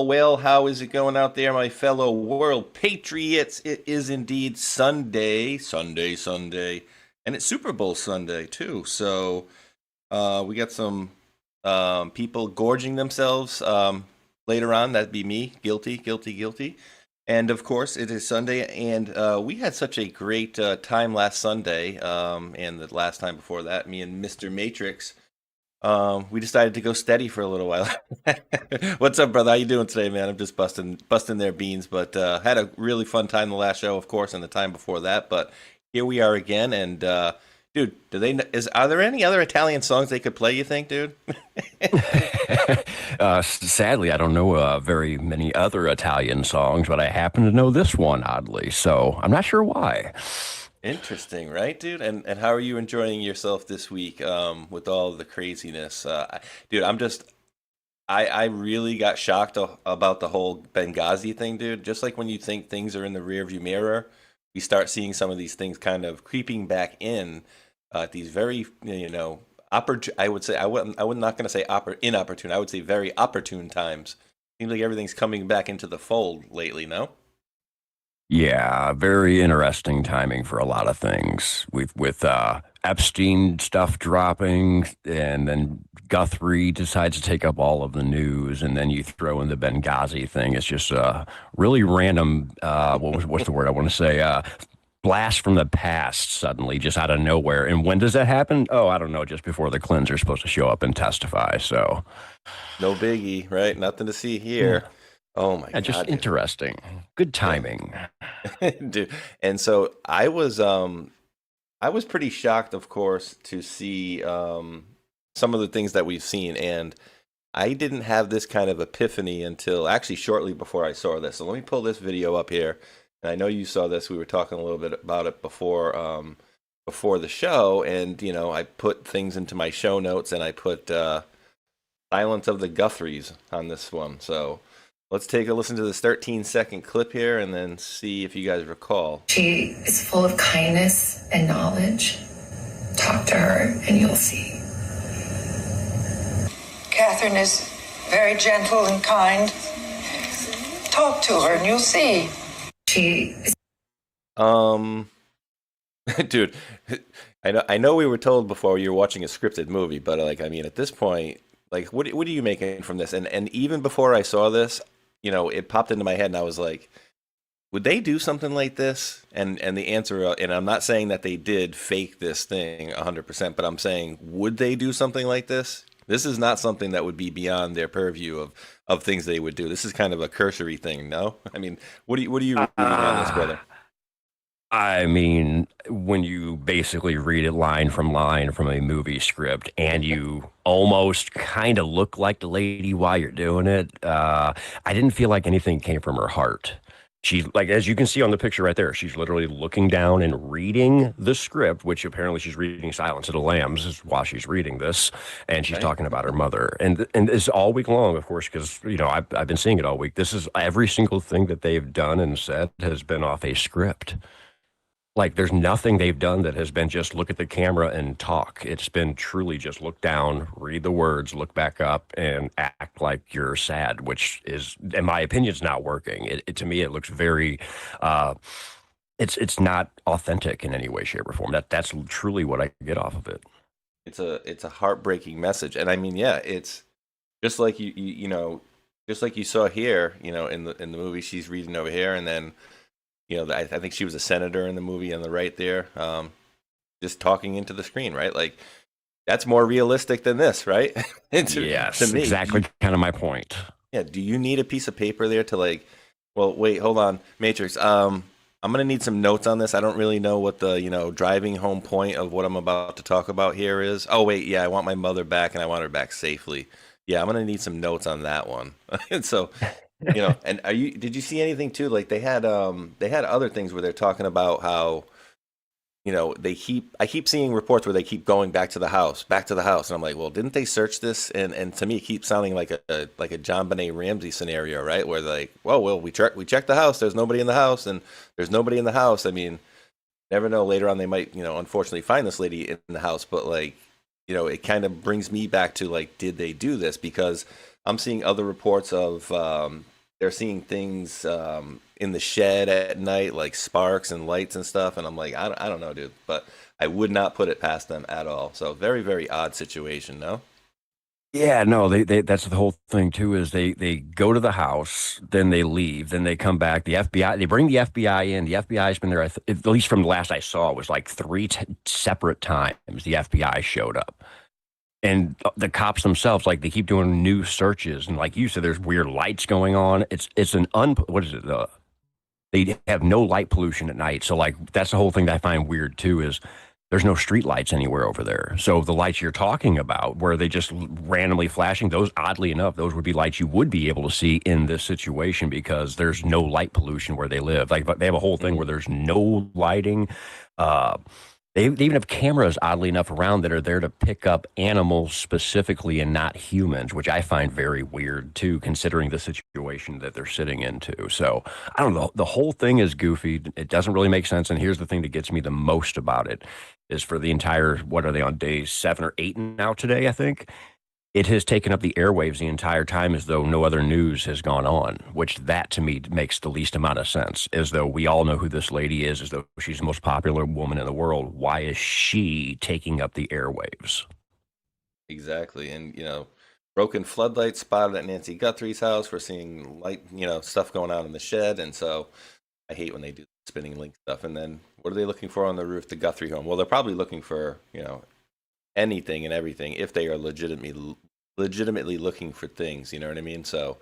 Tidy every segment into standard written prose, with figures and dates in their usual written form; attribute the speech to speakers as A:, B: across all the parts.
A: Well, how is it going out there, my fellow world patriots? It is indeed Sunday, and it's Super Bowl Sunday too. So we got some people gorging themselves later on. That'd be me, guilty. And of course, it is Sunday, and we had such a great time last Sunday, and the last time before that, me and Mr. Matrix. We decided to go steady for a little while. What's up, brother? How you doing today, man? I'm just busting their beans, but had a really fun time the last show, of course, and the time before that. But here we are again, and dude, are there any other Italian songs they could play? You think, dude?
B: Sadly, I don't know very many other Italian songs, but I happen to know this one oddly, so I'm not sure why.
A: Interesting, right, dude? And how are you enjoying yourself this week with all the craziness? Dude, I really got shocked about the whole Benghazi thing, dude. Just like when you think things are in the rearview mirror, you start seeing some of these things kind of creeping back in these very, I would say, I'm not going to say inopportune. I would say very opportune times. Seems like everything's coming back into the fold lately, no?
B: Yeah, very interesting timing for a lot of things. With Epstein stuff dropping, and then Guthrie decides to take up all of the news, and then you throw in the Benghazi thing. It's just a really random. What's the word I want to say? Blast from the past suddenly, just out of nowhere. And when does that happen? Oh, I don't know. Just before the Clintons are supposed to show up and testify. So,
A: no biggie, right? Nothing to see here. Oh my God.
B: Just interesting. Good timing.
A: Dude. And so I was pretty shocked, of course, to see some of the things that we've seen, and I didn't have this kind of epiphany until actually shortly before I saw this. So let me pull this video up here. And I know you saw this. We were talking a little bit about it before the show, and I put things into my show notes, and I put Silence of the Guthries on this one. So let's take a listen to this 13-second clip here and then see if you guys recall.
C: She is full of kindness and knowledge. Talk to her and you'll see.
D: Catherine is very gentle and kind. Talk to her and you'll see.
C: She is...
A: Dude, I know we were told before you were watching a scripted movie, but at this point, what are you making from this? And even before I saw this, it popped into my head, and I was like, would they do something like this? And the answer, and I'm not saying that they did fake this thing 100%, but I'm saying, would they do something like this? This is not something that would be beyond their purview of things they would do. This is kind of a cursory thing, no? I mean, what are you reading on this, brother?
B: I mean, when you basically read it line from a movie script, and you almost kind of look like the lady while you're doing it, I didn't feel like anything came from her heart. She's like, as you can see on the picture right there, she's literally looking down and reading the script, which apparently she's reading Silence of the Lambs while she's reading this, and she's talking about her mother. And it's all week long, of course, because I've been seeing it all week. This is every single thing that they've done and said has been off a script. Like, there's nothing they've done that has been just look at the camera and talk. It's been truly just look down, read the words, look back up, and act like you're sad, which is, in my opinion, is not working. To me, it looks very, it's not authentic in any way, shape, or form. That's truly what I get off of it.
A: It's a heartbreaking message, and I mean, yeah, it's just like just like you saw here, in the movie, she's reading over here, and then. I think she was a senator in the movie on the right there, just talking into the screen, right? Like, that's more realistic than this, right?
B: Yes,
A: to me,
B: exactly kind of my point.
A: Yeah, do you need a piece of paper there to well, wait, hold on, Matrix, I'm going to need some notes on this. I don't really know what the, driving home point of what I'm about to talk about here is. Oh, wait, yeah, I want my mother back, and I want her back safely. Yeah, I'm going to need some notes on that one. And so... and did you see anything too? Like they had other things where they're talking about how, I keep seeing reports where they keep going back to the house. And I'm like, well, didn't they search this? And to me, it keeps sounding like a John Benet Ramsey scenario, right? Where they're like, well, we checked the house. There's nobody in the house, and there's nobody in the house. I mean, never know. Later on, they might, unfortunately find this lady in the house. But it kind of brings me back to did they do this? Because I'm seeing other reports of they're seeing things in the shed at night, like sparks and lights and stuff. And I'm like, I don't know, dude, but I would not put it past them at all. So very, very odd situation, no?
B: Yeah, no, they that's the whole thing too, is they go to the house, then they leave, then they come back. The FBI, they bring the FBI in. The FBI's been there, at least from the last I saw, it was like three separate times the FBI showed up. And the cops themselves, like, they keep doing new searches, and like you said, there's weird lights going on. It's an what is it? They have no light pollution at night, so like that's the whole thing that I find weird too, is there's no street lights anywhere over there. So the lights you're talking about, where they just randomly flashing, those, oddly enough, those would be lights you would be able to see in this situation because there's no light pollution where they live. Like, but they have a whole thing where there's no lighting. They even have cameras, oddly enough, around that are there to pick up animals specifically and not humans, which I find very weird too, considering the situation that they're sitting into. So I don't know. The whole thing is goofy. It doesn't really make sense. And here's the thing that gets me the most about it is for the entire, what are they on, day 7 or 8 now today, I think? It has taken up the airwaves the entire time as though no other news has gone on, which that to me makes the least amount of sense, as though we all know who this lady is, as though she's the most popular woman in the world. Why is she taking up the airwaves?
A: Exactly. And, broken floodlights spotted at Nancy Guthrie's house. We're seeing light, stuff going on in the shed. And so I hate when they do spinning link stuff. And then what are they looking for on the roof, the Guthrie home? Well, they're probably looking for, anything and everything if they are legitimately looking for things, you know what I mean? So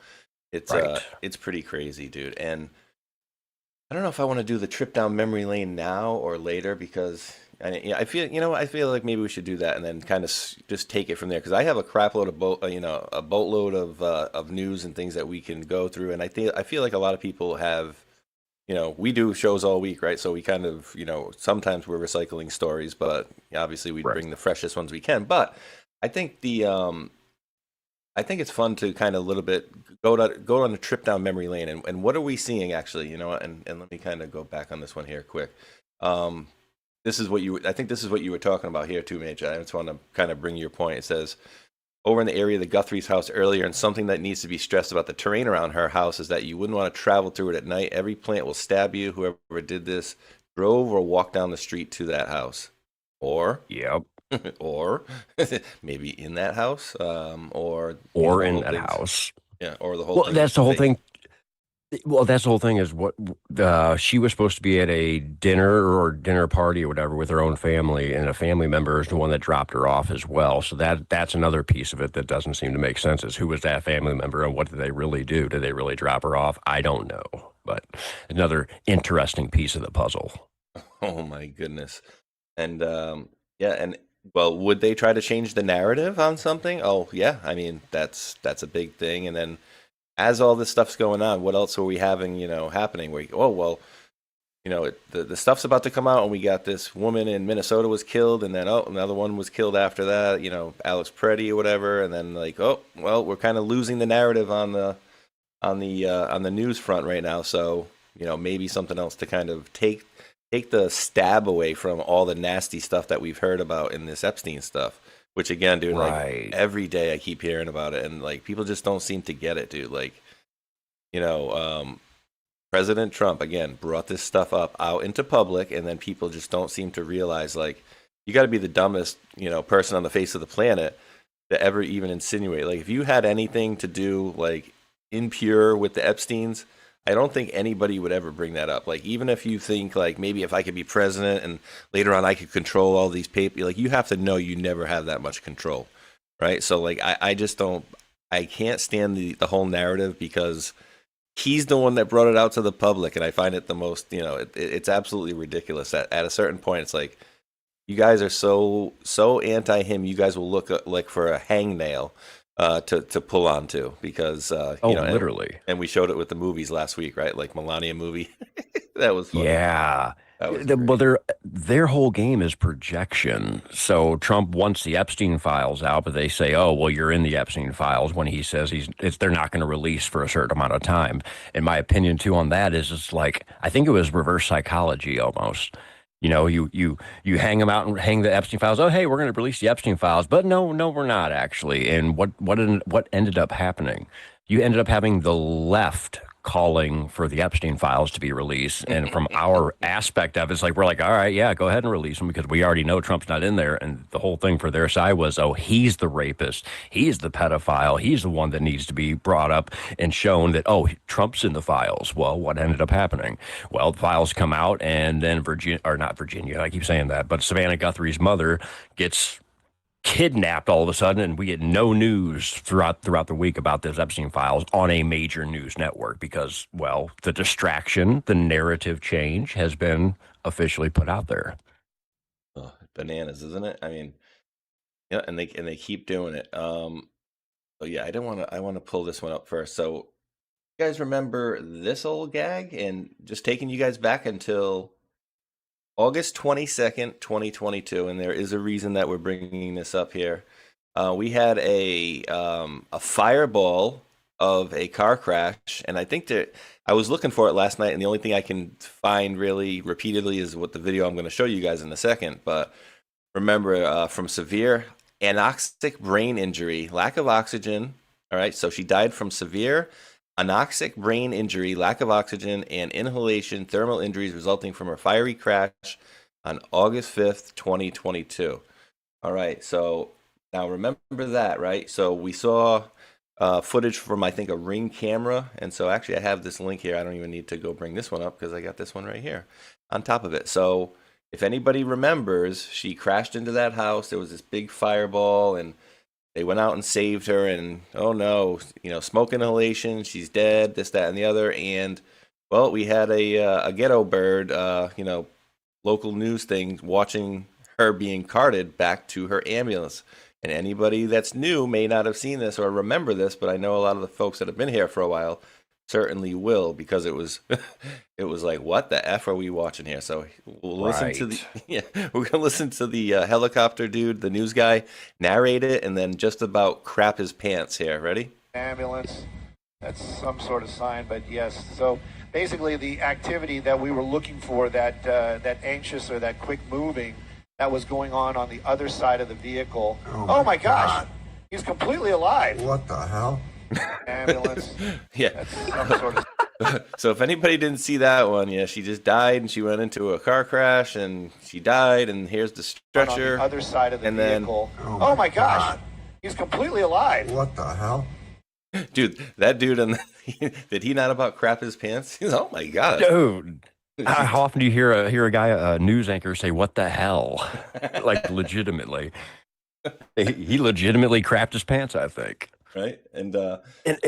A: it's pretty crazy, dude. And I don't know if I want to do the trip down memory lane now or later, because I feel like maybe we should do that and then kind of just take it from there, because I have a crap load of a boatload of news and things that we can go through. And I feel like a lot of people have, we do shows all week, right? So we kind of, sometimes we're recycling stories, but obviously we bring the freshest ones we can. But I think I think it's fun to kind of a little bit go on a trip down memory lane. And what are we seeing actually, and let me kind of go back on this one here quick. I think this is what you were talking about here too, Mage. I just want to kind of bring your point. It says, over in the area of the Guthrie's house earlier, and something that needs to be stressed about the terrain around her house is that you wouldn't want to travel through it at night. Every plant will stab you. Whoever did this drove or walked down the street to that house. Or,
B: yep.
A: or maybe in that house, or
B: in that house.
A: Yeah, or the whole
B: well,
A: thing.
B: That's the whole thing. Well, that's the whole thing is what she was supposed to be at a dinner party or whatever with her own family, and a family member is the one that dropped her off as well. So that's another piece of it that doesn't seem to make sense, is who was that family member and what did they really do? Did they really drop her off? I don't know, but another interesting piece of the puzzle.
A: Oh my goodness. And well, would they try to change the narrative on something? Oh yeah, I mean that's a big thing. And then as all this stuff's going on, what else are we having, happening? Where the stuff's about to come out, and we got this woman in Minnesota was killed, and then another one was killed after that, Alex Preddy or whatever, and then we're kind of losing the narrative on the news front right now. So maybe something else to kind of take the stab away from all the nasty stuff that we've heard about in this Epstein stuff. Which again, dude, like every day I keep hearing about it, and like people just don't seem to get it, dude. Like, President Trump again brought this stuff up out into public, and then people just don't seem to realize, like, you got to be the dumbest, person on the face of the planet to ever even insinuate. Like, if you had anything to do, like, impure with the Epsteins, I don't think anybody would ever bring that up. Like, even if you think, like, maybe if I could be president and later on I could control all these papers, like, you have to know you never have that much control, right? So, like, I just don't, I can't stand the whole narrative, because he's the one that brought it out to the public, and I find it the most, it's absolutely ridiculous. At a certain point, it's like, you guys are so anti him, you guys will look like for a hangnail to pull onto, because
B: literally.
A: And we showed it with the movies last week, right? Like Melania movie. That was fun.
B: Yeah. Well, their whole game is projection. So Trump wants the Epstein files out, but they say, "Oh, well, you're in the Epstein files," when he says they're not going to release for a certain amount of time. And my opinion too on that is, it's like, I think it was reverse psychology almost. You know, you hang them out and hang the Epstein files. Oh, hey, we're going to release the Epstein files, but no, we're not actually. And what ended up happening? You ended up having the left calling for the Epstein files to be released, and from our aspect of it, it's like we're like, all right, yeah, go ahead and release them because we already know Trump's not in there. And the whole thing for their side was, oh, he's the rapist, he's the pedophile, he's the one that needs to be brought up and shown that, oh, Trump's in the files. Well, what ended up happening? Well, the files come out, and then not Virginia, I keep saying that, but Savannah Guthrie's mother gets kidnapped all of a sudden, and we get no news throughout the week about this Epstein files on a major news network because, well, the distraction, the narrative change has been officially put out there.
A: Oh, bananas, isn't it? I mean, yeah, and they keep doing it. So yeah, I want to pull this one up first. So you guys remember this old gag? And just taking you guys back until August 22nd, 2022, and there is a reason that we're bringing this up here. We had a fireball of a car crash, and I think that I was looking for it last night, and the only thing I can find really repeatedly is what the video I'm going to show you guys in a second. But remember, from severe anoxic brain injury, lack of oxygen. All right, so she died from severe anoxic brain injury, lack of oxygen, and inhalation thermal injuries resulting from a fiery crash on August 5th, 2022. All right, so now remember that, right? So we saw footage from, I think, a Ring camera. And so actually I have this link here. I don't even need to go bring this one up because I got this one right here on top of it. So if anybody remembers, she crashed into that house. There was this big fireball, and they went out and saved her, and oh no, smoke inhalation, she's dead, this, that, and the other. And well, we had a ghetto bird, local news thing watching her being carted back to her ambulance. And anybody that's new may not have seen this or remember this, but I know a lot of the folks that have been here for a while certainly will, because it was it was like, what the F are we watching here? So we'll listen to we're gonna listen to the helicopter dude, the news guy, narrate it, and then just about crap his pants here. Ready?
E: Ambulance. That's some sort of sign, but yes. So basically the activity that we were looking for, that anxious or that quick moving, that was going on the other side of the vehicle. Oh my gosh. He's completely alive.
F: What the hell?
E: Ambulance.
A: Yeah.
E: That's some sort of...
A: So if anybody didn't see that one, yeah, she just died, and she went into a car crash, and she died, and here's the stretcher.
E: On the other side of the
A: and
E: vehicle.
F: Then,
E: oh my gosh. He's completely alive.
F: What the hell?
A: Dude, that dude, did he not about crap his pants? He's, oh my god.
B: Dude. How often do you hear a guy, a news anchor, say, what the hell? Like, legitimately. He legitimately crapped his pants, I think.
A: Right? And so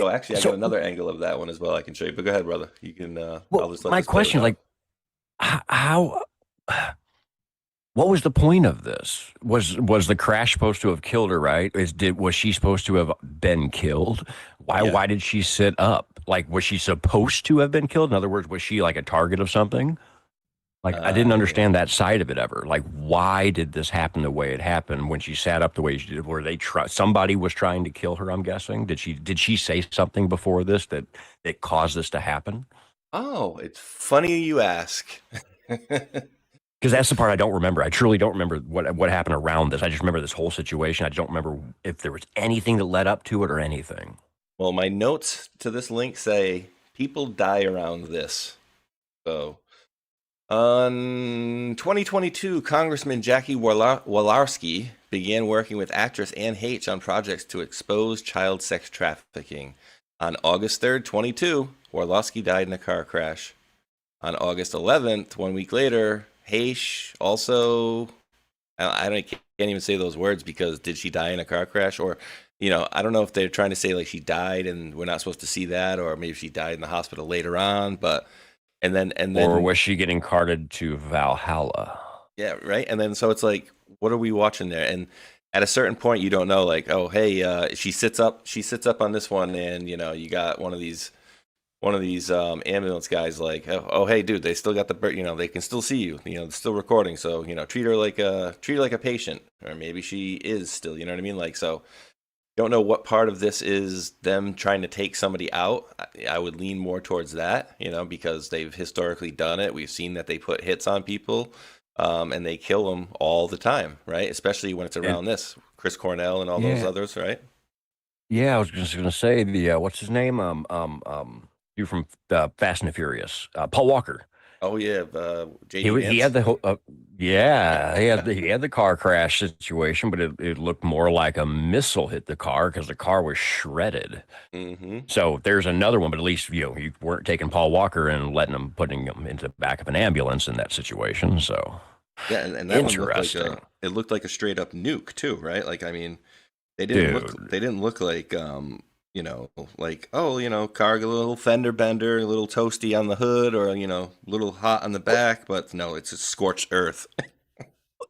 A: actually, I got another angle of that one as well I can show you. But go ahead, brother. You can, I'll just let
B: my
A: this play
B: question,
A: out.
B: like, how... What was the point of this? Was the crash supposed to have killed her, right? Was she supposed to have been killed? Why did she sit up? Like, was she supposed to have been killed? In other words, was she like a target of something? Like, I didn't understand that side of it ever. Like, why did this happen the way it happened when she sat up the way she did? Were they somebody was trying to kill her, I'm guessing? Did she say something before this that caused this to happen?
A: Oh, it's funny you ask.
B: Because that's the part I don't remember. I truly don't remember what happened around this. I just remember this whole situation. I don't remember if there was anything that led up to it or anything.
A: Well, my notes to this link say people die around this. So, on 2022, Congressman Jackie Walorski began working with actress Anne H. on projects to expose child sex trafficking. On August 3rd, 22, Walorski died in a car crash. On August 11th, 1 week later, H also, can't even say those words, because did she die in a car crash? Or, I don't know if they're trying to say like she died and we're not supposed to see that, or maybe she died in the hospital later on, but, and then.
B: Or was she getting carted to Valhalla?
A: Yeah, right. And then, so it's like, what are we watching there? And at a certain point, you don't know, like, oh, hey, she sits up on this one, and, you got one of these ambulance guys like, oh, hey, dude, they still got the, they can still see you, they're still recording. So, treat her like a patient, or maybe she is still, you know what I mean? Like, so don't know what part of this is them trying to take somebody out. I would lean more towards that, because they've historically done it. We've seen that they put hits on people. and they kill them all the time, right? Especially when it's around this Chris Cornell and all those others, right?
B: Yeah, I was just going to say the what's his name? You from Fast and the Furious, Paul Walker.
A: Oh yeah,
B: He had the whole, he had the car crash situation, but it looked more like a missile hit the car because the car was shredded.
A: Mm-hmm.
B: So there's another one, but at least you weren't taking Paul Walker and putting him into the back of an ambulance in that situation. So
A: yeah, and that
B: interesting.
A: One looked like a straight up nuke too, right? Like I mean, they didn't look like like, car, a little fender bender, a little toasty on the hood, or, a little hot on the back, but no, it's a scorched earth.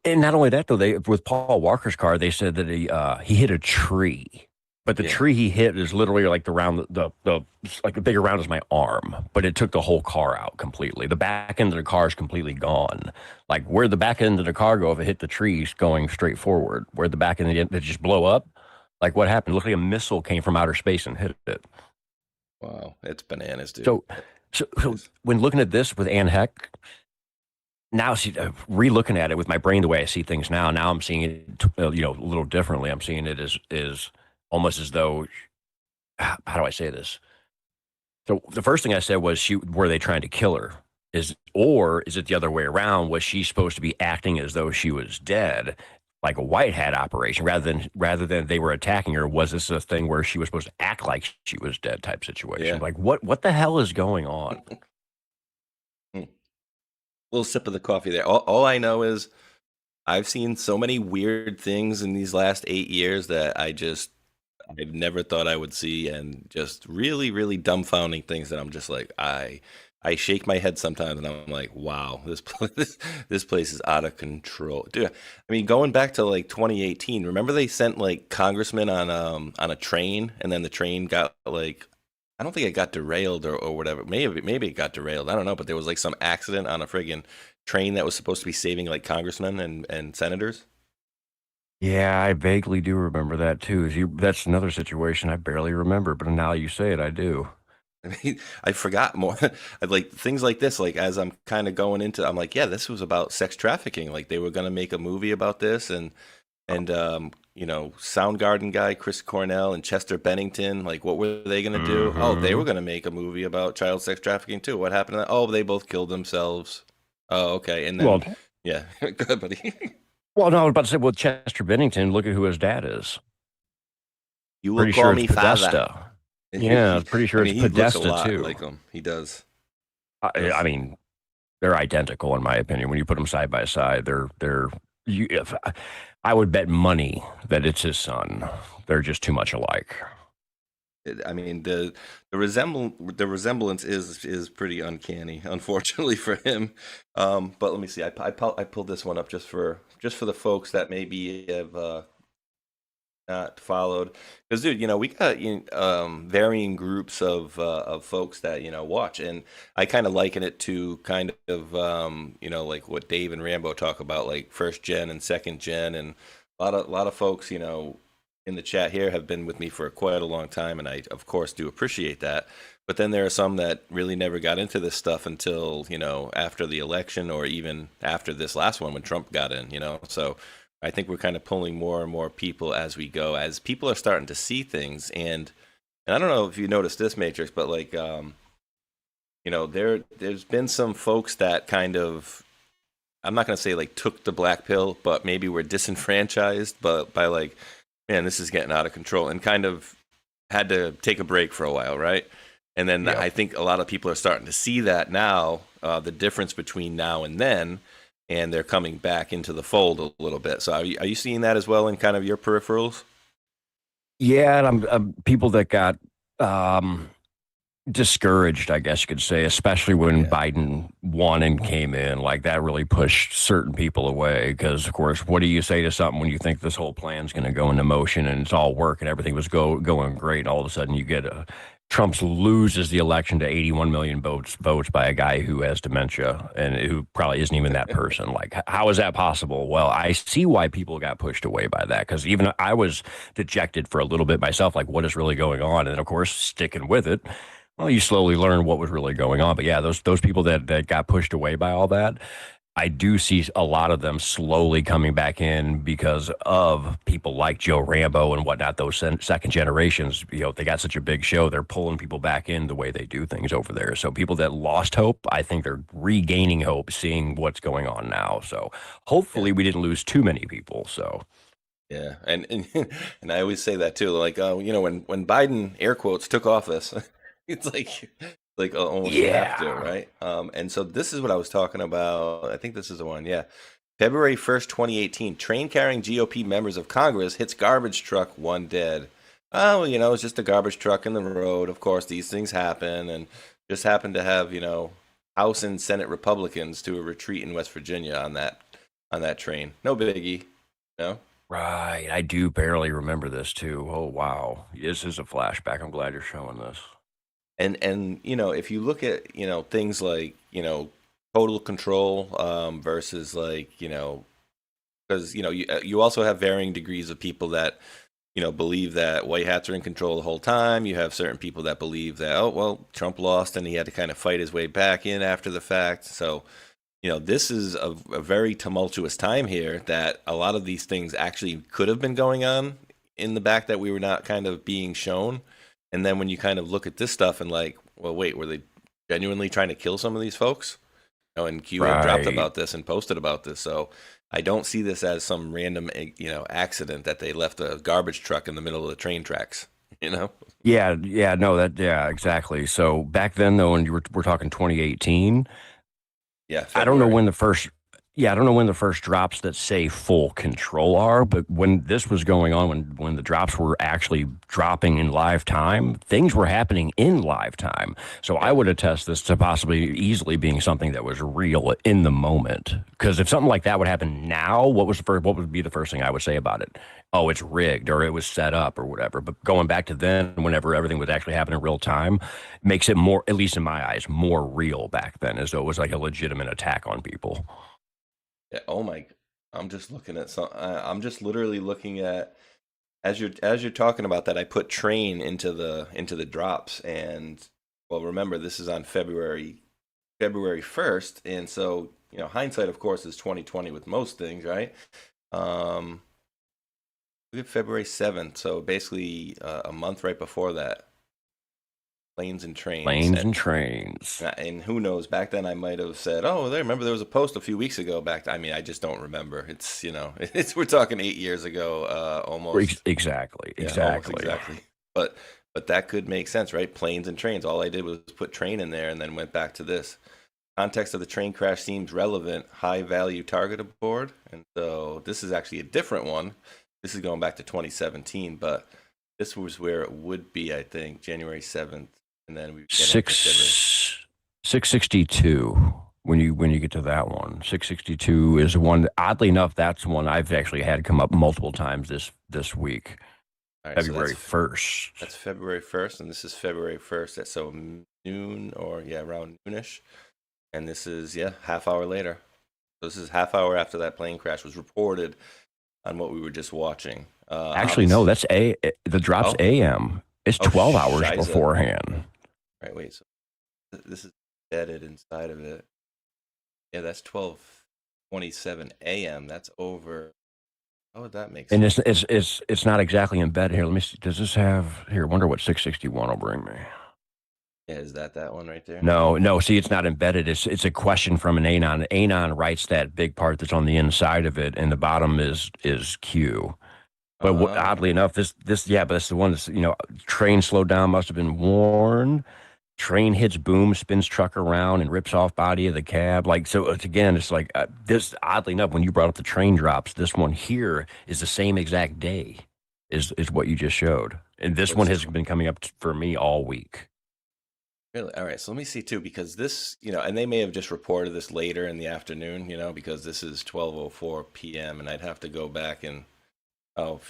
B: And not only that, though, with Paul Walker's car, they said that he hit a tree, but the tree he hit is literally like like the bigger round as my arm, but it took the whole car out completely. The back end of the car is completely gone. Like where the back end of the car go if it hit the trees going straight forward, where the back end did it just blow up? Like what happened? It looked like a missile came from outer space and hit it.
A: Wow, it's bananas, dude.
B: So when looking at this with Anne Heck, now re-looking at it with my brain the way I see things now I'm seeing it a little differently. I'm seeing it as almost as though, how do I say this? So the first thing I said was, were they trying to kill her? Or is it the other way around? Was she supposed to be acting as though she was dead, like a white hat operation, rather than they were attacking her? Was this a thing where she was supposed to act like she was dead type situation?
A: Yeah.
B: Like what the hell is going on?
A: Little sip of the coffee there. All I know is I've seen so many weird things in these last 8 years that I've never thought I would see, and just really, really dumbfounding things that I'm just like, I shake my head sometimes and I'm like, wow, this place is out of control. Dude, I mean, going back to like 2018, remember they sent like congressmen on a train, and then the train got like, I don't think it got derailed or whatever. Maybe it got derailed. I don't know, but there was like some accident on a friggin' train that was supposed to be saving like congressmen and senators.
B: Yeah, I vaguely do remember that too. That's another situation I barely remember, but now you say it, I do.
A: I mean, I forgot more. Like things like this, like as I'm kind of going into, I'm like, yeah, this was about sex trafficking. Like they were going to make a movie about this, and Soundgarden guy Chris Cornell and Chester Bennington, like what were they going to do?
B: Mm-hmm.
A: Oh, they were going to make a movie about child sex trafficking too. What happened to that? Oh, they both killed themselves. Oh, okay. And then, yeah, good, buddy.
B: Well, no, I was about to say, Chester Bennington, look at who his dad is.
A: You will call me
B: Podesta. Yeah, I'm pretty sure it's Podesta
A: looks a lot
B: too.
A: like him. He does.
B: I mean, they're identical in my opinion. When you put them side by side, I would bet money that it's his son. They're just too much alike.
A: I mean, the resemblance is pretty uncanny, unfortunately for him. But let me see. I pulled this one up just for the folks that maybe have not followed, because dude, we got varying groups of folks that watch, and I kind of liken it to kind of like what Dave and Rambo talk about, like first gen and second gen, and a lot of folks in the chat here have been with me for quite a long time, and I of course do appreciate that. But then there are some that really never got into this stuff until after the election, or even after this last one when Trump got in. So I think we're kind of pulling more and more people as we go, as people are starting to see things. And I don't know if you noticed this, Matrix, but like there's been some folks that kind of, I'm not going to say like took the black pill, but maybe were disenfranchised, but by like, man, this is getting out of control, and kind of had to take a break for a while, right? And then I think a lot of people are starting to see that now, the difference between now and then, and they're coming back into the fold a little bit. So are you seeing that as well in kind of your peripherals?
B: Yeah, and I'm people that got discouraged, I guess you could say, especially when Biden won and came in. Like that really pushed certain people away, because of course, what do you say to something when you think this whole plan's going to go into motion and it's all work and everything was going great, and all of a sudden you get Trump loses the election to 81 million votes by a guy who has dementia and who probably isn't even that person. Like, how is that possible? Well, I see why people got pushed away by that, because even I was dejected for a little bit myself, like what is really going on? And of course, sticking with it, well, you slowly learn what was really going on. But yeah, those people that got pushed away by all that, I do see a lot of them slowly coming back in because of people like Joe Rambo and whatnot. Those second generations, they got such a big show. They're pulling people back in the way they do things over there. So people that lost hope, I think they're regaining hope, seeing what's going on now. So hopefully we didn't lose too many people. So
A: yeah, and and I always say that too. Like, when Biden air quotes took office, it's like almost you have to, right? And so this is what I was talking about. I think this is the one. Yeah, February 1st, 2018. Train carrying GOP members of Congress hits garbage truck, one dead. Oh, it's just a garbage truck in the road. Of course, these things happen, and just happened to have House and Senate Republicans to a retreat in West Virginia on that train. No biggie,
B: Right. I do barely remember this too. Oh, wow. This is a flashback. I'm glad you're showing this.
A: And if you look at things like total control versus like because you also have varying degrees of people that believe that white hats are in control the whole time. You have certain people that believe that, oh well, Trump lost and he had to kind of fight his way back in after the fact. So this is a very tumultuous time here that a lot of these things actually could have been going on in the back that we were not kind of being shown. And then when you kind of look at this stuff and like, well, wait, were they genuinely trying to kill some of these folks? And Q had dropped about this and posted about this. So I don't see this as some random, accident that they left a garbage truck in the middle of the train tracks,
B: Yeah, no, exactly. So back then, though, when we're talking 2018,
A: yeah,
B: I don't know when the first drops that say full control are, but when this was going on, when the drops were actually dropping in live time, things were happening in live time. So I would attest this to possibly easily being something that was real in the moment. Because if something like that would happen now, what would be the first thing I would say about it? Oh, it's rigged or it was set up or whatever. But going back to then, whenever everything was actually happening in real time, makes it more, at least in my eyes, more real back then, as though it was like a legitimate attack on people.
A: Yeah, oh my! I'm just looking at some. I'm just literally looking at as you're talking about that. I put train into the drops, and well, remember this is on February 1st, and so hindsight, of course, is 2020 with most things, right? We have February 7th, so basically a month right before that. Planes and trains. And who knows? Back then, I might have said, "Oh, remember there was a post a few weeks ago." I just don't remember. It's we're talking 8 years ago, almost.
B: Exactly.
A: But that could make sense, right? Planes and trains. All I did was put train in there, and then went back to this. Context of the train crash seems relevant. High value target aboard, and so this is actually a different one. This is going back to 2017, but this was where it would be, I think, January 7th. And then we
B: 662 when you get to that one. 662 is one. Oddly enough, that's one I've actually had come up multiple times this week. Right, February 1st.
A: That's February 1st, and this is February 1st at noon or around noonish. And this is half hour later. So this is half hour after that plane crash was reported on what we were just watching.
B: Actually, no, that's the drop's AM. It's 12 hours beforehand.
A: Right, wait. So this is embedded inside of it. Yeah, that's 12:27 a.m. That's over. How would that make sense?
B: And it's not exactly embedded here. Let me see. Does this have here? I wonder what 661 will bring me.
A: Yeah, is that one right there?
B: No. See, it's not embedded. It's a question from an anon. Anon writes that big part that's on the inside of it, and the bottom is Q. But oddly enough, but that's the one that's, train slowed down, must have been warned. Train hits boom, spins truck around, and rips off body of the cab. It's like this, oddly enough, when you brought up the train drops, this one here is the same exact day is what you just showed. And this one has been coming up for me all week.
A: Really? All right. So let me see too, because this, and they may have just reported this later in the afternoon, because this is 12:04 p.m. and I'd have to go back and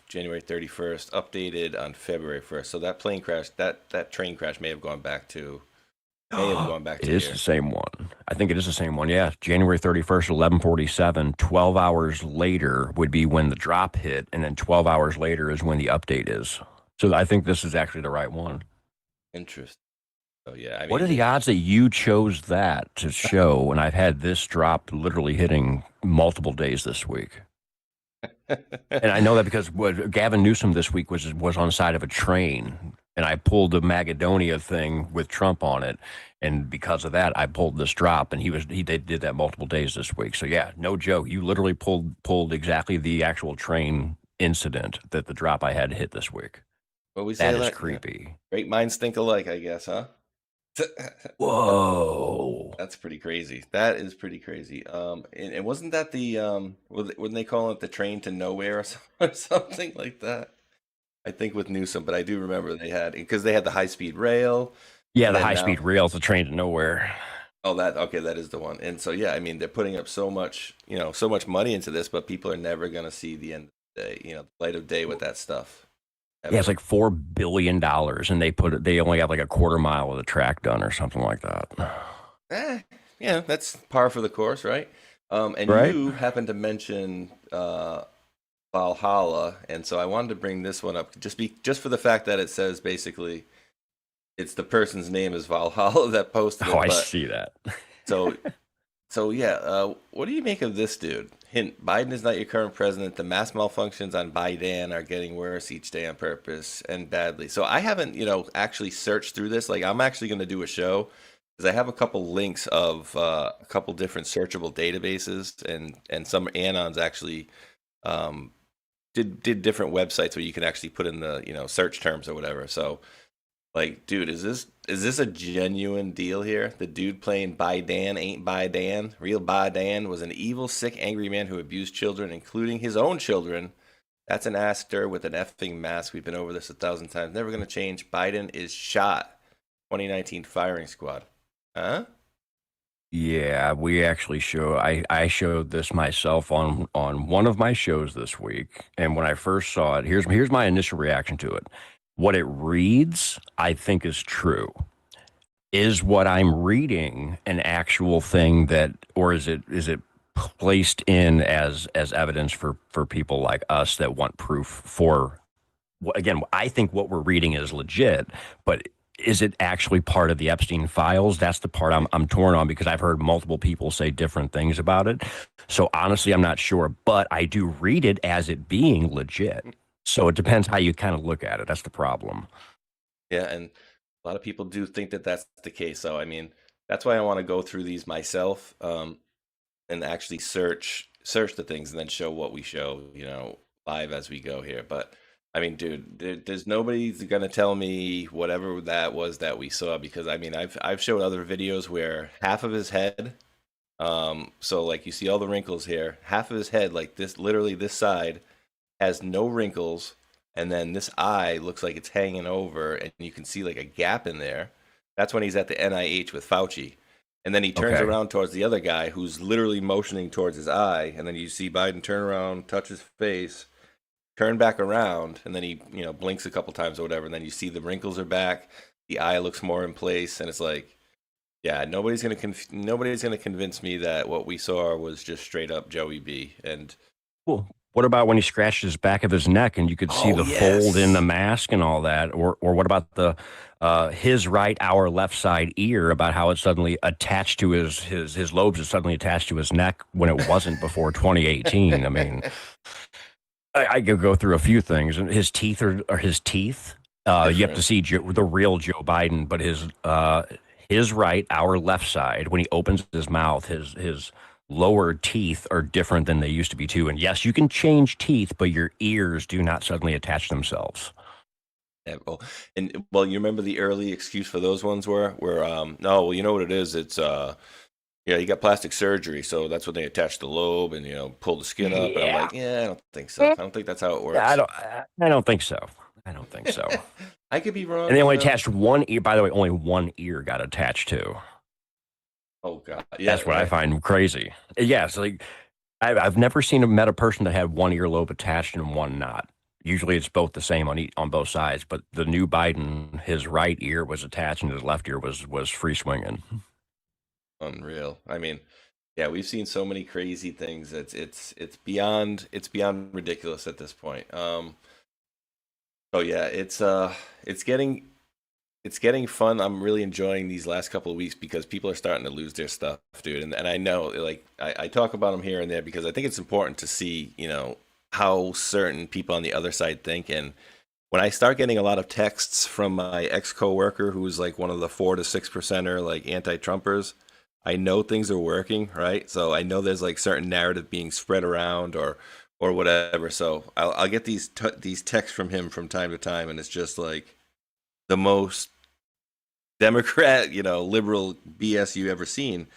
A: January 31st, updated on February 1st. So that plane crash, that train crash may have gone back to.
B: It is the same one. I think it is the same one. Yeah, January 31st, 11:47. 12 hours later would be when the drop hit, and then 12 hours later is when the update is. So I think this is actually the right one.
A: Interesting. So yeah, I
B: What are
A: mean,
B: the odds that you chose that to show? And I've had this drop literally hitting multiple days this week. And I know that because what Gavin Newsom this week was on the side of a train, and I pulled the Macedonia thing with Trump on it, and because of that, I pulled this drop, and he did that multiple days this week. So yeah, no joke, you literally pulled exactly the actual train incident that the drop I had hit this week.
A: what we say
B: That is
A: like,
B: creepy.
A: great minds think alike, I guess, huh?
B: Whoa.
A: That's pretty crazy. That is pretty crazy. And wasn't that the wouldn't they call it the train to nowhere or or something like that? I think with Newsom, but I do remember they had because they had the high speed rail.
B: Yeah,
A: And
B: the
A: then
B: high speed rail's the train to nowhere.
A: oh, that okay, that is the one. And so yeah, I mean they're putting up so much, so much money into this, but people are never gonna see the end of the day, the light of day with that stuff.
B: Yeah, it's
A: Ever.
B: like $4 billion, and they only have like a quarter mile of the track done or something like that.
A: Yeah, that's par for the course, right? And
B: Right?
A: you happened to mention Valhalla, and so I wanted to bring this one up just for the fact that it says basically it's the person's name is Valhalla that posted it.
B: Oh, I
A: But
B: see that.
A: so so yeah, what do you make of this dude? Hint: Biden is not your current president. The mass malfunctions on Biden are getting worse each day on purpose and badly. So I haven't, actually searched through this. Like I'm actually going to do a show because I have a couple links of a couple different searchable databases and some anons actually um, did different websites where you can actually put in the search terms or whatever. So like, dude, is this a genuine deal here? The dude playing Biden ain't Biden. Real Biden was an evil, sick, angry man who abused children, including his own children. That's an actor with an effing mask. We've been over this 1,000 times. Never gonna change. Biden is shot. 2019 firing squad. Huh?
B: Yeah, we actually I showed this myself on one of my shows this week, and when I first saw it, here's my initial reaction to it. What it reads, I think is true. Is what I'm reading an actual thing or is it placed in as evidence for people like us that want proof for again, I think what we're reading is legit, but is it actually part of the Epstein files? That's the part I'm torn on because I've heard multiple people say different things about it. So honestly, I'm not sure, but I do read it as it being legit. So it depends how you kind of look at it. That's the problem.
A: Yeah, and a lot of people do think that that's the case. So I mean, that's why I want to go through these myself, and actually search the things and then show what we show, live as we go here. But I mean, dude, there's nobody's gonna tell me whatever that was that we saw because I mean, I've showed other videos where half of his head, so like you see all the wrinkles here, half of his head, like this, literally this side, has no wrinkles, and then this eye looks like it's hanging over, and you can see like a gap in there. That's when he's at the NIH with Fauci. And then he turns
B: Okay.
A: around towards the other guy who's literally motioning towards his eye. And then you see Biden turn around, touch his face, turn back around, and then he, blinks a couple times or whatever. And then you see the wrinkles are back, the eye looks more in place, and it's like, yeah, nobody's gonna convince me that what we saw was just straight up Joey B. And
B: Well, what about when he scratched his back of his neck and you could see
A: oh
B: the fold in the
A: yes,
B: mask and all that? Or what about the his right, our left side ear? About how it's suddenly attached to his lobes is suddenly attached to his neck when it wasn't before 2018. I mean, I could go through a few things. And his teeth are his teeth. You have to
A: different.
B: see the real Joe Biden, but his right, our left side, when he opens his mouth, his lower teeth are different than they used to be too. And yes, you can change teeth, but your ears do not suddenly attach themselves.
A: Yeah, well, you remember the early excuse for those ones were no, well, you know what it is? It's yeah, you got plastic surgery, so that's when they attach the lobe and pull the skin up. And I'm
B: Yeah.
A: like, yeah, I don't think so. I don't think that's how it
B: Yeah,
A: works.
B: I don't think so. I don't think so.
A: I could be wrong.
B: And they only attached one ear. By the way, only one ear got attached to.
A: Oh God, yeah,
B: That's what I
A: right.
B: find crazy. Yeah, so like I've never met a person that had one earlobe attached and one not. Usually it's both the same on both sides. But the new Biden, his right ear was attached and his left ear was free swinging.
A: Unreal. I mean, yeah, we've seen so many crazy things. It's beyond ridiculous at this point. Oh yeah, it's getting it's getting fun. I'm really enjoying these last couple of weeks because people are starting to lose their stuff, dude. And I know, like, I talk about them here and there because I think it's important to see, you know, how certain people on the other side think. And when I start getting a lot of texts from my ex coworker who's like one of the 4 to 6%er like anti-Trumpers, I know things are working, right? So I know there's like certain narrative being spread around or whatever. So I'll get these texts from him from time to time, and it's just like the most Democrat, you know, liberal BS you ever seen.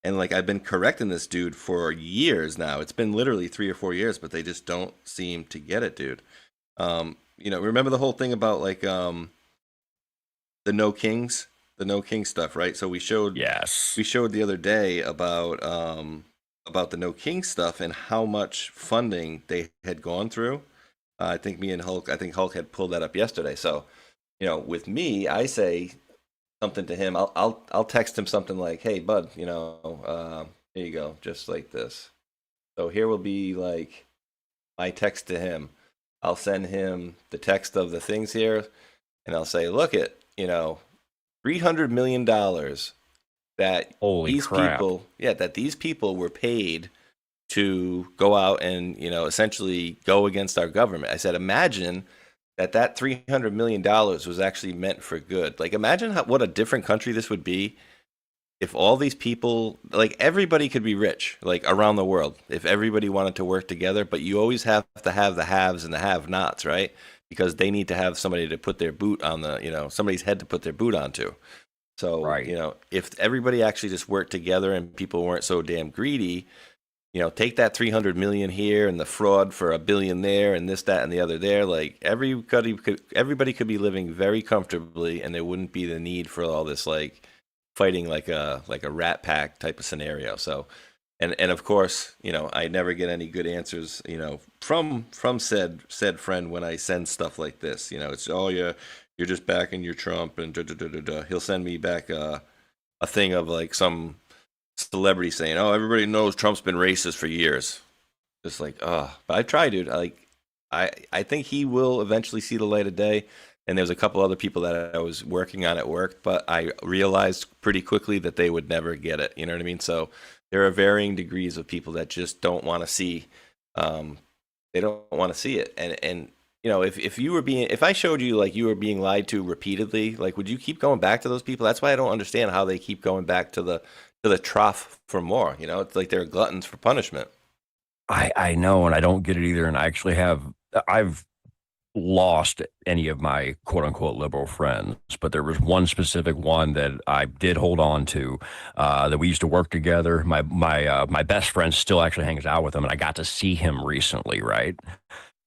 A: And like I've been correcting this dude for years now. It's been literally 3 or 4 years, but they just don't seem to get it, dude. You know, remember the whole thing about like the no kings stuff, right? So we showed the other day about the no king stuff and how much funding they had gone through. I think Hulk had pulled that up yesterday. So, you know, with me, I say something to him. I'll text him something like, "Hey, bud, you know, here you go, just like this." So here will be like my text to him. I'll send him the text of the things here, and I'll say, "Look at, you know, $300 million that these people were paid to go out and, you know, essentially go against our government." I said, imagine that $300 million was actually meant for good. Like, imagine what a different country this would be if all these people, like, everybody could be rich, like, around the world, if everybody wanted to work together. But you always have to have the haves and the have-nots, right? Because they need to have somebody to put their boot on somebody's head to put their boot onto. So, right. You know, if everybody actually just worked together and people weren't so damn greedy, you know, take that 300 million here and the fraud for $1 billion there and this, that, and the other there. Like everybody could be living very comfortably, and there wouldn't be the need for all this like fighting like a rat pack type of scenario. So, and of course, you know, I never get any good answers, you know, from said friend when I send stuff like this. You know, it's you're just backing your Trump and da da da da da. He'll send me back a thing of like some celebrity saying, "Oh, everybody knows Trump's been racist for years." Just like, but I try, dude. I think he will eventually see the light of day. And there's a couple other people that I was working on at work, but I realized pretty quickly that they would never get it. You know what I mean? So there are varying degrees of people that just don't want to see. They don't want to see it. And you know, if I showed you like you were being lied to repeatedly, like, would you keep going back to those people? That's why I don't understand how they keep going back to the trough for more. You know, it's like they're gluttons for punishment.
B: I know, and I don't get it either. And I've lost any of my quote unquote liberal friends, but there was one specific one that I did hold on to, that we used to work together. My best friend still actually hangs out with him, and I got to see him recently, right?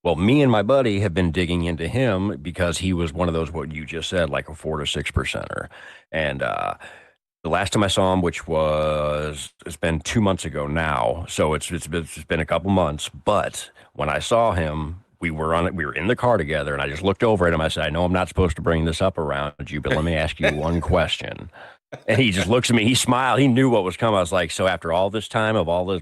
B: Well, me and my buddy have been digging into him because he was one of those, what you just said, like a 4 to 6%er. And the last time I saw him, it's been 2 months ago now, so it's been a couple months. But when I saw him, we were in the car together, and I just looked over at him. I said, "I know I'm not supposed to bring this up around you, but let me ask you one question." And he just looks at me. He smiled. He knew what was coming. I was like, "So after all this time of all the,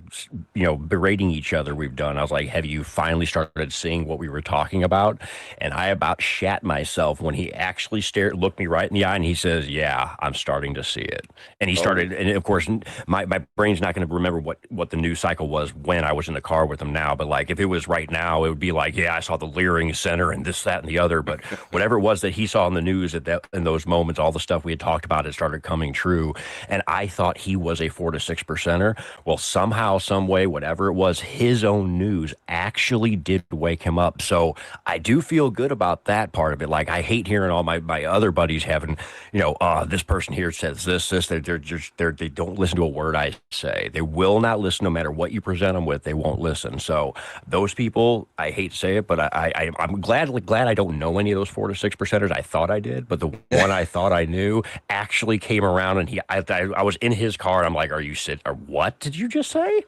B: you know, berating each other we've done," I was like, "Have you finally started seeing what we were talking about?" And I about shat myself when he actually looked me right in the eye, and he says, "Yeah, I'm starting to see it." And he started, and of course, my brain's not going to remember what the news cycle was when I was in the car with him now. But like, if it was right now, it would be like, "Yeah, I saw the Leering Center and this, that, and the other." But whatever it was that he saw in the news in those moments, all the stuff we had talked about had started coming true. And I thought he was a 4 to 6%er. Well, somehow, some way, whatever it was, his own news actually did wake him up. So I do feel good about that part of it. Like, I hate hearing all my other buddies having, you know, this person here says this. They don't listen to a word I say. They will not listen no matter what you present them with. They won't listen. So those people, I hate to say it, but I'm glad I don't know any of those 4 to 6%ers. I thought I did, but the one I thought I knew actually came around, and I was in his car. And I'm like, "Are you or what did you just say?"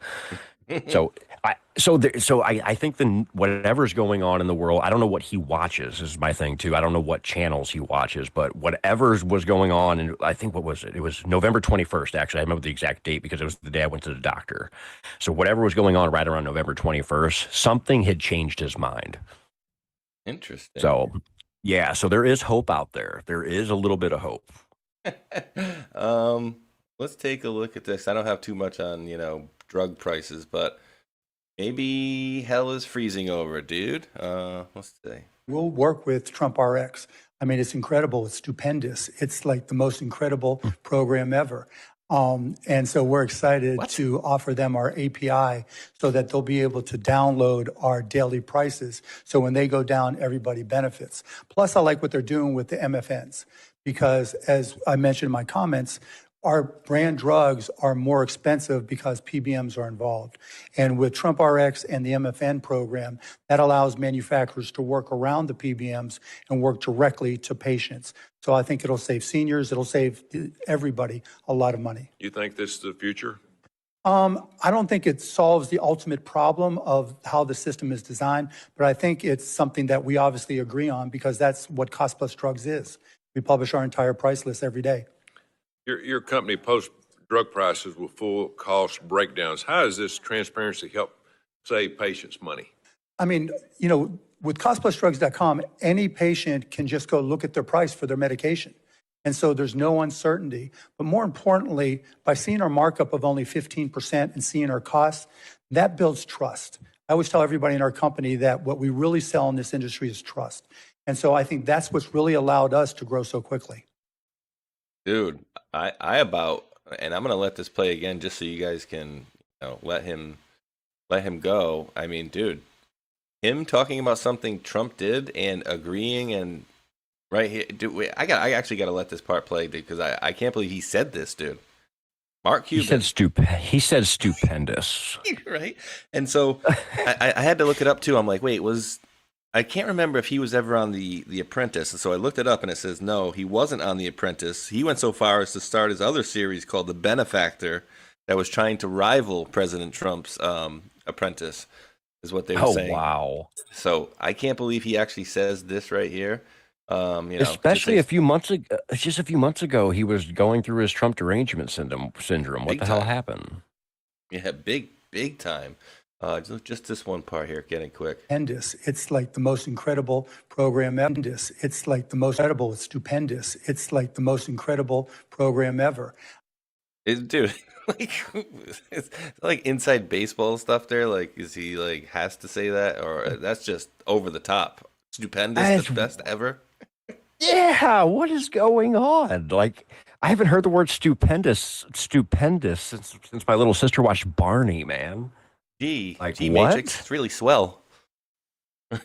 B: I think whatever's going on in the world, I don't know what he watches is my thing too. I don't know what channels he watches, but whatever was going on, and I think, what was it? It was November 21st. Actually, I remember the exact date because it was the day I went to the doctor. So whatever was going on right around November 21st, something had changed his mind.
A: Interesting.
B: So Yeah, so there is hope out there. There is a little bit of hope.
A: um, let's take a look at this. I don't have too much on, drug prices, but maybe hell is freezing over, dude. Let's see.
F: We'll work with Trump RX. I mean, it's incredible. It's stupendous. It's like the most incredible program ever. And so we're excited to offer them our API so that they'll be able to download our daily prices. So when they go down, everybody benefits. Plus, I like what they're doing with the MFNs because, as I mentioned in my comments, our brand drugs are more expensive because PBMs are involved. And with Trump RX and the MFN program, that allows manufacturers to work around the PBMs and work directly to patients. So I think it'll save seniors, it'll save everybody a lot of money.
G: You think this is the future?
F: I don't think it solves the ultimate problem of how the system is designed, but I think it's something that we obviously agree on because that's what Cost Plus Drugs is. We publish our entire price list every day.
G: Your company posts drug prices with full cost breakdowns. How does this transparency help save patients money?
F: I mean, with costplusdrugs.com, any patient can just go look at their price for their medication. And so there's no uncertainty. But more importantly, by seeing our markup of only 15% and seeing our costs, that builds trust. I always tell everybody in our company that what we really sell in this industry is trust. And so I think that's what's really allowed us to grow so quickly.
A: Dude, and I'm gonna let this play again just so you guys can let him go. I mean, dude, him talking about something Trump did and agreeing and right here, dude, I actually gotta let this part play because I can't believe he said this, dude. Mark Cuban.
B: He said stupendous.
A: Right? And so I had to look it up too. I'm like, wait, I can't remember if he was ever on the Apprentice. And so I looked it up and it says, no, he wasn't on the Apprentice. He went so far as to start his other series called The Benefactor that was trying to rival President Trump's Apprentice, is what they were saying.
B: Oh, wow.
A: So I can't believe he actually says this right here.
B: Especially just a few months ago, he was going through his Trump derangement syndrome. What the hell happened?
A: Yeah, big time. Just this one part here, getting quick.
F: It's like the most incredible program ever. It's like the most incredible. It's stupendous. It's like the most incredible program ever.
A: Dude, it's like inside baseball stuff there. Like, is he has to say that, or that's just over the top? Stupendous, the best ever.
B: Yeah, what is going on? Like, I haven't heard the word stupendous since my little sister watched Barney, man.
A: Gee,
B: what?
A: Matrix, it's really swell.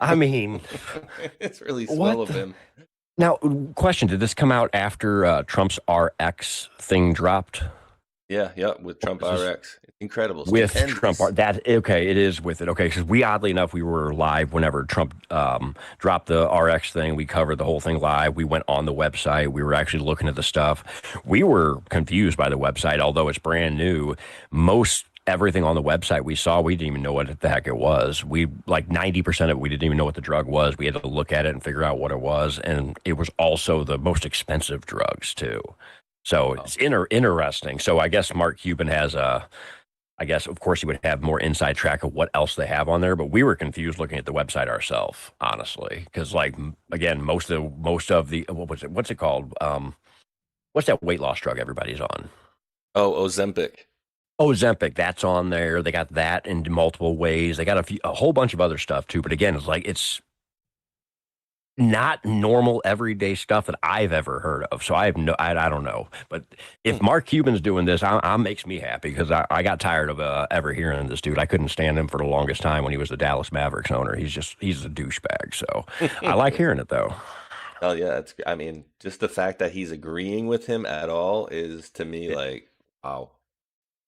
B: I mean,
A: it's really swell of him.
B: Now, question: did this come out after Trump's RX thing dropped?
A: Yeah, with Trump RX. Incredible.
B: With
A: Stupendous.
B: Trump, it is with it. Okay, because oddly enough, we were live whenever Trump dropped the RX thing. We covered the whole thing live. We went on the website. We were actually looking at the stuff. We were confused by the website, although it's brand new. Everything on the website we saw, we didn't even know what the heck it was. 90% of it, we didn't even know what the drug was. We had to look at it and figure out what it was. And it was also the most expensive drugs, too. So it's interesting. So I guess Mark Cuban has of course, he would have more inside track of what else they have on there. But we were confused looking at the website ourselves, honestly. Because, again, most of the, what's it called? What's that weight loss drug everybody's on?
A: Oh, Ozempic.
B: Ozempic, that's on there. They got that in multiple ways. They got a whole bunch of other stuff too. But again, it's not normal everyday stuff that I've ever heard of. So I don't know. But if Mark Cuban's doing this, makes me happy because I got tired of ever hearing this dude. I couldn't stand him for the longest time when he was the Dallas Mavericks owner. He's a douchebag. So I like hearing it though.
A: Oh yeah, just the fact that he's agreeing with him at all is to me wow.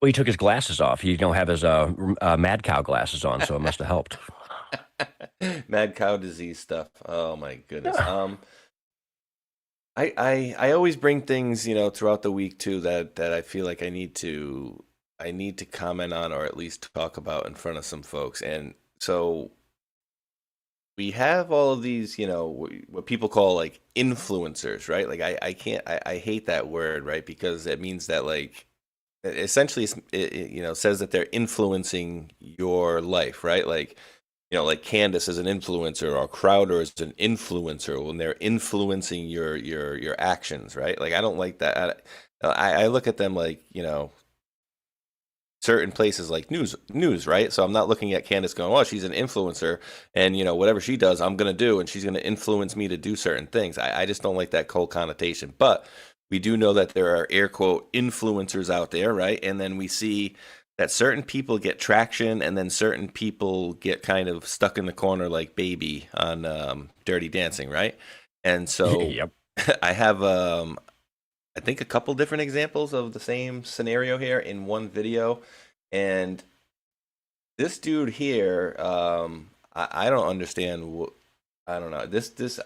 B: Well, he took his glasses off. He don't have his mad cow glasses on, so it must have helped.
A: Mad cow disease stuff. Oh my goodness. I always bring things throughout the week too that I feel like I need to comment on or at least talk about in front of some folks. And so we have all of these what people call like influencers, right? Like I hate that word, right? Because it means that essentially it says that they're influencing your life, right? Like you know, like Candace is an influencer or Crowder is an influencer when they're influencing your actions, right? Like I don't like that. I look at them like, you know, certain places like news, right? So I'm not looking at Candace going, well, she's an influencer and, you know, whatever she does, I'm going to do, and she's going to influence me to do certain things. I just don't like that whole connotation. But we do know that there are air quote influencers out there, right? And then we see that certain people get traction and then certain people get kind of stuck in the corner like Baby on Dirty Dancing, right? And so
B: Yep.
A: I have I think a couple different examples of the same scenario here in one video. And this dude here, I don't understand. I don't know. This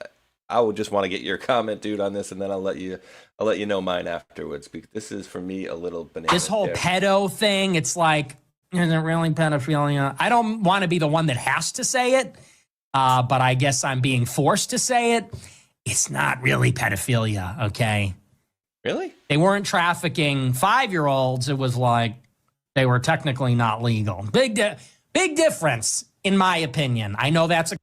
A: I would just want to get your comment, dude, on this, and then I'll let you know mine afterwards. Because this is for me a little banana.
H: This whole pedo thing, it's like, is it really pedophilia? I don't want to be the one that has to say it, but I guess I'm being forced to say it. It's not really pedophilia, okay?
A: Really?
H: They weren't trafficking 5-year-olds. It was like they were technically not legal. Big difference, in my opinion. I know that's a...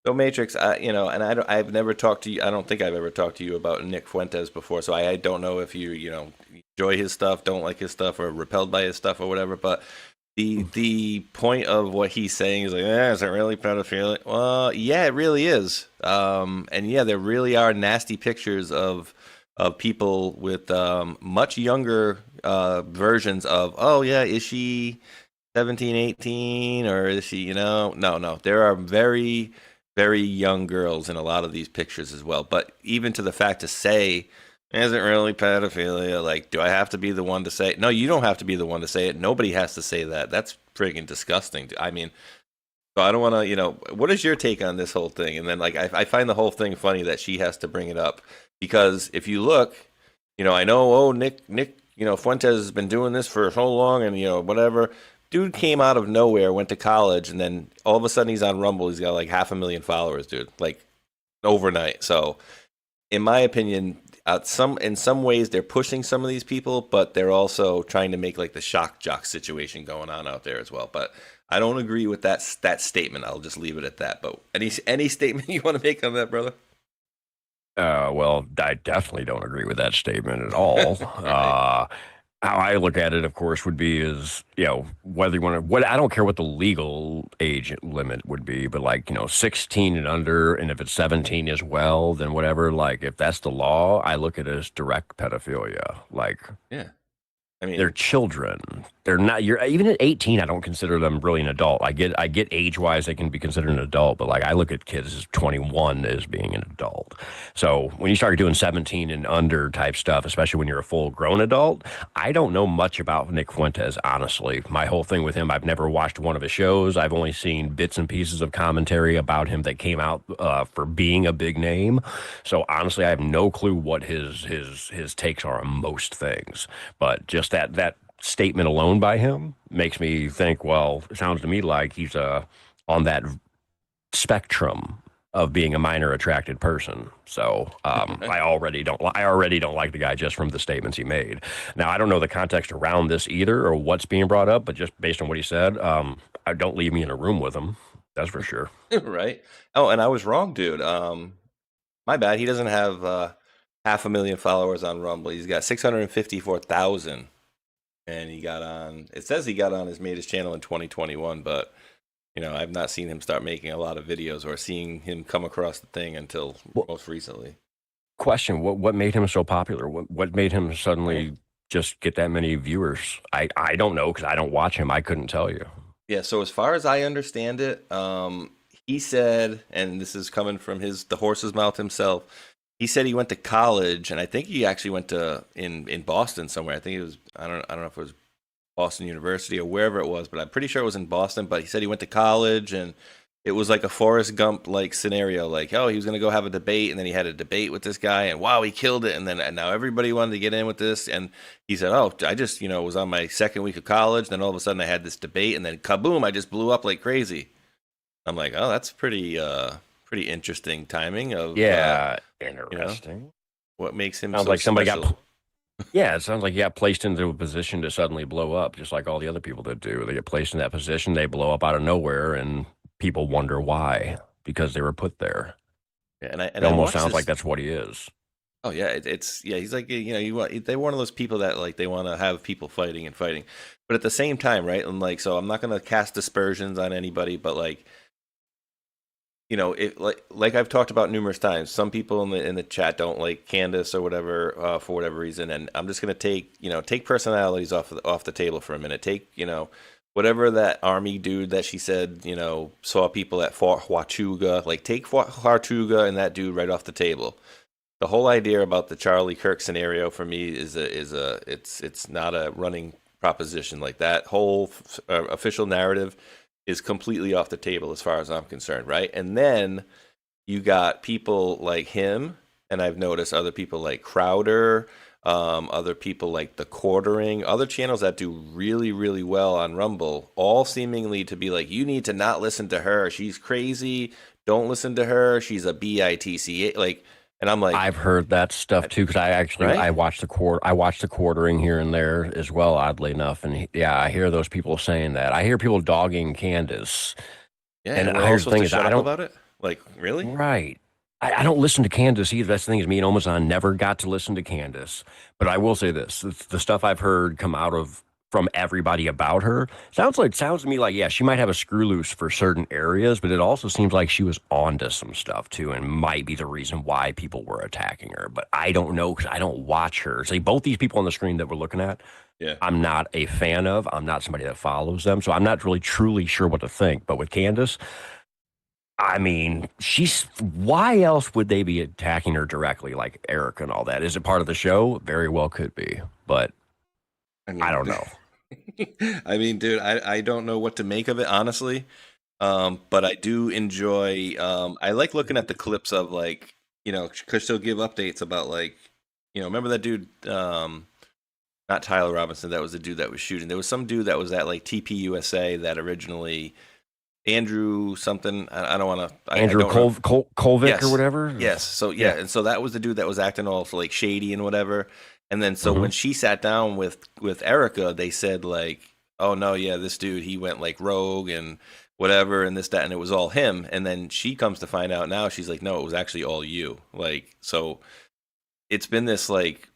A: So Matrix, you know, and I've never talked to you. I don't think I've ever talked to you about Nick Fuentes before. So I don't know if you know, enjoy his stuff, don't like his stuff, or repelled by his stuff or whatever. But the point of what he's saying is like, is it really pedophilia? Well, yeah, it really is. And yeah, there really are nasty pictures of people with much younger versions of, oh yeah, is she 17, 18, or is she, you know? No, there are very, very young girls in a lot of these pictures as well. But even to the fact to say, is it really pedophilia? Like, do I have to be the one to say it? No, you don't have to be the one to say it. Nobody has to say that. That's friggin' disgusting. I mean, so I don't want to, you know, what is your take on this whole thing? And then, like, I find the whole thing funny that she has to bring it up. Because if you look, you know, I know, oh, Nick, you know, Fuentes has been doing this for so long and, you know, whatever. Dude came out of nowhere, went to college, and then all of a sudden he's on Rumble. He's got like 500,000 followers, dude, like overnight. So in my opinion, in some ways they're pushing some of these people, but they're also trying to make like the shock jock situation going on out there as well. But I don't agree with that statement. I'll just leave it at that. But any statement you want to make on that, brother?
B: Well, I definitely don't agree with that statement at all. How I look at it, of course, would be is, you know, whether you want to, I don't care what the legal age limit would be, but like, you know, 16 and under, and if it's 17 as well, then whatever, like if that's the law, I look at it as direct pedophilia. Like,
A: yeah. I mean,
B: they're children. They're not. You're even at 18. I don't consider them really an adult. I get age wise they can be considered an adult, but like I look at kids as 21 as being an adult. So when you start doing 17 and under type stuff, especially when you're a full grown adult, I don't know much about Nick Fuentes. Honestly, my whole thing with him, I've never watched one of his shows. I've only seen bits and pieces of commentary about him that came out for being a big name. So honestly, I have no clue what his takes are on most things, but just that statement alone by him makes me think, well, it sounds to me like he's on that spectrum of being a minor attracted person. So I already don't like the guy just from the statements he made. Now, I don't know the context around this either or what's being brought up, but just based on what he said, don't leave me in a room with him. That's for sure.
A: Right. Oh, and I was wrong, dude. My bad. He doesn't have 500,000 followers on Rumble. He's got 654,000. And he got on, it says he got on his channel in 2021, but, you know, I've not seen him start making a lot of videos or seeing him come across the thing until most recently.
B: Question, what made him so popular? What made him suddenly just get that many viewers? I don't know because I don't watch him. I couldn't tell you.
A: Yeah, so as far as I understand it, he said, and this is coming from the horse's mouth himself, he said he went to college, and I think he actually went to in Boston somewhere. I think it was I don't know if it was Boston University or wherever it was, but I'm pretty sure it was in Boston. But he said he went to college, and it was like a Forrest Gump like scenario, like he was gonna go have a debate, and then he had a debate with this guy, and wow, he killed it, and now everybody wanted to get in with this, and he said, oh, I just was on my second week of college, then all of a sudden I had this debate, and then kaboom, I just blew up like crazy. I'm like, oh, that's pretty interesting timing of
B: interesting.
A: What makes him
B: sounds
A: so
B: like somebody
A: special.
B: it sounds like he got placed into a position to suddenly blow up, just like all the other people that do. They get placed in that position, they blow up out of nowhere, and people wonder why, because they were put there.
A: Yeah, and
B: It almost sounds like that's what he is.
A: Oh yeah, it's yeah. He's like, you know, they're one of those people that like they want to have people fighting and fighting, but at the same time, right? And like, so I'm not gonna cast aspersions on anybody, but like, you know, it like I've talked about numerous times. Some people in the chat don't like Candace or whatever for whatever reason, and I'm just gonna take personalities off the table for a minute. Take whatever that army dude that she said saw people at Fort Huachuga. Like take Fort Huachuga and that dude right off the table. The whole idea about the Charlie Kirk scenario for me it's not a running proposition. Like that whole official narrative is completely off the table as far as I'm concerned, right? And then you got people like him, and I've noticed other people like Crowder, other people like The Quartering, other channels that do really, really well on Rumble, all seemingly to be like, you need to not listen to her. She's crazy. Don't listen to her. She's a bitch. Like, and I'm like,
B: I've heard that stuff too, because I watched the Quartering here and there as well, oddly enough, and yeah, I hear those people saying that. I hear people dogging Candace.
A: Yeah, and here's the thing is, I don't about it. Like, really?
B: Right. I don't listen to Candace either. That's the thing is, me and Omazon never got to listen to Candace. But I will say this: the stuff I've heard come out from everybody about her sounds to me like, yeah, she might have a screw loose for certain areas, but it also seems like she was onto some stuff too, and might be the reason why people were attacking her. But I don't know, because I don't watch her. See, both these people on the screen that we're looking at,
A: yeah,
B: I'm not a fan of. I'm not somebody that follows them, so I'm not really truly sure what to think. But with Candace, I mean, why else would they be attacking her directly, like Eric and all that? Is it part of the show? Very well could be, but I don't know.
A: I mean, dude, I don't know what to make of it, honestly. But I do enjoy, I like looking at the clips of like, because she'll give updates about like, remember that dude, not Tyler Robinson, that was the dude that was shooting. There was some dude that was at like TP USA that originally, Andrew something, I don't want to.
B: Andrew Colvick
A: yes.
B: or whatever?
A: Yes. So, yeah. And so that was the dude that was acting all like shady and whatever. And then so when she sat down with Erica, they said like, oh, no, yeah, this dude, he went like rogue and whatever and this, that, and it was all him. And then she comes to find out now, she's like, no, it was actually all you. Like, so it's been this like,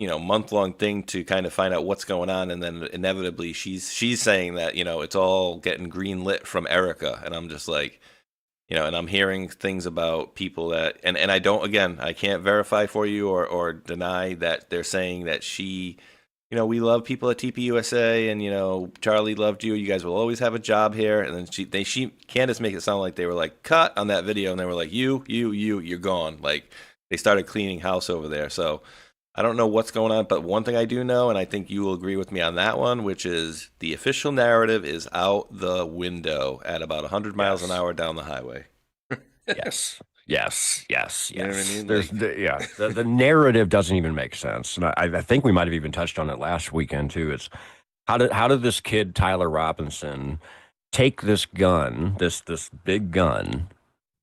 A: month-long thing to kind of find out what's going on. And then inevitably she's saying that, it's all getting green lit from Erica. And I'm just like, and I'm hearing things about people that, and I don't, again, I can't verify for you or deny that they're saying that she, we love people at TPUSA and, Charlie loved you. You guys will always have a job here. And then Candace make it sound like they were like cut on that video and they were like, you're gone. Like they started cleaning house over there. So I don't know what's going on, but one thing I do know, and I think you will agree with me on that one, which is the official narrative is out the window at about 100 miles an hour down the highway.
B: Yes. You know what I mean?
A: Like,
B: the narrative doesn't even make sense. And I think we might have even touched on it last weekend too. It's how did this kid, Tyler Robinson, take this gun, this big gun,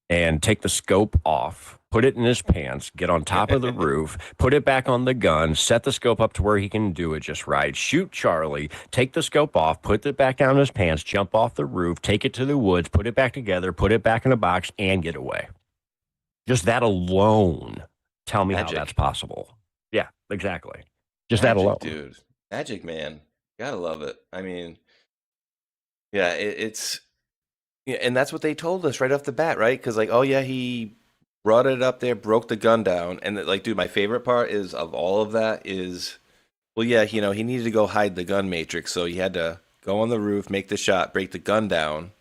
B: and take the scope off, put it in his pants, get on top of the roof, put it back on the gun, set the scope up to where he can do it just right, shoot Charlie, take the scope off, put it back down in his pants, jump off the roof, take it to the woods, put it back together, put it back in a box, and get away. Just that alone. Tell me
A: Magic.
B: How that's possible. Yeah, exactly. Just
A: Magic,
B: that alone.
A: Dude. Magic, man. Gotta love it. I mean, yeah, it's... Yeah, and that's what they told us right off the bat, right? Because like, oh yeah, he brought it up there, broke the gun down, and like, dude, my favorite part is of all of that is, well, yeah, he needed to go hide the gun matrix, so he had to go on the roof, make the shot, break the gun down,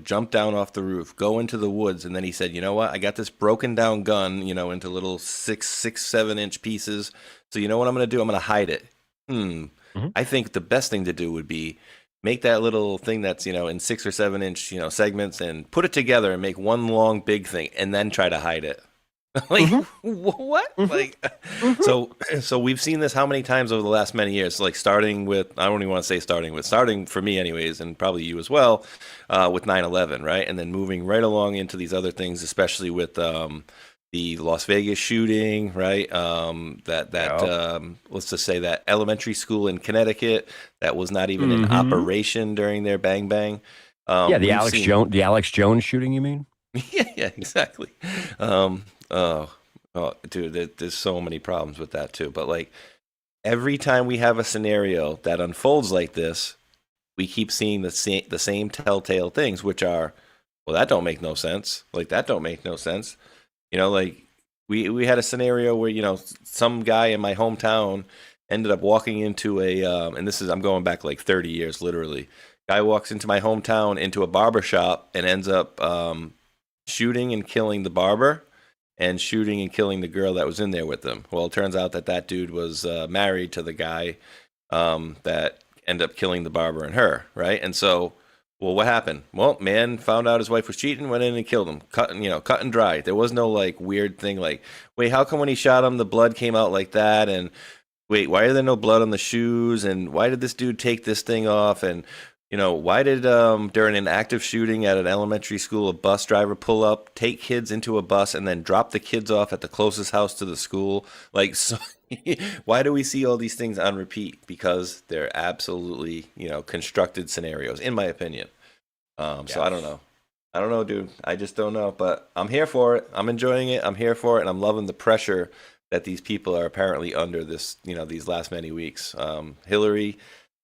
A: jump down off the roof, go into the woods, and then he said, you know what, I got this broken down gun, into little 7-inch pieces. So you know what I'm gonna do? I'm gonna hide it. I think the best thing to do would be make that little thing that's, in 6 or 7-inch, segments and put it together and make one long big thing and then try to hide it. Like, what? Like, so we've seen this how many times over the last many years, like starting I don't even want to say starting for me anyways, and probably you as well, with 9/11, right? And then moving right along into these other things, especially with, the Las Vegas shooting, right? Let's just say that elementary school in Connecticut that was not even in operation during their bang bang.
B: Yeah,
A: we've seen,
B: The Alex Jones shooting, you mean?
A: yeah, exactly. Oh, dude, there's so many problems with that too. But like every time we have a scenario that unfolds like this, we keep seeing the same telltale things, which are, well, that don't make no sense. Like that don't make no sense. Like we had a scenario where some guy in my hometown ended up walking into and this is, I'm going back like 30 years literally. Guy walks into my hometown into a barber shop and ends up shooting and killing the barber and shooting and killing the girl that was in there with them. Well, it turns out that dude was married to the guy that ended up killing the barber and her, right? And so, well, what happened? Well, man found out his wife was cheating, went in and killed him. Cut and dry. There was no like weird thing like, wait, how come when he shot him the blood came out like that? And wait, why are there no blood on the shoes? And why did this dude take this thing off? And why did during an active shooting at an elementary school a bus driver pull up, take kids into a bus, and then drop the kids off at the closest house to the school? Like, so why do we see all these things on repeat? Because they're absolutely constructed scenarios, in my opinion. So I don't know, dude. I just don't know. But I'm here for it. I'm enjoying it. I'm here for it, and I'm loving the pressure that these people are apparently under this these last many weeks. Hillary,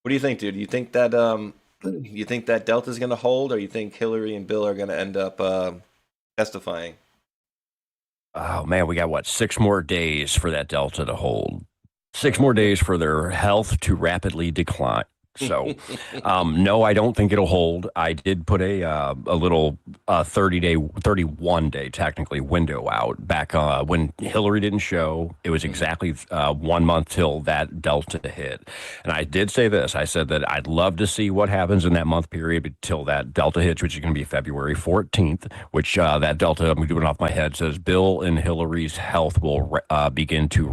A: what do you think, dude? You think that Delta's going to hold, or you think Hillary and Bill are going to end up testifying?
B: Oh man, we got 6 more days for that Delta to hold. 6 more days for their health to rapidly decline. So, no, I don't think it'll hold. I did put a little 31 day technically window out back when Hillary didn't show. It was exactly 1 month till that Delta hit, and I did say this. I said that I'd love to see what happens in that month period until that Delta hits, which is going to be February 14th. Which that Delta, I'm doing it off my head, says Bill and Hillary's health will begin to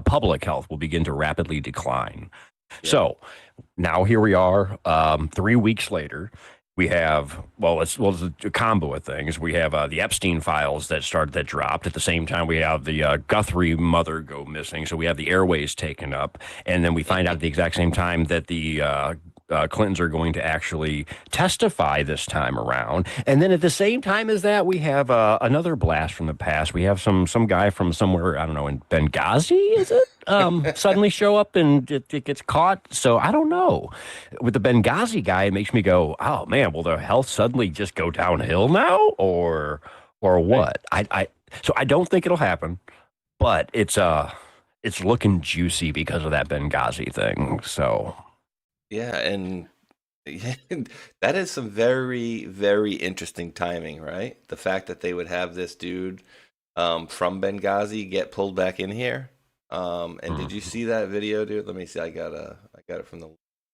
B: public health will begin to rapidly decline. Yeah. So now here we are, 3 weeks later. We have it's a combo of things. We have the Epstein files that dropped at the same time. We have the Guthrie mother go missing. So we have the airways taken up, and then we find out at the exact same time that the Clintons are going to actually testify this time around. And then at the same time as that, we have another blast from the past. We have some guy from somewhere, I don't know, in Benghazi, is it? Suddenly show up and it gets caught. So I don't know. With the Benghazi guy, it makes me go, oh man, will their health suddenly just go downhill now, or what? So I don't think it'll happen, but it's looking juicy because of that Benghazi thing. So.
A: Yeah, and that is some very, very interesting timing, right? The fact that they would have this dude from Benghazi get pulled back in here. And did you see that video, dude? Let me see. I got it from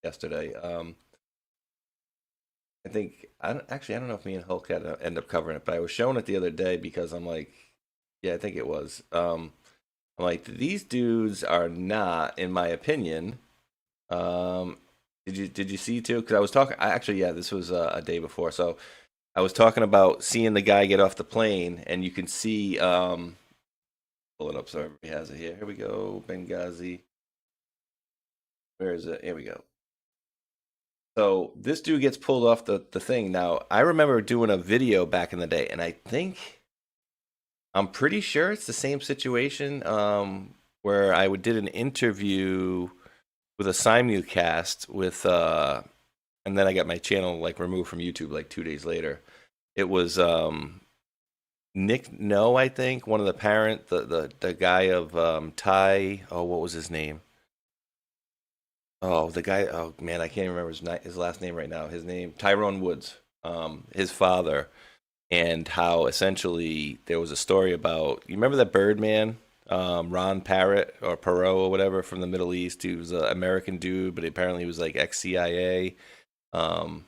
A: yesterday. I don't know if me and Hulk had to end up covering it, but I was showing it the other day because I'm like, yeah, I think it was. I'm like, these dudes are not, in my opinion. Did you see too? Because I was talking. This was a day before. So I was talking about seeing the guy get off the plane, and you can see. Pull it up so everybody has it here. Here we go, Benghazi. Where is it? Here we go. So this dude gets pulled off the thing. Now I remember doing a video back in the day, and I'm pretty sure it's the same situation where I did an interview with a simulcast with and then I got my channel removed from YouTube 2 days later. It was Nick No, I think, one of the parent, the guy of Ty. Oh, what was his name? Oh, the guy. Oh man, I can't remember his last name right now. His name Tyrone Woods. His father, and how essentially there was a story about. You remember that Birdman? Ron Parrott or Perot or whatever from the Middle East. He was an American dude, but apparently he was ex-CIA. And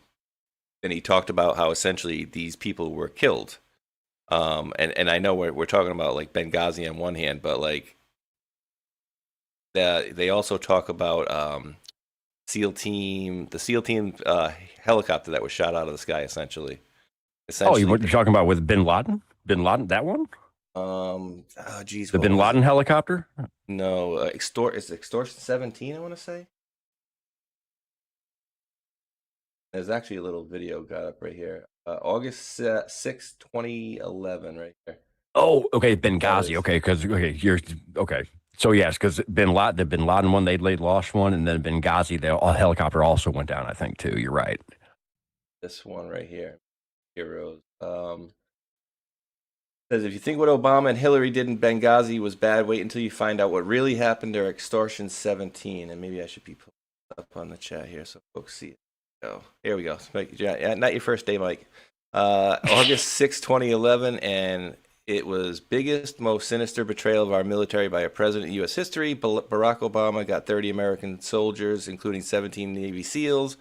A: he talked about how essentially these people were killed. And I know we're talking about Benghazi on one hand, but they also talk about the SEAL team helicopter that was shot out of the sky essentially.
B: Oh, you're talking about with Bin Laden? Bin Laden, that one? The Bin Laden helicopter?
A: No, Extortion 17, I want to say. There's actually a little video got up right here. August 6, 2011, right here.
B: Oh, okay, Benghazi. Okay, because you're okay. So yes, because the Bin Laden one, they lost one, and then Benghazi, the helicopter also went down. I think too. You're right.
A: This one right here, heroes. Says if you think what Obama and Hillary did in Benghazi was bad, wait until you find out what really happened during Extortion 17. And maybe I should be put up on the chat here so folks see it. Oh, here we go. Not your first day, Mike. August 6, 2011, and it was biggest, most sinister betrayal of our military by a president in U.S. history. Barack Obama got 30 American soldiers, including 17 Navy SEALs.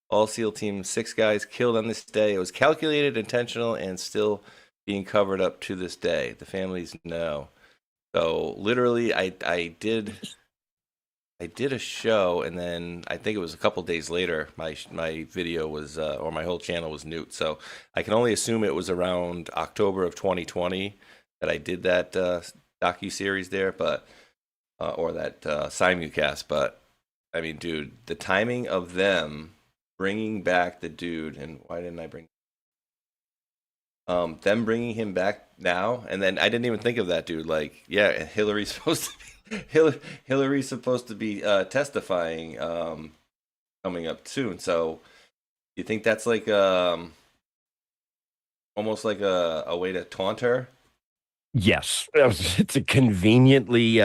A: All SEAL Team 6 guys killed on this day. It was calculated, intentional, and still being covered up to this day. The families know. So literally, I did a show, and then I think it was a couple days later, my video was or my whole channel was nuked. So I can only assume it was around October of 2020 that I did that docu-series there, but or that simulcast. But I mean, dude, the timing of them bringing back the dude, and why didn't I bring them bringing him back now? And then I didn't even think of that dude. Like, yeah, Hillary's supposed to be testifying coming up soon. So you think that's like almost like a way to taunt her?
B: Yes, it's a conveniently.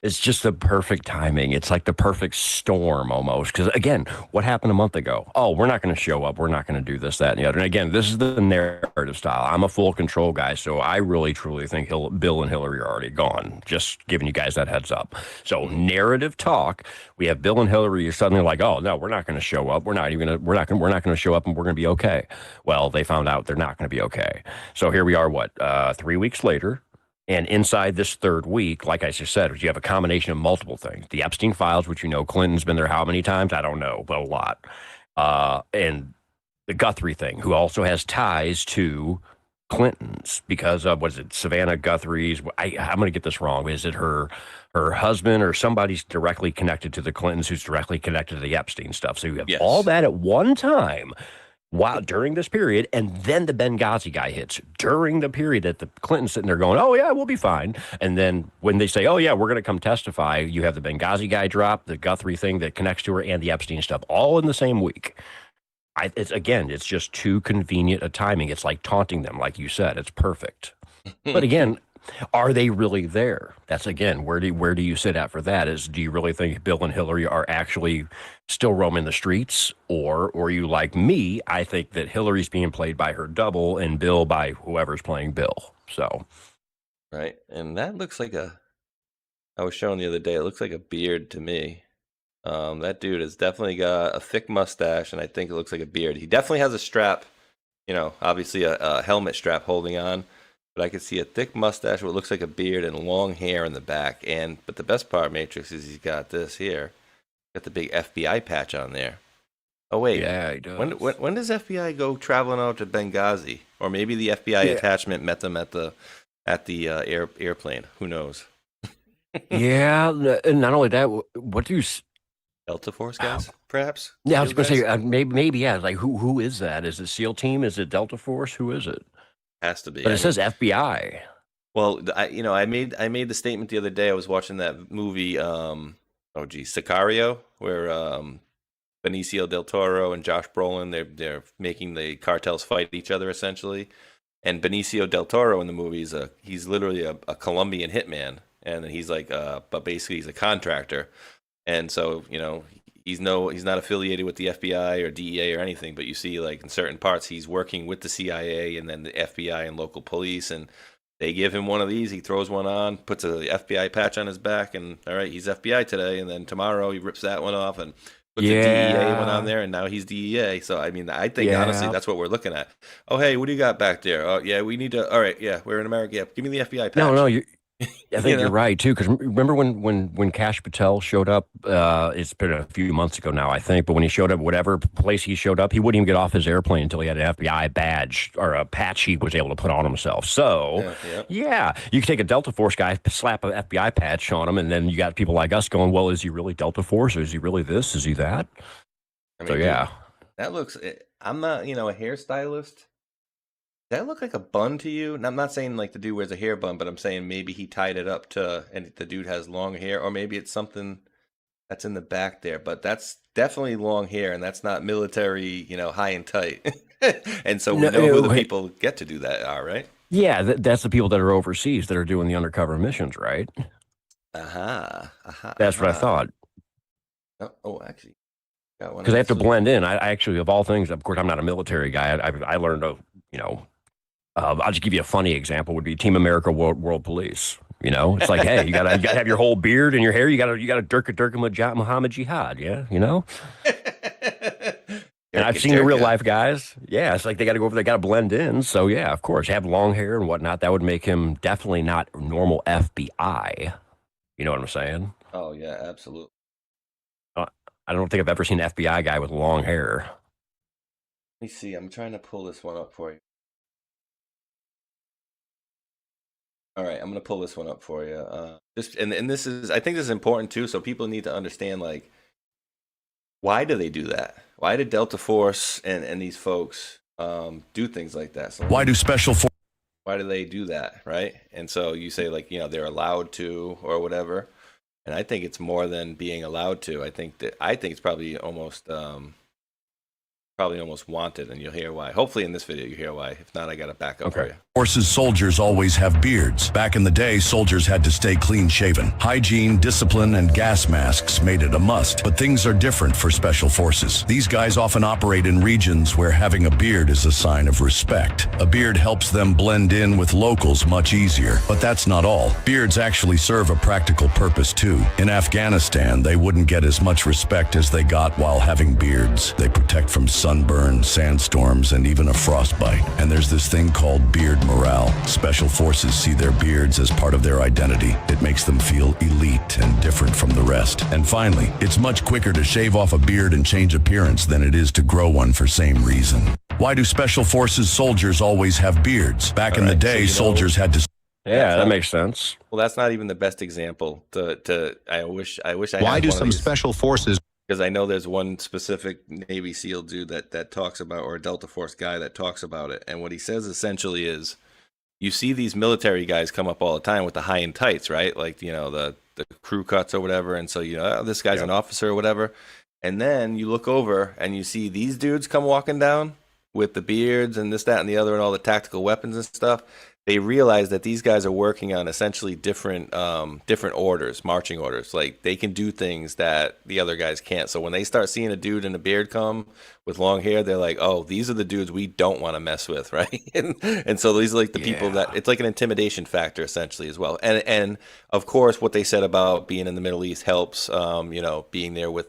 B: It's just the perfect timing. It's like the perfect storm almost. Because again, what happened a month ago? Oh, we're not going to show up. We're not going to do this, that, and the other. And again, this is the narrative style. I'm a full control guy, so I really, truly think Bill and Hillary are already gone. Just giving you guys that heads up. So narrative talk. We have Bill and Hillary. You're suddenly like, oh no, we're not going to show up. We're not going to show up, and we're going to be okay. Well, they found out they're not going to be okay. So here we are. 3 weeks later. And inside this third week, like I just said, you have a combination of multiple things. The Epstein files, which Clinton's been there how many times? I don't know, but a lot. And the Guthrie thing, who also has ties to Clinton's because of, was it Savannah Guthrie's? I'm going to get this wrong. Is it her husband or somebody's directly connected to the Clintons who's directly connected to the Epstein stuff? So you have all that at one time. Wow, during this period, and then the Benghazi guy hits during the period that the Clintons sitting there going, oh, yeah, we'll be fine. And then when they say, oh, yeah, we're going to come testify, you have the Benghazi guy drop, the Guthrie thing that connects to her, and the Epstein stuff, all in the same week. It's just too convenient a timing. It's like taunting them, like you said. It's perfect. But again, are they really there? That's, again, where do you sit at for that? Do you really think Bill and Hillary are actually still roaming the streets? Or you like me, I think that Hillary's being played by her double and Bill by whoever's playing Bill. So,
A: right. And that looks like I was showing the other day, it looks like a beard to me. That dude has definitely got a thick mustache, and I think it looks like a beard. He definitely has a strap, obviously a helmet strap holding on. But I could see a thick mustache, what looks like a beard, and long hair in the back. But the best part, Matrix, is he's got this here. Got the big FBI patch on there. Oh wait,
B: yeah, he does.
A: When does FBI go traveling out to Benghazi? Or maybe the FBI attachment met them at the airplane. Who knows?
B: Yeah, and not only that, what do you?
A: Delta Force guys, perhaps?
B: Yeah, I was going to say maybe yeah. Like who is that? Is it SEAL Team? Is it Delta Force? Who is it?
A: Has to be.
B: But it says FBI.
A: Well, I made the statement the other day. I was watching that movie, Sicario, where Benicio del Toro and Josh Brolin they're making the cartels fight each other essentially. And Benicio del Toro in the movie he's literally a Colombian hitman, and he's like but basically he's a contractor, and so he's not affiliated with the FBI or DEA or anything, but you see like in certain parts he's working with the CIA and then the FBI and local police, and they give him one of these, he throws one on, puts a FBI patch on his back, and all right, he's FBI today, and then tomorrow he rips that one off and puts a DEA one on there, and now he's DEA. So I mean, I think honestly that's what we're looking at. Oh hey, what do you got back there? Oh yeah, we need to. All right, yeah, we're in America. Yeah, give me the FBI patch.
B: No, I think you're right too, because remember when Kash Patel showed up? It's been a few months ago now, I think. But when he showed up, whatever place he showed up, he wouldn't even get off his airplane until he had an FBI badge or a patch he was able to put on himself. So, yeah, you can take a Delta Force guy, slap an FBI patch on him, and then you got people like us going, "Well, is he really Delta Force? Or is he really this? Is he that?"
A: I mean, That looks. I'm not, a hairstylist. That look like a bun to you? And I'm not saying like the dude wears a hair bun, but I'm saying maybe he tied it up and the dude has long hair, or maybe it's something that's in the back there. But that's definitely long hair, and that's not military, high and tight. And so we know who the people get to do that are, right?
B: Yeah, that's the people that are overseas that are doing the undercover missions, right? That's what I thought.
A: Actually, got one.
B: Because they have to blend in. I actually, of all things, of course, I'm not a military guy. I learned, I'll just give you a funny example. Would be Team America World Police. It's like, hey, you gotta have your whole beard and your hair. You gotta Durka Muhammad Jihad. Yeah, And I've seen the real life guys. Yeah, it's like they got to go over. They got to blend in. So yeah, of course, have long hair and whatnot. That would make him definitely not normal FBI. You know what I'm saying?
A: Oh yeah, absolutely.
B: I don't think I've ever seen an FBI guy with long hair.
A: Let me see. I'm trying to pull this one up for you. All right, I'm gonna pull this one up for you. And this is, I think this is important too, so people need to understand, like, why do they do that? Why did Delta Force and these folks do things like that? So
I: why do special forces?
A: Why do they do that, right? And so you say, like, they're allowed to or whatever. And I think it's more than being allowed to. I think it's probably almost wanted, and you'll hear why. Hopefully in this video you hear why. If not, I got to back up for you.
I: Forces soldiers always have beards. Back in the day, soldiers had to stay clean-shaven. Hygiene, discipline, and gas masks made it a must. But things are different for special forces. These guys often operate in regions where having a beard is a sign of respect. A beard helps them blend in with locals much easier. But that's not all. Beards actually serve a practical purpose too. In Afghanistan, they wouldn't get as much respect as they got while having beards. They protect from sunburn, sandstorms, and even a frostbite. And there's this thing called beard morale. Special forces see their beards as part of their identity. It makes them feel elite and different from the rest. And finally, it's much quicker to shave off a beard and change appearance than it is to grow one for same reason. Why do special forces soldiers always have beards? Back in the day, soldiers had to...
B: Yeah, that makes sense.
A: Well, that's not even the best example. I wish I had
J: Why do
A: one of
J: some
A: these,
J: special forces?
A: because I know there's one specific Navy SEAL dude that talks about, or a Delta Force guy that talks about it. And what he says essentially is, you see these military guys come up all the time with the high and tights, right? Like, the crew cuts or whatever. And so, this guy's an officer or whatever. And then you look over and you see these dudes come walking down with the beards and this, that, and the other, and all the tactical weapons and stuff. They realize that these guys are working on essentially different orders, marching orders. Like, they can do things that the other guys can't. So when they start seeing a dude in a beard come with long hair, they're like, oh, these are the dudes we don't want to mess with, right? and so these are like the people that, it's like an intimidation factor essentially as well. And of course, what they said about being in the Middle East helps, being there with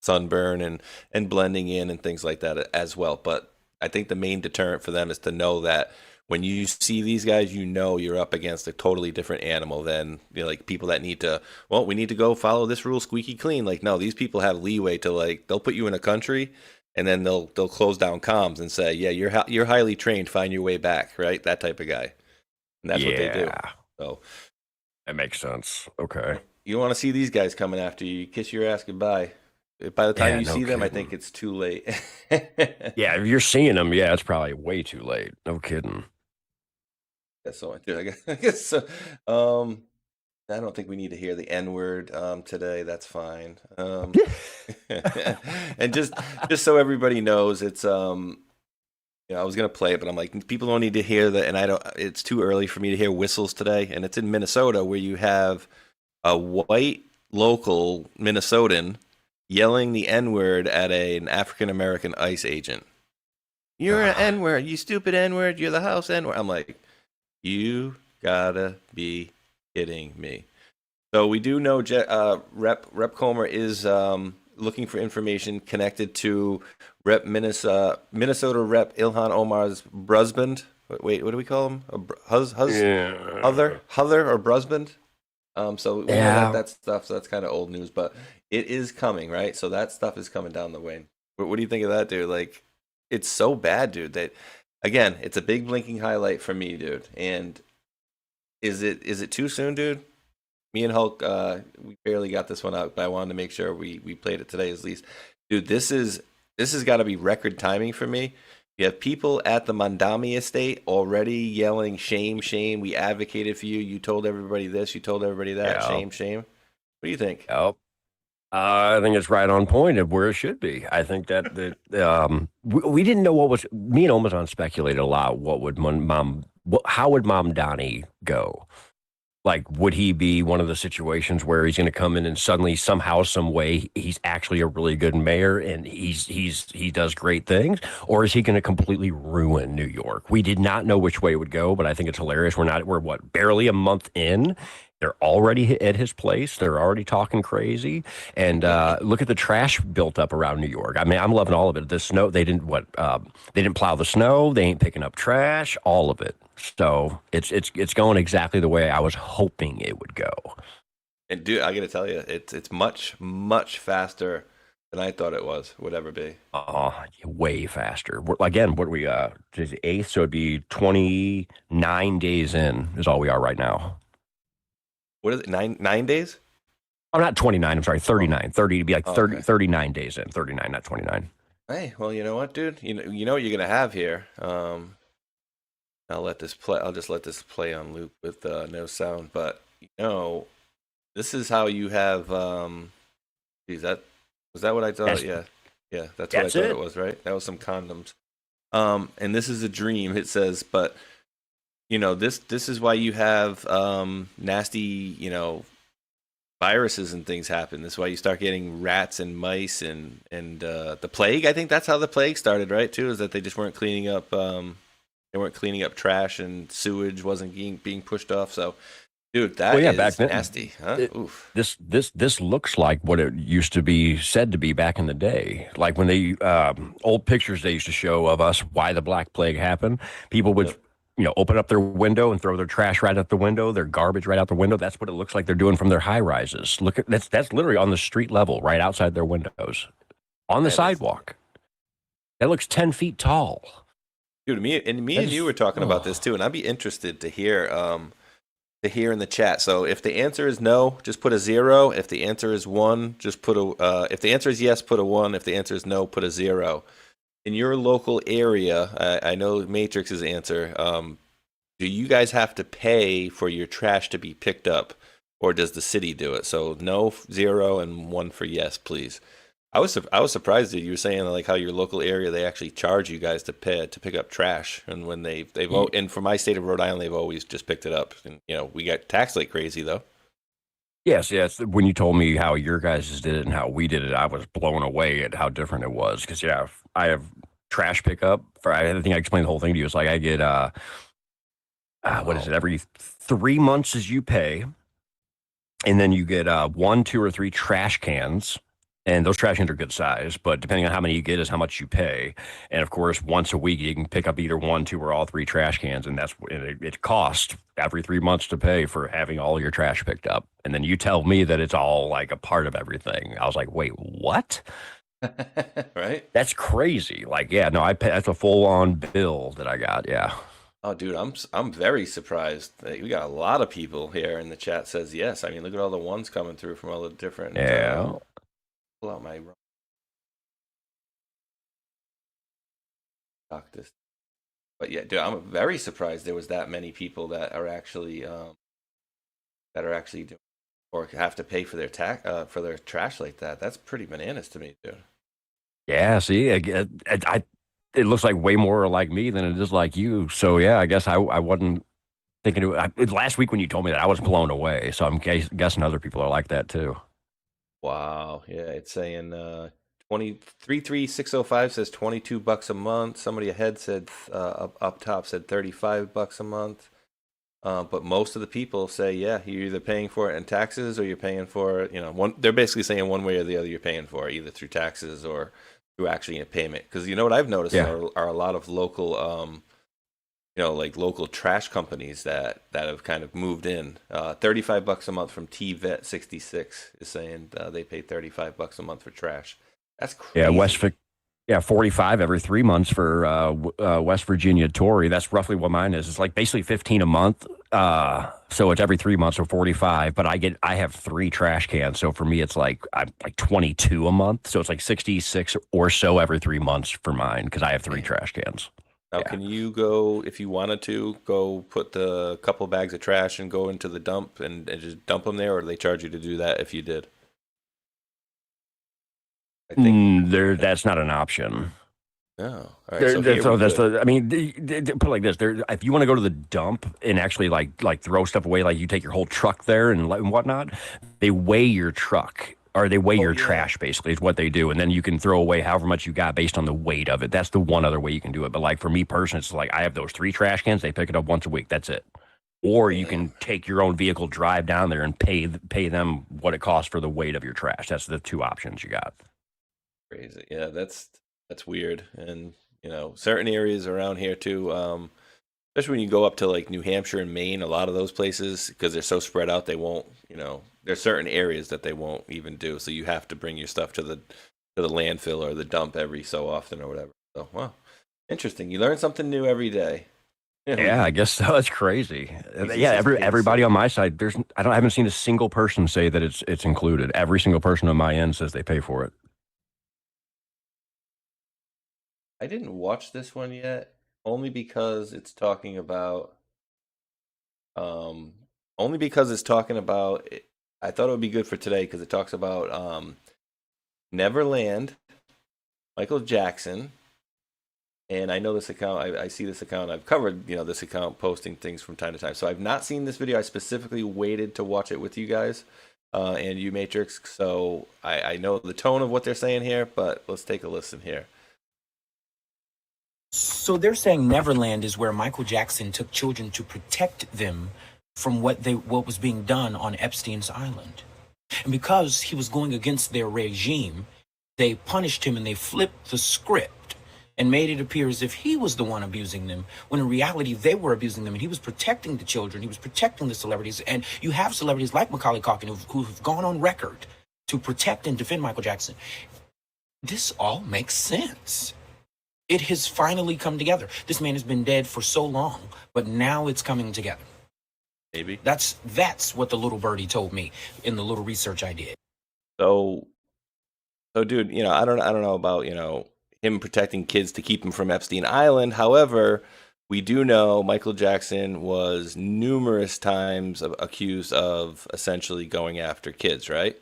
A: sunburn and blending in and things like that as well. But I think the main deterrent for them is to know that when you see these guys, you're up against a totally different animal than, like, people that need to, we need to go follow this rule squeaky clean. Like, no, these people have leeway to, like, they'll put you in a country and then they'll close down comms and say, yeah, you're highly trained, find your way back, right? That type of guy. And that's what they do. So
B: that makes sense. Okay.
A: You don't want to see these guys coming after you. You kiss your ass goodbye. By the time you see them, I think it's too late.
B: Yeah, if you're seeing them, it's probably way too late. No kidding.
A: Yeah, so I guess so. I don't think we need to hear the N-word today. That's fine. And just so everybody knows, it's I was gonna play it, but I'm like, people don't need to hear that, and it's too early for me to hear whistles today. And it's in Minnesota, where you have a white local Minnesotan yelling the N-word at an African-American ICE agent. You're an N-word, you stupid N-word, you're the house N-word. I'm like, you gotta be kidding me. So we do know Rep Comer is looking for information connected to Minnesota Rep Ilhan Omar's husband. Wait, what do we call him? Other or husband? So we know that stuff. So that's kind of old news, but it is coming, right? So that stuff is coming down the way. What do you think of that, dude? Like, it's so bad, dude, that, again, it's a big blinking highlight for me, dude. And is it too soon, dude? Me and Hulk, we barely got this one out, but I wanted to make sure we played it today at least. Dude, this is this has got to be record timing for me. You have people at the Mondami estate already yelling, shame, shame. We advocated for you. You told everybody this. You told everybody that.
B: Yeah.
A: Shame, shame. What do you think?
B: Yep. I think it's right on point of where it should be. I think that we didn't know what was. Me and Omazon speculated a lot. How would Mom Donnie go? Like, would he be one of the situations where he's going to come in and suddenly, somehow, some way, he's actually a really good mayor and he does great things, or is he going to completely ruin New York? We did not know which way it would go, but I think it's hilarious. We're barely a month in. They're already at his place. They're already talking crazy. And look at the trash built up around New York. I mean, I'm loving all of it. The snow, they didn't plow the snow. They ain't picking up trash, all of it. So it's going exactly the way I was hoping it would go.
A: And dude, I got to tell you, it's much, much faster than I thought it would ever be.
B: Way faster. Again, what are we, today's the 8th, so it'd be 29 days in is all we are right now.
A: What is it, 9 days?
B: Oh, not 29. I'm sorry, 39. 30 to be like 30,
A: okay.
B: 39 days in. 39, not 29.
A: Hey, well, you know what, dude? You know what you're gonna have here. I'll let this play. I'll just let this play on loop with no sound. But this is how you have. Geez, was that what I thought? Yeah, that's what I thought it was. Right? That was some condoms. And this is a dream. It says, but. This is why you have nasty, viruses and things happen. This is why you start getting rats and mice and the plague. I think that's how the plague started, right? Too, is that they just weren't cleaning up. They weren't cleaning up trash and sewage wasn't being pushed off. So, dude, that is
B: back then,
A: nasty. Huh? Oof.
B: This looks like what it used to be said to be back in the day. Like when they old pictures they used to show of us why the Black Plague happened. People would. Yep. Open up their window and throw their trash right out the window, their garbage right out the window. That's what it looks like they're doing from their high rises. Look at that's literally on the street level, right outside their windows, on the sidewalk. That looks 10 feet tall.
A: Dude, me and you were talking about this too, and I'd be interested to hear in the chat. So if the answer is no, just put a 0. If the answer is 1, just put a. If the answer is yes, put a 1. If the answer is no, put a 0. In your local area, I know Matrix's answer. Do you guys have to pay for your trash to be picked up, or does the city do it? So no, 0, and 1 for yes, please. I was surprised that you were saying like how your local area they actually charge you guys to pick up trash, and when and for my state of Rhode Island they've always just picked it up, and we got taxed like crazy though.
B: Yes. When you told me how your guys did it and how we did it, I was blown away at how different it was. Because I have trash pickup. I think I explained the whole thing to you. It's like I get what is it? Every 3 months as you pay, and then you get 1, 2, or 3 trash cans. And those trash cans are good size, but depending on how many you get is how much you pay. And of course, once a week you can pick up either 1, 2, or all 3 trash cans, and it costs every 3 months to pay for having all your trash picked up. And then you tell me that it's all like a part of everything. I was like, wait, what?
A: Right?
B: That's crazy. Like, yeah, no, I pay. That's a full-on bill that I got. Yeah.
A: Oh, dude, I'm very surprised. We got a lot of people here in the chat says yes. I mean, look at all the ones coming through from all the different.
B: Yeah.
A: Pull out my this. But yeah, dude, I'm very surprised there was that many people that are actually doing or have to pay for their for their trash like that. That's pretty bananas to me, dude.
B: Yeah, see, it looks like way more like me than it is like you. So yeah, I guess I wasn't thinking last week when you told me that I was blown away. So I'm guessing other people are like that too.
A: Wow. Yeah, it's saying 33605 says $22 a month. Somebody ahead said up top said $35 a month. But most of the people say, yeah, you're either paying for it in taxes or you're paying for it, they're basically saying one way or the other you're paying for it, either through taxes or through actually a payment. Because what I've noticed are a lot of local like local trash companies that have kind of moved in. $35 a month from T-Vet 66 is saying they pay $35 a month for trash. That's crazy.
B: Yeah, 45 every 3 months for West Virginia Tory. That's roughly what mine is. It's like basically 15 a month. So it's every 3 months, so 45. But I have 3 trash cans, so for me it's like I'm like 22 a month. So it's like 66 or so every 3 months for mine because I have 3 trash cans.
A: Now, can you go, if you wanted to, go put the couple bags of trash and go into the dump and just dump them there, or do they charge you to do that if you did? I think
B: That's not an option.
A: No. All right.
B: I mean, put it like this: if you want to go to the dump and actually like throw stuff away, like you take your whole truck there and whatnot, they weigh your truck or they weigh your trash. Basically, is what they do, and then you can throw away however much you got based on the weight of it. That's the one other way you can do it. But like for me personally, it's like I have those 3 trash cans. They pick it up once a week. That's it. Or you can take your own vehicle, drive down there, and pay them what it costs for the weight of your trash. That's the 2 options you got.
A: Crazy. Yeah, that's weird. And certain areas around here too, especially when you go up to like New Hampshire and Maine, a lot of those places, because they're so spread out, they won't, there's certain areas that they won't even do. So you have to bring your stuff to the landfill or the dump every so often or whatever. So, wow, interesting. You learn something new every day.
B: Yeah, I guess so. That's crazy. Yeah, everybody on my side, I haven't seen a single person say that it's included. Every single person on my end says they pay for it.
A: I didn't watch this one yet, only because it's talking about. Only because it's talking about. I thought it would be good for today because it talks about Neverland, Michael Jackson, and I know this account. I see this account. I've covered this account posting things from time to time. So I've not seen this video. I specifically waited to watch it with you guys and you, Matrix. So I know the tone of what they're saying here, but let's take a listen here.
J: So they're saying Neverland is where Michael Jackson took children to protect them from what was being done on Epstein's island. And because he was going against their regime, they punished him and they flipped the script and made it appear as if he was the one abusing them, when in reality they were abusing them, and he was protecting the children, he was protecting the celebrities. And you have celebrities like Macaulay Culkin who've gone on record to protect and defend Michael Jackson. This all makes sense. It has finally come together. This man has been dead for so long, but now it's coming together.
A: Maybe.
J: That's what the little birdie told me in the little research I did.
A: So dude, I don't know about, him protecting kids to keep him from Epstein Island. However, we do know Michael Jackson was numerous times accused of essentially going after kids, right?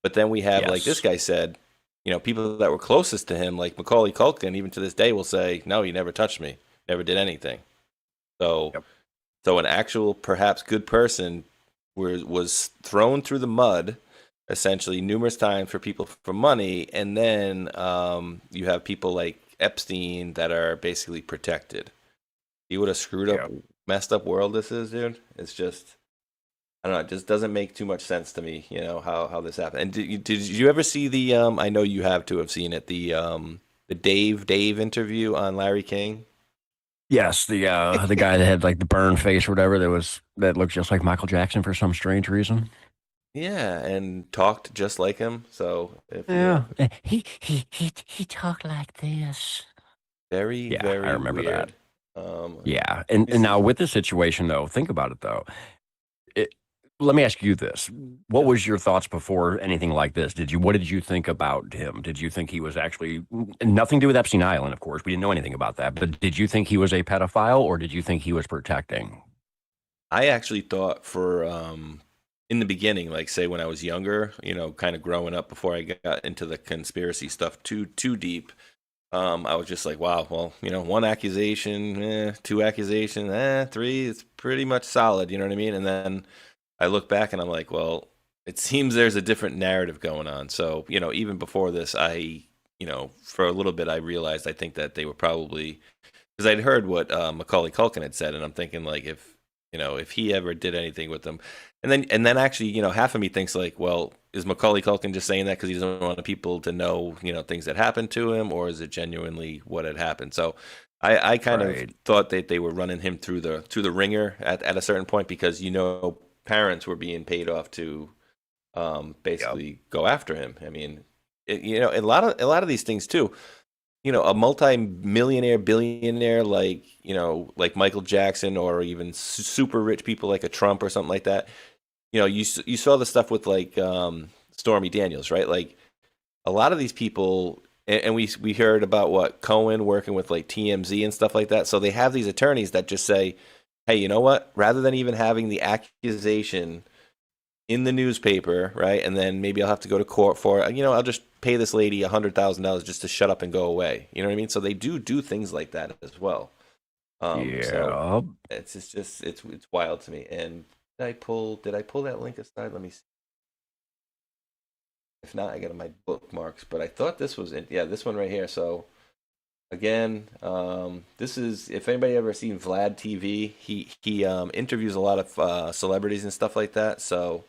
A: But then we have, like this guy said, people that were closest to him, like Macaulay Culkin, even to this day will say, no, he never touched me, never did anything. So, so an actual, perhaps good person was thrown through the mud, essentially numerous times for people for money. And then you have people like Epstein that are basically protected. See what a screwed up, messed up world this is, dude? It's just, I don't know. It just doesn't make too much sense to me, how this happened. And did you ever see the? I know you have to have seen it. The Dave interview on Larry King.
B: Yes, the guy that had like the burn face or whatever that looked just like Michael Jackson for some strange reason.
A: Yeah, and talked just like him. So
B: he talked like this.
A: Very
B: I remember
A: weird.
B: That. And now with the situation though, think about it though. Let me ask you this. What was your thoughts before anything like this? What did you think about him? Did you think he was actually, nothing to do with Epstein Island, of course, we didn't know anything about that, but did you think he was a pedophile or did you think he was protecting?
A: I actually thought for, in the beginning, like say when I was younger, kind of growing up before I got into the conspiracy stuff too deep, I was just like, wow, well, 1 accusation, 2 accusations, 3, it's pretty much solid, you know what I mean? And then I look back and I'm like, well, it seems there's a different narrative going on. So, even before this, for a little bit, I realized I think that they were probably, because I'd heard what Macaulay Culkin had said, and I'm thinking like if he ever did anything with them, and then actually, half of me thinks like, well, is Macaulay Culkin just saying that because he doesn't want people to know, things that happened to him, or is it genuinely what had happened? So I kind of thought that they were running him through the ringer at a certain point because parents were being paid off to basically go after him. I mean, a lot of these things too. a multi-millionaire, billionaire, like, like Michael Jackson, or even super rich people like a Trump or something like that. You saw the stuff with like Stormy Daniels, right? Like a lot of these people, and we heard about what Cohen working with like TMZ and stuff like that. So they have these attorneys that just say, hey, you know what? Rather than even having the accusation in the newspaper, right? And then maybe I'll have to go to court for it. I'll just pay this lady $100,000 just to shut up and go away. You know what I mean? So they do things like that as well. So it's wild to me. And did I pull that link aside? Let me see. If not, I got my bookmarks. But I thought this was it. Yeah, this one right here. So again, this is, if anybody ever seen Vlad TV, he interviews a lot of celebrities and stuff like that. So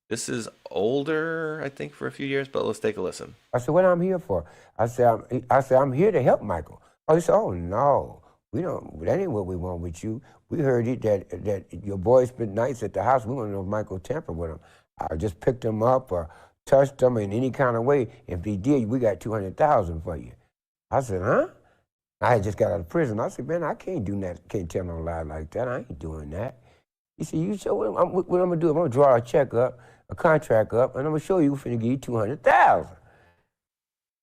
A: this is older, I think, for a few years, but let's take a listen.
K: I said, what I'm here for? I said, I'm here to help Michael. Oh, he said, oh, no, we don't, that ain't what we want with you. We heard that your boy spent nights at the house. We want to know if Michael tampered with him. I just picked him up or touched him in any kind of way. If he did, we got $200,000 for you. I said, huh? I had just got out of prison. I said, man, I can't do that. Can't tell no lie like that. I ain't doing that. He said, you show what I'm going to do? I'm going to draw a check up, a contract up, and I'm going to show you we're finna give you $200,000.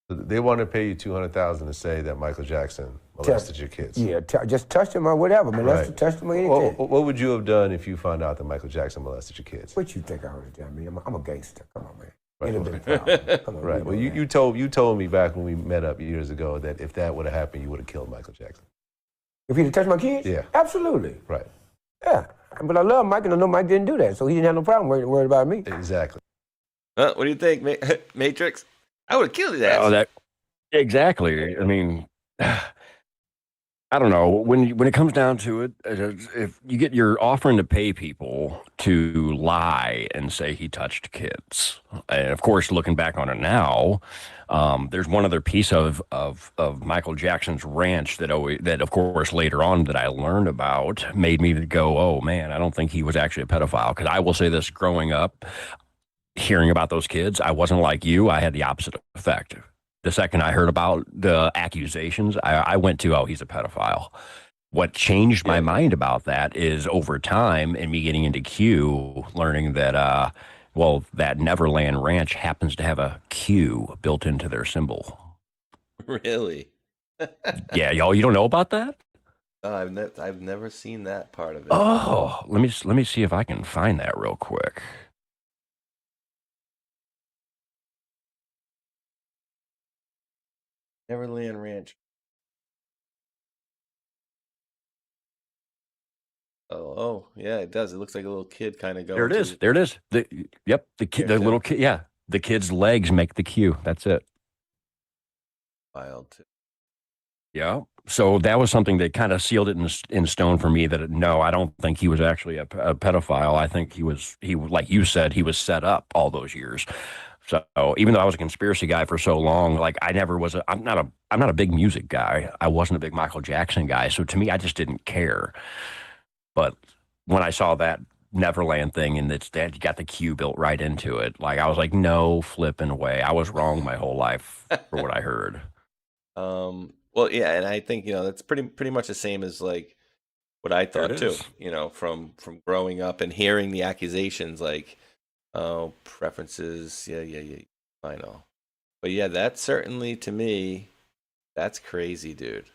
L: They want to pay you $200,000 to say that Michael Jackson molested your kids.
K: Yeah, just touched him or whatever, molested, touched him or anything.
L: What would you have done if you found out that Michael Jackson molested your kids?
K: What you think I would have done? I mean, I'm a gangster. Come on, man.
L: Right. Come on, right. Well, you told me back when we met up years ago that if that would have happened, you would have killed Michael Jackson.
K: If he'd have touched my kids?
L: Yeah.
K: Absolutely.
L: Right.
K: Yeah. But I love Mike, and I know Mike didn't do that, so he didn't have no problem worried about me.
L: Exactly.
A: What do you think, Matrix? I would have killed his ass.
B: Oh, exactly. I mean, I don't know. When it comes down to it, if you're offering to pay people to lie and say he touched kids, and of course, looking back on it now, there's one other piece of Michael Jackson's ranch that of course later on that I learned about made me go, oh man, I don't think he was actually a pedophile. Because I will say this: growing up, hearing about those kids, I wasn't like you. I had the opposite effect. The second I heard about the accusations, I went to, oh, he's a pedophile. What changed my mind about that is over time and me getting into Q, learning that, that Neverland Ranch happens to have a Q built into their symbol.
A: Really?
B: Yeah, y'all, you don't know about that?
A: I've never seen that part of it.
B: Oh, let me see if I can find that real quick.
A: Neverland Ranch. Oh, yeah, it does. It looks like a little kid kind of going.
B: There it is. There it is. The little kid. Yeah, the kid's legs make the Q. That's it.
A: Wild.
B: Yeah. So that was something that kind of sealed it in stone for me. That no, I don't think he was actually a pedophile. I think he like you said, he was set up all those years. So even though I was a conspiracy guy for so long, like I never was. I'm not a big music guy. I wasn't a big Michael Jackson guy. So to me, I just didn't care. But when I saw that Neverland thing and that you got the Q built right into it, like I was like, no flipping way. I was wrong my whole life for what I heard.
A: Well, yeah, and I think that's pretty much the same as like what I thought too. From growing up and hearing the accusations, like. Oh, preferences. Yeah. I know. But yeah, that's certainly, to me, that's crazy, dude.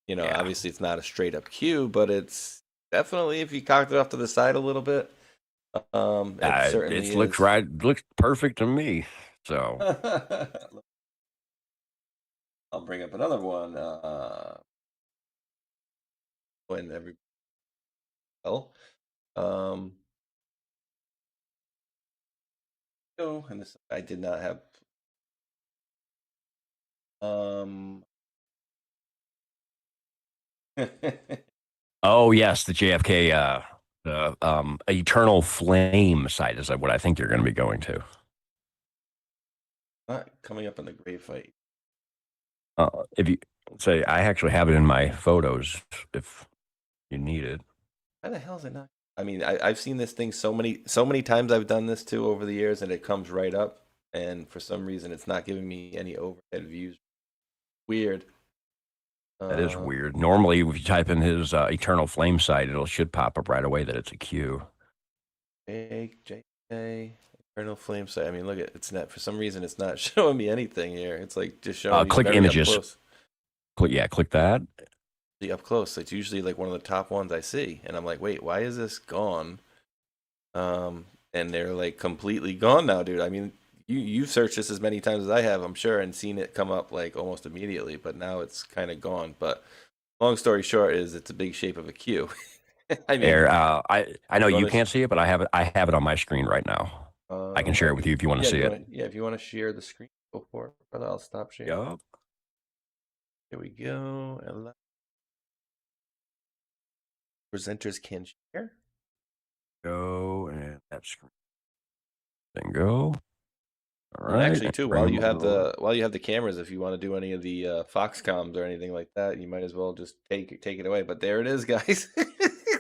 A: Obviously it's not a straight up Q, but it's definitely, if you cocked it off to the side a little bit, it certainly
B: looks perfect to me. So
A: I'll bring up another one. When and this I did not have.
B: Oh yes, the JFK, the Eternal Flame site is what I think you're going to be going to.
A: Not coming up in the grave fight.
B: If you say, I actually have it in my photos. If you need it.
A: Why the hell is it not? I mean, I've seen this thing so many times. I've done this too over the years, and it comes right up. And for some reason, it's not giving me any overhead views. Weird.
B: That is weird. Normally, if you type in his Eternal Flame site, should pop up right away that it's a Q.
A: JK, Eternal Flame site. I mean, look at it's not for some reason it's not showing me anything here. It's like just showing me
B: click
A: very
B: images.
A: Up close.
B: Click that.
A: The up close. It's usually like one of the top ones I see, and I'm like, wait, why is this gone? And they're like completely gone now, dude. I mean, you've searched this as many times as I have, I'm sure, and seen it come up like almost immediately, but now it's kind of gone. But long story short is it's a big shape of a Q. I mean,
B: I know you can't see it, but I have it on my screen right now. I can share it with you if you want to see it.
A: Yeah, if you want to share the screen, go for it, brother. I'll stop sharing.
B: Yup.
A: Here we go. Presenters can share.
B: Go and that screen. Then go. All
A: and
B: right.
A: actually, too, while you have the cameras, if you want to do any of the Foxcoms or anything like that, you might as well just take it away. But there it is, guys.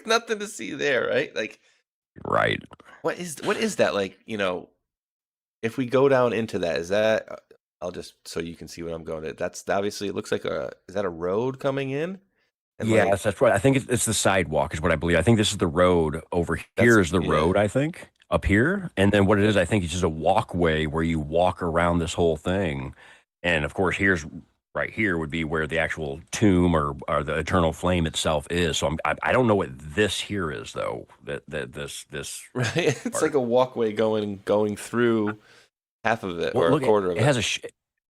A: Nothing to see there, right? Like,
B: right.
A: What is that like? You know, if we go down into that, is that? I'll just so you can see what I'm going to. That's obviously it looks like is that a road coming in? And
B: yes, that's right. I think it's the sidewalk is what I believe. I think this is the road. Over here is the road, I think, up here. And then what it is, I think it's just a walkway where you walk around this whole thing. And of course, right here would be where the actual tomb or the eternal flame itself is. So I don't know what this here is though. This
A: right. It's like a walkway going through half of it or a quarter of it.
B: It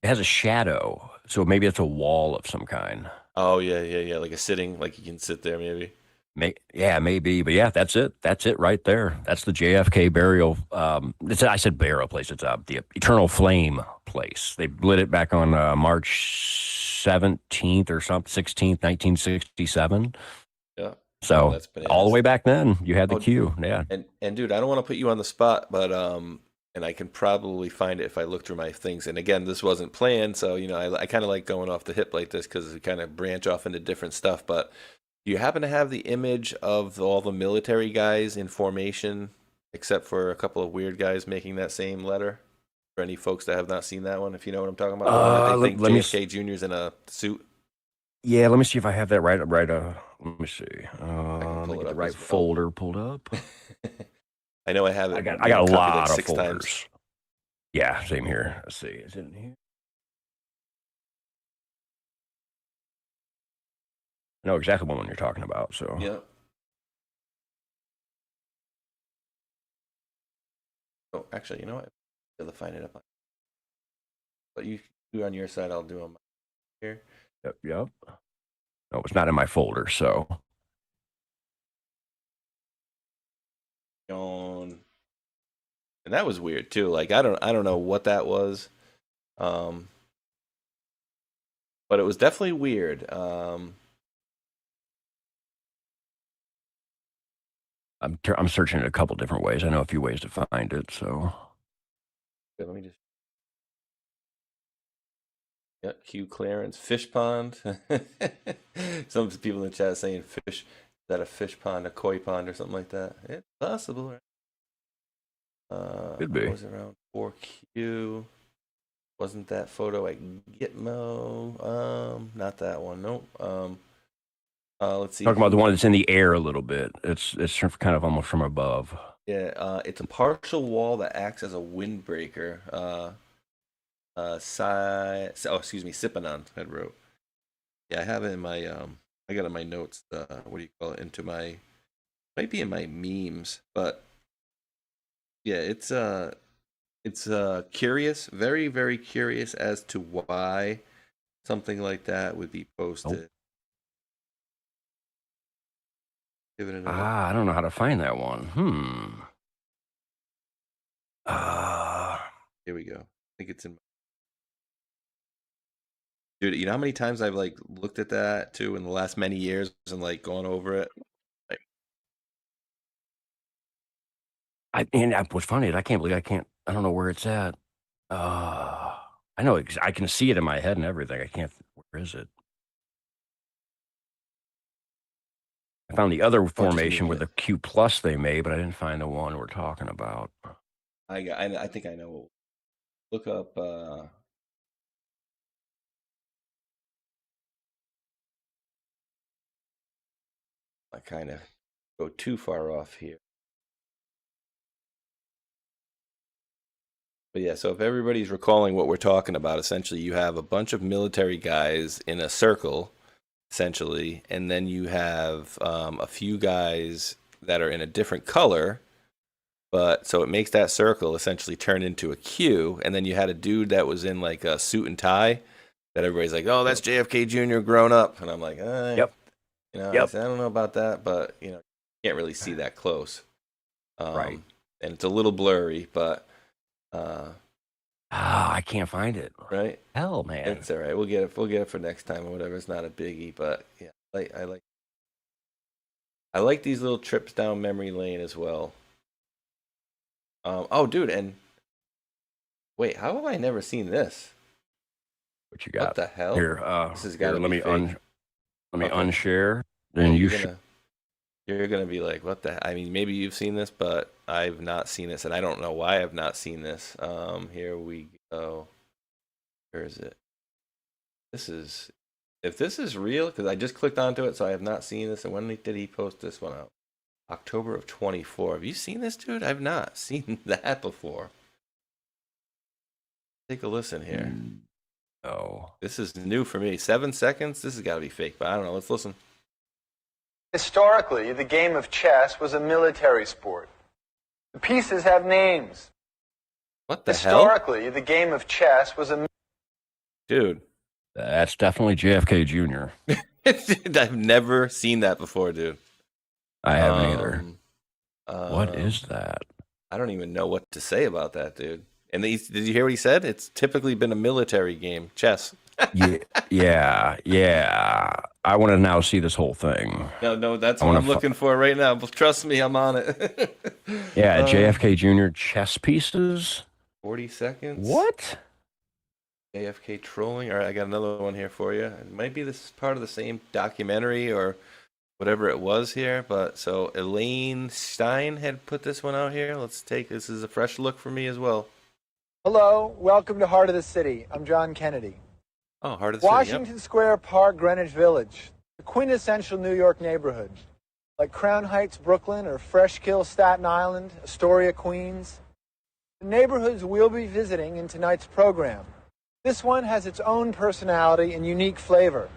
B: has a shadow. So maybe it's a wall of some kind.
A: Oh yeah. Like a sitting, like you can sit there maybe.
B: Maybe, but yeah, that's it. That's it right there. That's the JFK burial. I said burial place. It's the Eternal Flame place. They lit it back on March 17th or something, 16th, 1967.
A: Yeah.
B: So
A: that's
B: all the way back then, you had the Q. Yeah.
A: And dude, I don't want to put you on the spot, but and I can probably find it if I look through my things. And again, this wasn't planned, so you know, I kind of like going off the hip like this because we kind of branch off into different stuff. But do you happen to have the image of all the military guys in formation, except for a couple of weird guys making that same letter? For any folks that have not seen that one, if you know what I'm talking about, I think JFK Jr.'s in a suit.
B: Yeah, let me see if I have that right. Let me see. Let me get the right folder pulled up.
A: I know I have it.
B: I got a lot of
A: 6
B: folders.
A: times.
B: Yeah, same here. Let's see. Is it in here? I know exactly what one you're talking about. So
A: yeah. Oh, actually, you know what? I'll find it up. But you do on your side. I'll do on my here.
B: Yep. No, it's not in my folder. So.
A: And that was weird too. Like I don't know what that was, but it was definitely weird. I'm
B: searching it a couple different ways. I know a few ways to find it. So
A: let me just. Yeah, Q clearance, fish pond. Some people in the chat saying fish. Is that a fish pond, a koi pond, or something like that? It's possible, right?
B: Could be.
A: Was around 4Q. Wasn't that photo at Gitmo? Not that one. Nope. Let's see.
B: Talking about the one that's in the air a little bit. It's kind of almost from above.
A: Yeah. It's a partial wall that acts as a windbreaker. Sipanon had wrote. Yeah, I have it in my I got it in my notes. What do you call it? Might be in my memes, but yeah, it's curious, very very curious as to why something like that would be posted. Give it another.
B: I don't know how to find that one.
A: Here we go. I think it's in. Dude, you know how many times I've like looked at that too in the last many years and like gone over it.
B: What's funny is I can't believe I don't know where it's at. I know I can see it in my head and everything. I can't. Where is it? I found the other formation with the Q plus they made, but I didn't find the one we're talking about.
A: I think I know. Look up. I kind of go too far off here. But yeah, so if everybody's recalling what we're talking about, essentially you have a bunch of military guys in a circle, essentially, and then you have a few guys that are in a different color, but so it makes that circle essentially turn into a Q, and then you had a dude that was in like a suit and tie that everybody's like, oh, that's JFK Jr. grown up, and I'm like,
B: Yep.
A: You know,
B: Yep.
A: I don't know about that, but you know, you can't really see that close,
B: Right.
A: And it's a little blurry, but
B: I can't find it.
A: right.
B: Hell, man.
A: It's all right. We'll get it. We'll get it for next time or whatever. It's not a biggie, but yeah, I like these little trips down memory lane as well. Oh, dude, and wait, how have I never seen this?
B: What you got?
A: What the hell?
B: Here,
A: This has got to
B: let
A: be
B: me
A: fake.
B: let me
A: Okay.
B: unshare. Then you should.
A: You're gonna be like, what the? I mean, maybe you've seen this, but I've not seen this, and I don't know why I've not seen this. Here we go. Where is it? This is, if this is real, because I just clicked onto it, so I have not seen this. And when did he post this one out? October of 24. Have you seen this, dude? I've not seen that before. Take a listen here.
B: Oh,
A: This is new for me. 7 seconds? This has got to be fake, but I don't know. Let's listen.
M: Historically, the game of chess was a military sport. The pieces have names.
A: What the hell?
M: Historically, the game of chess was a...
A: Dude.
B: that's definitely JFK Jr.
A: I've never seen that before, dude.
B: I haven't either. What
A: Um,
B: is that?
A: I don't even know what to say about that, dude. And did you hear what he said? It's typically been a military game, chess.
B: Yeah. I want to now see this whole thing.
A: No, that's
B: I
A: what
B: wanna
A: I'm looking for right now. But trust me, I'm on it.
B: Yeah, JFK Jr. chess pieces.
A: 40 seconds.
B: What?
A: AFK trolling. All right, I got another one here for you. It might be this part of the same documentary or whatever it was here. But so Elaine Stein had put this one out here. Let's take this as a fresh look for me as well.
M: Hello, welcome to Heart of the City. I'm John Kennedy.
A: Oh, Heart of the City.
M: Washington Square Park, Greenwich Village, the quintessential New York neighborhood. Like Crown Heights, Brooklyn, or Freshkill, Staten Island, Astoria, Queens. The neighborhoods we'll be visiting in tonight's program. This one has its own personality and unique flavor.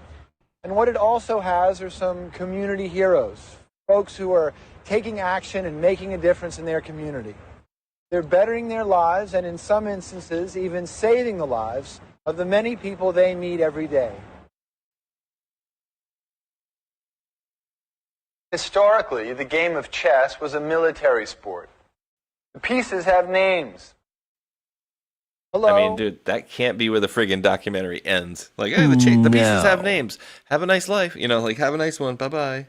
M: And what it also has are some community heroes, folks who are taking action and making a difference in their community. They're bettering their lives and in some instances even saving the lives of the many people they meet every day. Historically, the game of chess was a military sport. The pieces have names. Hello?
A: I mean, dude, that can't be where the friggin' documentary ends. Like, hey, the pieces have names. Have a nice life. You know, like, have a nice one. Bye-bye.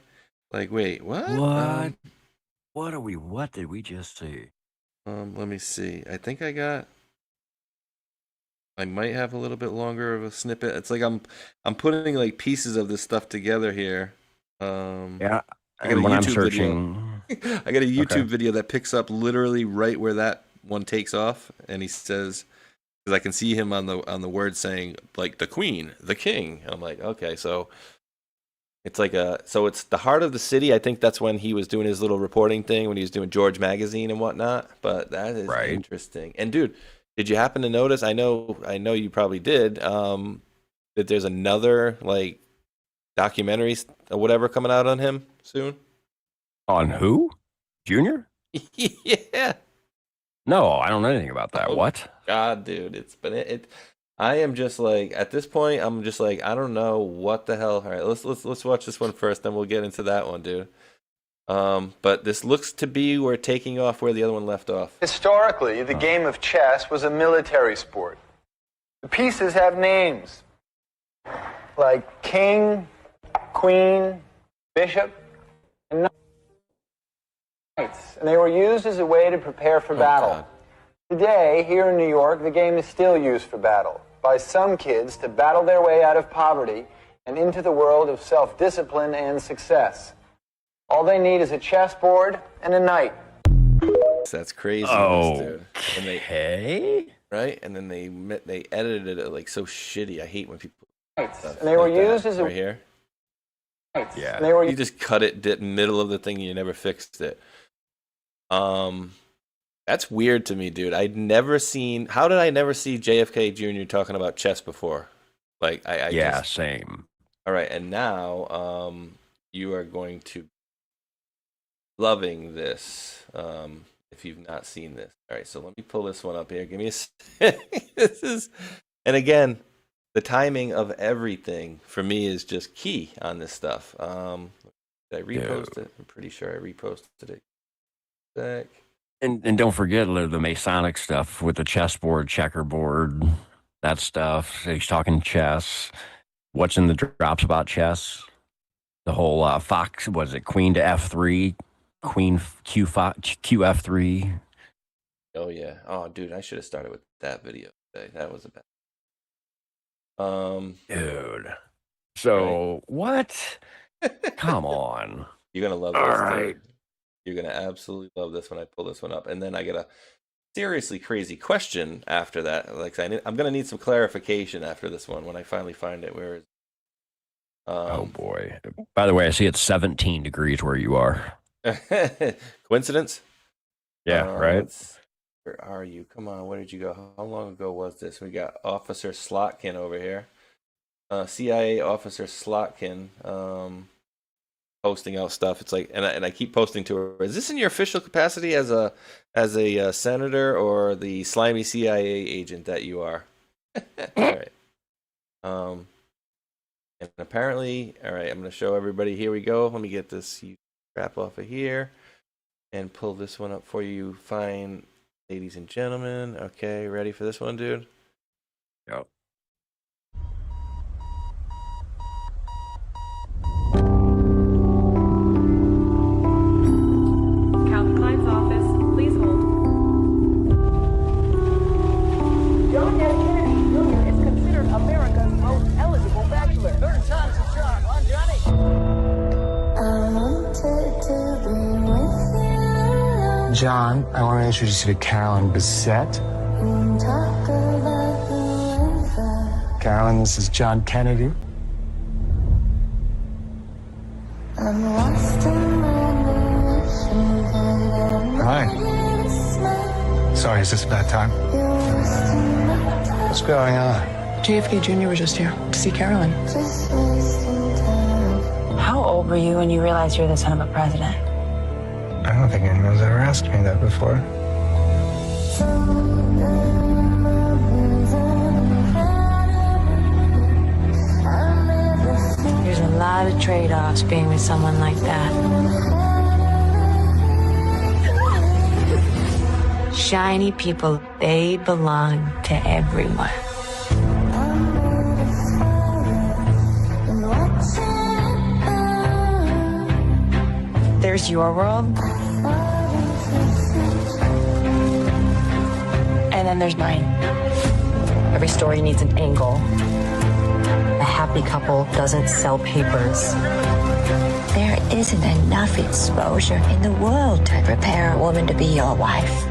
A: Like, wait, what?
B: What did we just see?
A: Let me see. I think I might have a little bit longer of a snippet. It's like I'm putting like pieces of this stuff together here.
B: Yeah.
A: I got a
B: when I'm
A: YouTube
B: searching,
A: video. I got a YouTube video that picks up literally right where that one takes off, and he says, because I can see him on the word saying like the queen, the king, and I'm like, okay, so it's like so it's the heart of the city. I think that's when he was doing his little reporting thing when he was doing George Magazine and whatnot. But that is interesting. And dude, did you happen to notice? I know you probably did. That there's another like documentary or whatever coming out on him soon.
B: On who? Junior?
A: Yeah.
B: No, I don't know anything about that.
A: Oh,
B: what?
A: God, dude, it's been it. I am just like at this point. I'm just like I don't know what the hell. All right, let's watch this one first, then we'll get into that one, dude. But this looks to be we're taking off where the other one left off.
M: Historically, the game of chess was a military sport. The pieces have names like king, queen, bishop, and knights, and they were used as a way to prepare for battle.
A: God.
M: Today, here in New York, the game is still used for battle by some kids to battle their way out of poverty and into the world of self-discipline and success. All they need is a chessboard and a knight.
A: That's crazy.
B: Okay.
A: Right? And then they edited it like so shitty. I hate when people
M: And they were used as a
A: right here.
B: Yeah.
M: They were
A: You just cut it middle of the thing and you never fixed it. That's weird to me, dude. I'd never seen. How did I never see JFK Jr. talking about chess before? Like I
B: Yeah,
A: just,
B: same.
A: all right, and now you are going to loving this. If you've not seen this, all right. So let me pull this one up here. Give me a. This is, and again, the timing of everything for me is just key on this stuff. Did I repost it? I'm pretty sure I reposted it. Back.
B: And don't forget the Masonic stuff with the chessboard, checkerboard, that stuff. He's talking chess. What's in the drops about chess? The whole Fox, was it Queen to F3, Queen QF3?
A: Oh yeah. Oh dude, I should have started with that video today. That was a bad.
B: Dude. So
A: right.
B: what? Come on.
A: You're gonna love
B: All
A: this.
B: right.
A: Dude. You're gonna absolutely love this when I pull this one up, and then I get a seriously crazy question after that. Like I'm gonna need some clarification after this one when I finally find it. Where is?
B: Oh boy! By the way, I see it's 17 degrees where you are.
A: Coincidence?
B: Yeah, right.
A: Where are you? Come on, where did you go? How long ago was this? We got Officer Slotkin over here. CIA Officer Slotkin. Posting out stuff. It's like, and I keep posting to her. Is this in your official capacity as a senator or the slimy CIA agent that you are? All right. And apparently, all right. I'm going to show everybody. Here we go. Let me get this crap off of here and pull this one up for you, fine ladies and gentlemen. Okay, ready for this one, dude?
B: Yep.
N: John, I want to introduce you to Carolyn Bissett. Carolyn, this is John Kennedy. Hi. Sorry, is this a bad time? What's going on?
O: JFK Jr. was just here to see Carolyn.
P: How old were you when you realized you were the son of a president?
N: I don't think anyone's ever asked me that before.
P: There's a lot of trade-offs being with someone like that. Shiny people, they belong to everyone. There's your world. And then there's mine. Every story needs an angle. A happy couple doesn't sell papers.
Q: There isn't enough exposure in the world to prepare a woman to be your wife.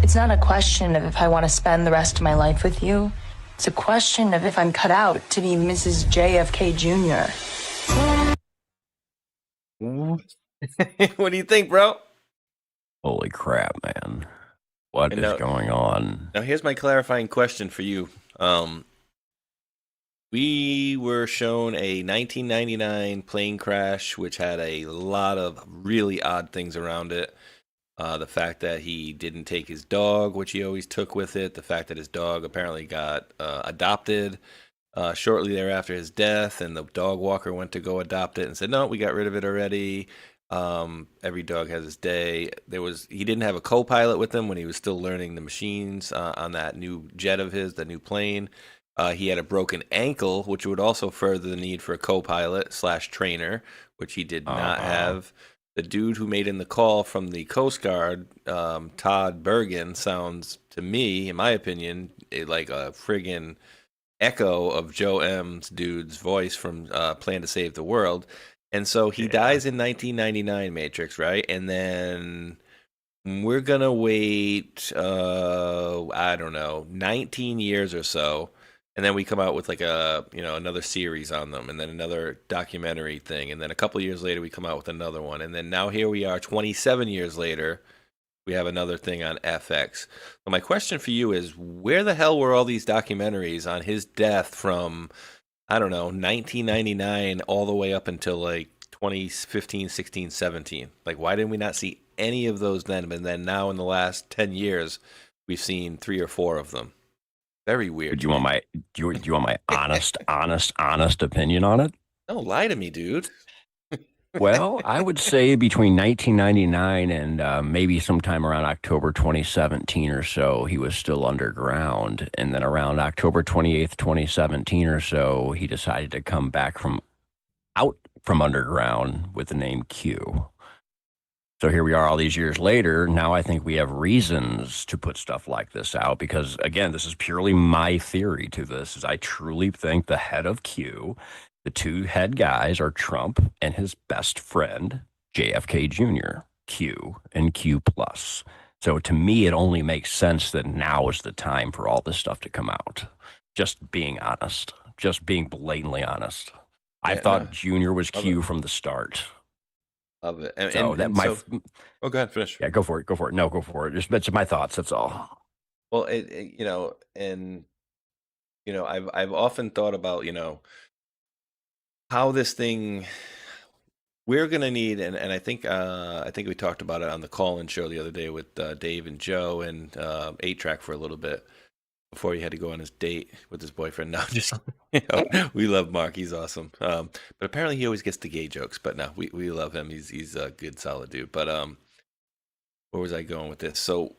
O: It's not a question of if I want to spend the rest of my life with you. It's a question of if I'm cut out to be Mrs. JFK Jr.
A: What do you think, bro?
B: Holy crap, man. What is going on?
A: Now, here's my clarifying question for you. We were shown a 1999 plane crash, which had a lot of really odd things around it. The fact that he didn't take his dog, which he always took with it. The fact that his dog apparently got adopted shortly thereafter his death, and the dog walker went to go adopt it and said, no, we got rid of it already. Every dog has his day. He didn't have a co-pilot with him when he was still learning the machines on that new jet of his, the new plane. He had a broken ankle, which would also further the need for a co-pilot / trainer, which he did not have. The dude who made in the call from the Coast Guard, Todd Bergen, sounds to me, in my opinion, like a friggin' echo of Joe M's dude's voice from Plan to Save the World. And so he dies in 1999, Matrix, right? And then we're going to wait, I don't know, 19 years or so and then we come out with like another series on them, and then another documentary thing, and then a couple years later we come out with another one, and then now here we are 27 years later, we have another thing on FX. So my question for you is, where the hell were all these documentaries on his death from, I don't know, 1999 all the way up until like 2015, 16, 17? Like, why didn't we not see any of those then? And then now in the last 10 years, we've seen 3 or 4 of them. Very weird.
B: Do you want my do you want my honest opinion on it?
A: Don't lie to me, dude.
B: Well, I would say between 1999 and maybe sometime around October 2017 or so, he was still underground. And then around October 28th, 2017 or so, he decided to come back out from underground with the name Q. So here we are all these years later. Now I think we have reasons to put stuff like this out because, again, this is purely my theory to this, is I truly think the head of Q, the 2 head guys are Trump and his best friend, JFK Jr., Q and Q+. So to me, it only makes sense that now is the time for all this stuff to come out. Just being honest, just being blatantly honest. I thought Jr. was Q from the start.
A: Of it.
B: Go
A: ahead, finish.
B: Yeah, go for it. Go for it. No, go for it. Just that's my thoughts. That's all.
A: Well, I've often thought about, how this thing, we're going to need, and I think we talked about it on the call-in show the other day with Dave and Joe and 8-Track for a little bit before he had to go on his date with his boyfriend. No, just, we love Mark. He's awesome. But apparently he always gets the gay jokes, but no, we love him. He's a good, solid dude. But where was I going with this? So,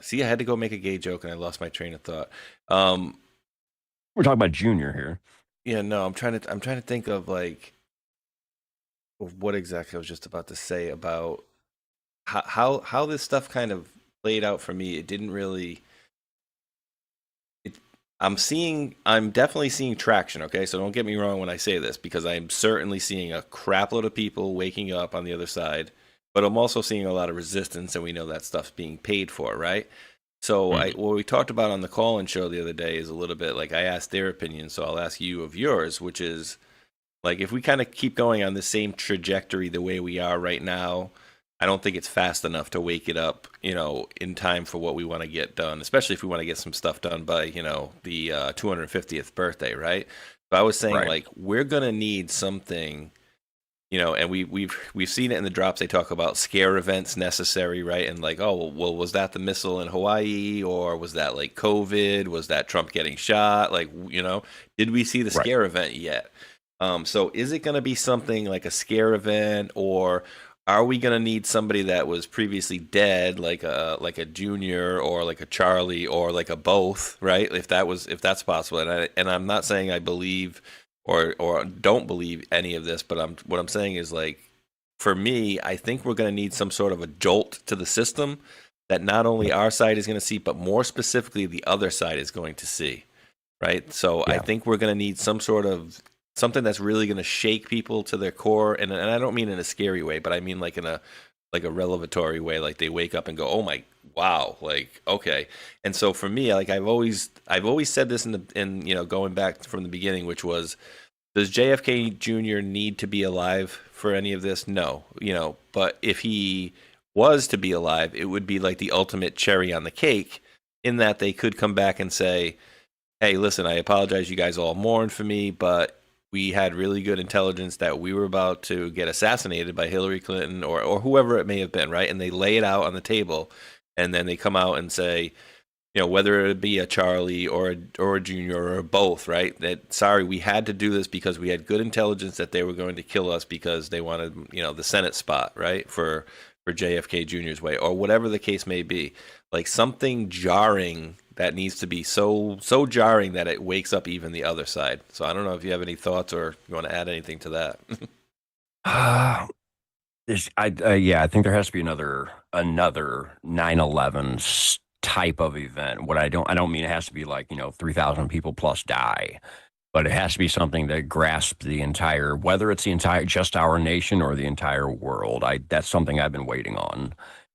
A: see, I had to go make a gay joke and I lost my train of thought.
B: We're talking about Junior here.
A: Yeah, no, I'm trying to think of like what exactly I was just about to say about how this stuff kind of played out for me. It didn't really. I'm definitely seeing traction. Okay, so don't get me wrong when I say this, because I'm certainly seeing a crapload of people waking up on the other side, but I'm also seeing a lot of resistance, and we know that stuff's being paid for, right? So what we talked about on the call-in show the other day is a little bit like I asked their opinion, so I'll ask you of yours, which is like if we kind of keep going on the same trajectory the way we are right now, I don't think it's fast enough to wake it up, in time for what we want to get done, especially if we want to get some stuff done by, the 250th birthday, right? So I was saying, like, we're going to need something, and we've seen it in the drops. They talk about scare events necessary, right? And like, oh, well, was that the missile in Hawaii, or was that like COVID? Was that Trump getting shot? Like, did we see the scare event yet? So is it going to be something like a scare event, or are we going to need somebody that was previously dead, like a Junior or like a Charlie or like a both, right? If that's possible. And I'm not saying I believe or don't believe any of this, but what I'm saying is, like, for me, I think we're going to need some sort of a jolt to the system that not only our side is going to see, but more specifically the other side is going to see, right? So I think we're going to need something that's really going to shake people to their core, and I don't mean in a scary way, but I mean like in a revelatory way, like they wake up and go, "Oh my, wow!" Like, okay. And so for me, like I've always said this in going back from the beginning, which was, does JFK Jr. need to be alive for any of this? No, but if he was to be alive, it would be like the ultimate cherry on the cake, in that they could come back and say, "Hey, listen, I apologize, you guys all mourned for me, but we had really good intelligence that we were about to get assassinated by Hillary Clinton or whoever it may have been," right? And they lay it out on the table, and then they come out and say, whether it be a Charlie or a Junior or both, right? That, sorry, we had to do this because we had good intelligence that they were going to kill us because they wanted, the Senate spot, right? For JFK Jr.'s way, or whatever the case may be. Like something jarring that needs to be so jarring that it wakes up even the other side. So I don't know if you have any thoughts or you want to add anything to that.
B: I think there has to be another 9/11 type of event. I don't mean it has to be like 3,000 people plus die, but it has to be something that grasps the entire, whether it's the entire just our nation or the entire world. That's something I've been waiting on.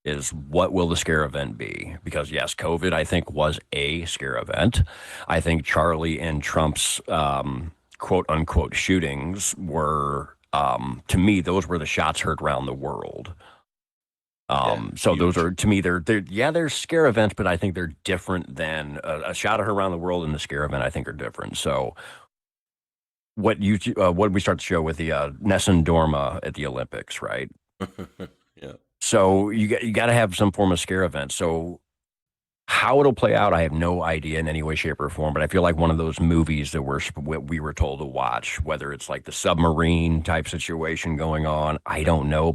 B: is what will the scare event be? Because yes, COVID, I think, was a scare event. I think Charlie and Trump's quote unquote shootings were, to me, those were the shots heard around the world. So those are, to me, they're scare events, but I think they're different than a shot heard around the world and the scare event. I think are different. So what we start the show with the Nessun Dorma at the Olympics, right?
A: Yeah.
B: So you got to have some form of scare event. So how it'll play out, I have no idea in any way, shape, or form. But I feel like one of those movies that we were told to watch, whether it's like the submarine type situation going on, I don't know,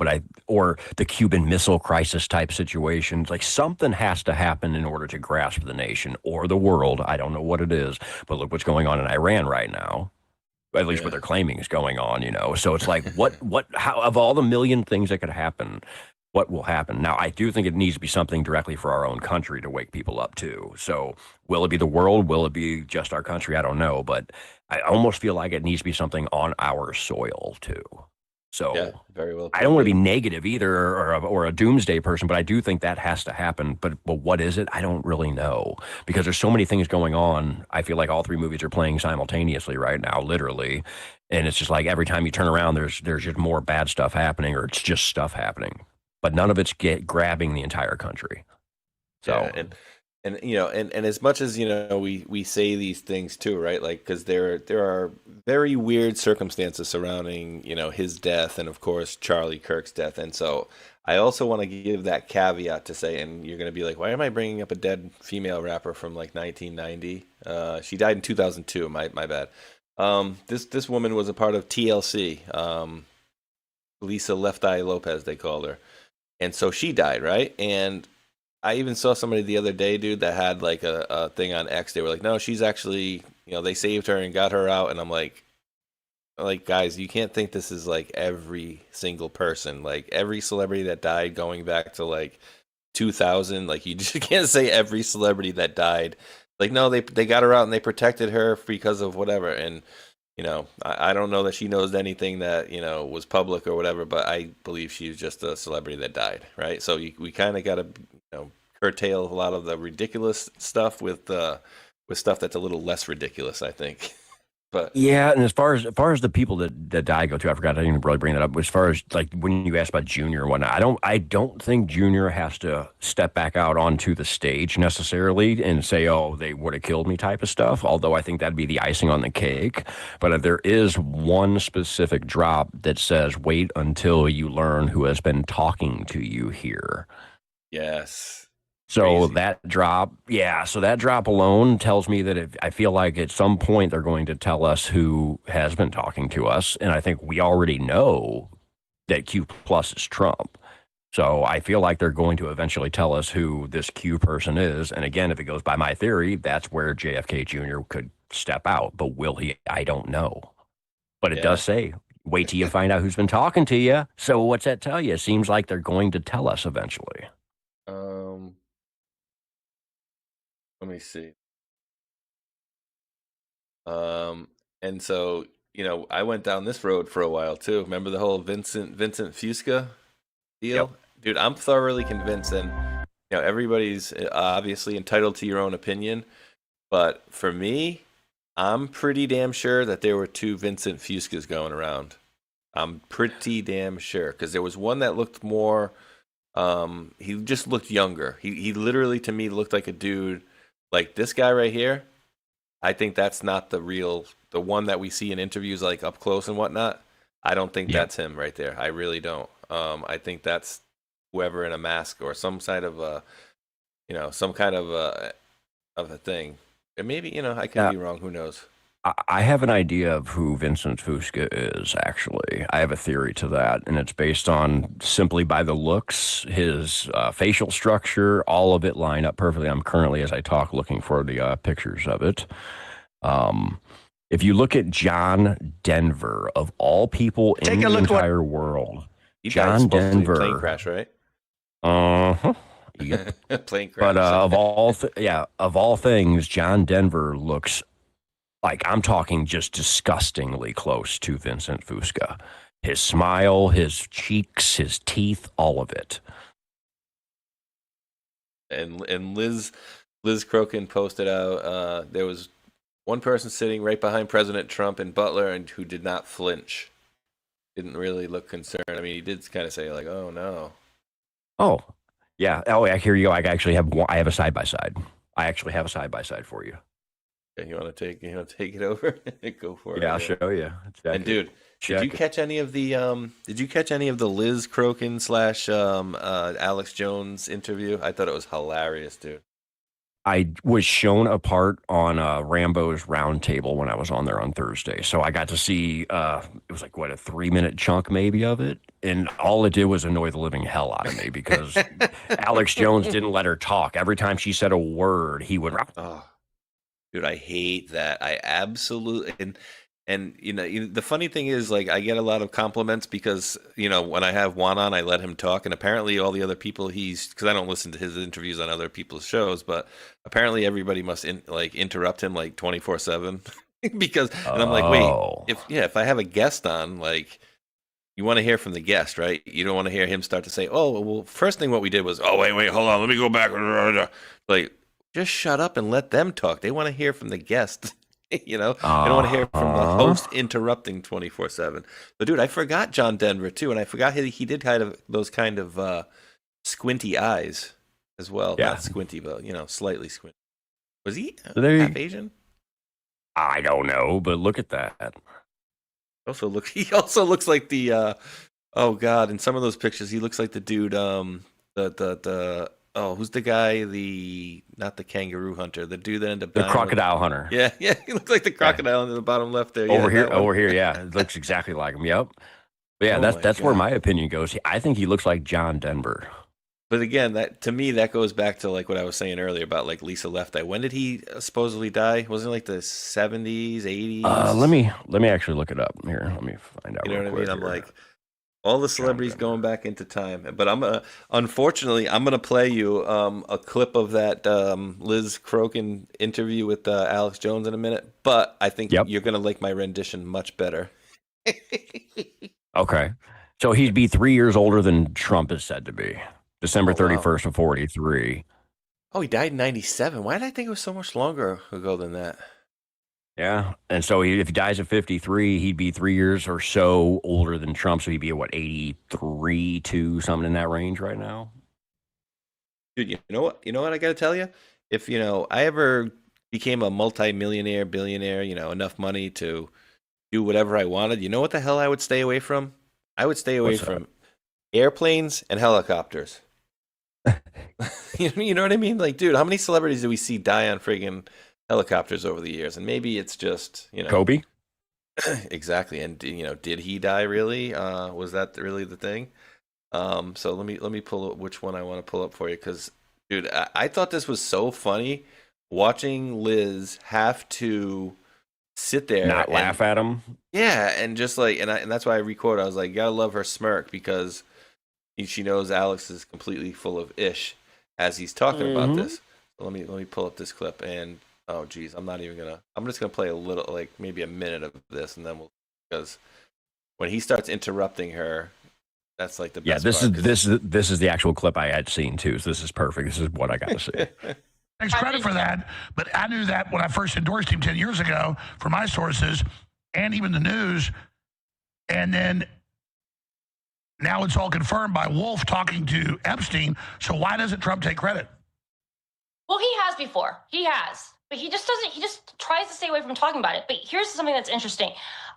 B: or the Cuban Missile Crisis type situations. Like something has to happen in order to grasp the nation or the world. I don't know what it is, but look what's going on in Iran right now. At least what they're claiming is going on, So it's like, how of all the million things that could happen, what will happen? Now, I do think it needs to be something directly for our own country to wake people up to. So will it be the world? Will it be just our country? I don't know. But I almost feel like it needs to be something on our soil, too. So
A: very well.
B: I don't want to be negative either or a doomsday person, but I do think that has to happen. But what is it? I don't really know because there's so many things going on. I feel like all three movies are playing simultaneously right now, literally. And it's just like every time you turn around, there's just more bad stuff happening or it's just stuff happening. But none of it's grabbing the entire country. So
A: and as much as we say these things too, right? Like because there are very weird circumstances surrounding his death and of course Charlie Kirk's death, and so I also want to give that caveat to say, and you're going to be like, why am I bringing up a dead female rapper from like 1990? She died in 2002. My bad. This woman was a part of TLC. Lisa Left Eye Lopez, they called her. And so she died, right? And I even saw somebody the other day, dude, that had like a thing on X. They were like, no, she's actually, they saved her and got her out. And I'm like, guys, you can't think this is like every single person, like every celebrity that died going back to like 2000. Like you just can't say every celebrity that died. Like, no, they got her out and they protected her because of whatever. And I don't know that she knows anything that, was public or whatever, but I believe she's just a celebrity that died, right? So we kind of got to, curtail a lot of the ridiculous stuff with stuff that's a little less ridiculous, I think. But
B: yeah, and as far as the people that die go to, I forgot I didn't really bring that up. As far as like when you asked about Junior and whatnot, I don't think Junior has to step back out onto the stage necessarily and say, "Oh, they would have killed me" type of stuff. Although I think that'd be the icing on the cake. But there is one specific drop that says, "Wait until you learn who has been talking to you here."
A: Yes.
B: So
A: Crazy.
B: that drop alone tells me that I feel like at some point they're going to tell us who has been talking to us. And I think we already know that Q plus is Trump. So I feel like they're going to eventually tell us who this Q person is. And again, if it goes by my theory, that's where JFK Jr. could step out. But will he? I don't know. But it does say, wait till you find out who's been talking to you. So what's that tell you? It seems like they're going to tell us eventually.
A: Let me see. And so, I went down this road for a while too. Remember the whole Vincent Fusca deal?
B: Yep.
A: Dude, I'm thoroughly convinced, and everybody's obviously entitled to your own opinion, but for me, I'm pretty damn sure that there were two Vincent Fuscas going around. I'm pretty damn sure, because there was one that looked more, he just looked younger. He literally, to me, looked like a dude like this guy right here. I think that's not the one that we see in interviews, like up close and whatnot. I don't think that's him right there. I really don't. I think that's whoever in a mask or some side of a, some kind of a thing. And maybe, I could be wrong. Who knows?
B: I have an idea of who Vincent Fusca is, actually. I have a theory to that, and it's based on simply by the looks, his facial structure, all of it line up perfectly. I'm currently, as I talk, looking for the pictures of it. If you look at John Denver, of all people in the entire world, John Denver.
A: Plane crash, right?
B: Yep.
A: Plane crash.
B: But of all things, John Denver looks like, I'm talking just disgustingly close to Vincent Fusca. His smile, his cheeks, his teeth, all of it.
A: And Liz Crokin posted out there was one person sitting right behind President Trump and Butler and who did not flinch. Didn't really look concerned. I mean, he did kind of say like, "Oh no."
B: Oh, yeah. Oh, yeah. Here you go. I actually have one. I have a side by side. I actually have a side by side for you.
A: Okay, you want to take it over? Go for it.
B: Yeah, I'll show you.
A: And dude, did you catch any of the Liz Crokin / Alex Jones interview? I thought it was hilarious, dude.
B: I was shown a part on Rambo's Roundtable when I was on there on Thursday. So I got to see, it was like, what, a 3-minute chunk maybe of it? And all it did was annoy the living hell out of me because Alex Jones didn't let her talk. Every time she said a word, he would...
A: Oh, dude, I hate that. I absolutely... And the funny thing is, like, I get a lot of compliments because, when I have Juan on, I let him talk. And apparently all the other people because I don't listen to his interviews on other people's shows, but apparently everybody must interrupt him like 24/7 because, and I'm like, wait, if I have a guest on, like, you want to hear from the guest, right? You don't want to hear him start to say, oh, well, first thing what we did was, oh, wait, hold on, let me go back. Like, just shut up and let them talk. They want to hear from the guest. I don't want to hear from the host interrupting 24/7. But dude, I forgot John Denver too, and I forgot he did kind of those kind of squinty eyes as well.
B: Yeah.
A: Not squinty, but slightly squinty. Was he
B: half
A: Asian?
B: I don't know, but look at that.
A: He also looks like the oh god, in some of those pictures he looks like the dude who's the guy? Not the kangaroo hunter. The dude that ended up
B: the crocodile hunter.
A: Yeah. He looks like the crocodile in the bottom left there.
B: Over here. Yeah, it looks exactly like him. Yep. But yeah, that's where my opinion goes. I think he looks like John Denver.
A: But again, to me that goes back to like what I was saying earlier about like Lisa Left Eye. When did he supposedly die? Wasn't it like the 70s, 80s?
B: Let me actually look it up here. Let me find out.
A: You know what I mean? I'm like. All the celebrities going back into time, but unfortunately, I'm gonna play you a clip of that Liz Crokin interview with Alex Jones in a minute. But I think you're gonna like my rendition much better.
B: Okay, so he'd be 3 years older than Trump is said to be. December 31st of 43.
A: Oh, he died in 97. Why did I think it was so much longer ago than that?
B: Yeah, and so if he dies at 53, he'd be 3 years or so older than Trump. So he'd be at, what, 83, 2, something in that range right now?
A: Dude, you know what? You know what I got to tell you? If, I ever became a multi-millionaire, billionaire, enough money to do whatever I wanted, you know what the hell I would stay away from? I would stay away from airplanes and helicopters. You know what I mean? Like, dude, how many celebrities do we see die on friggin' helicopters over the years? And maybe it's just
B: Kobe.
A: Exactly. And did he die really? Was that really the thing? So let me pull up which one I want to pull up for you, because dude, I thought this was so funny watching Liz have to sit there
B: not laugh at him.
A: Yeah, and just like and that's why I recorded. I was like, you gotta love her smirk, because she knows Alex is completely full of ish as he's talking about this. So let me pull up this clip. And oh geez, I'm just gonna play a little, like maybe a minute of this, and then because when he starts interrupting her, that's like the best part.
B: This is the actual clip I had seen too. So this is perfect. This is what I got to see.
R: Takes credit for that, but I knew that when I first endorsed him 10 years ago from my sources and even the news, and then now it's all confirmed by Wolf talking to Epstein. So why doesn't Trump take credit?
O: Well, he has before. He has. But he just tries to stay away from talking about it. But here's something that's interesting.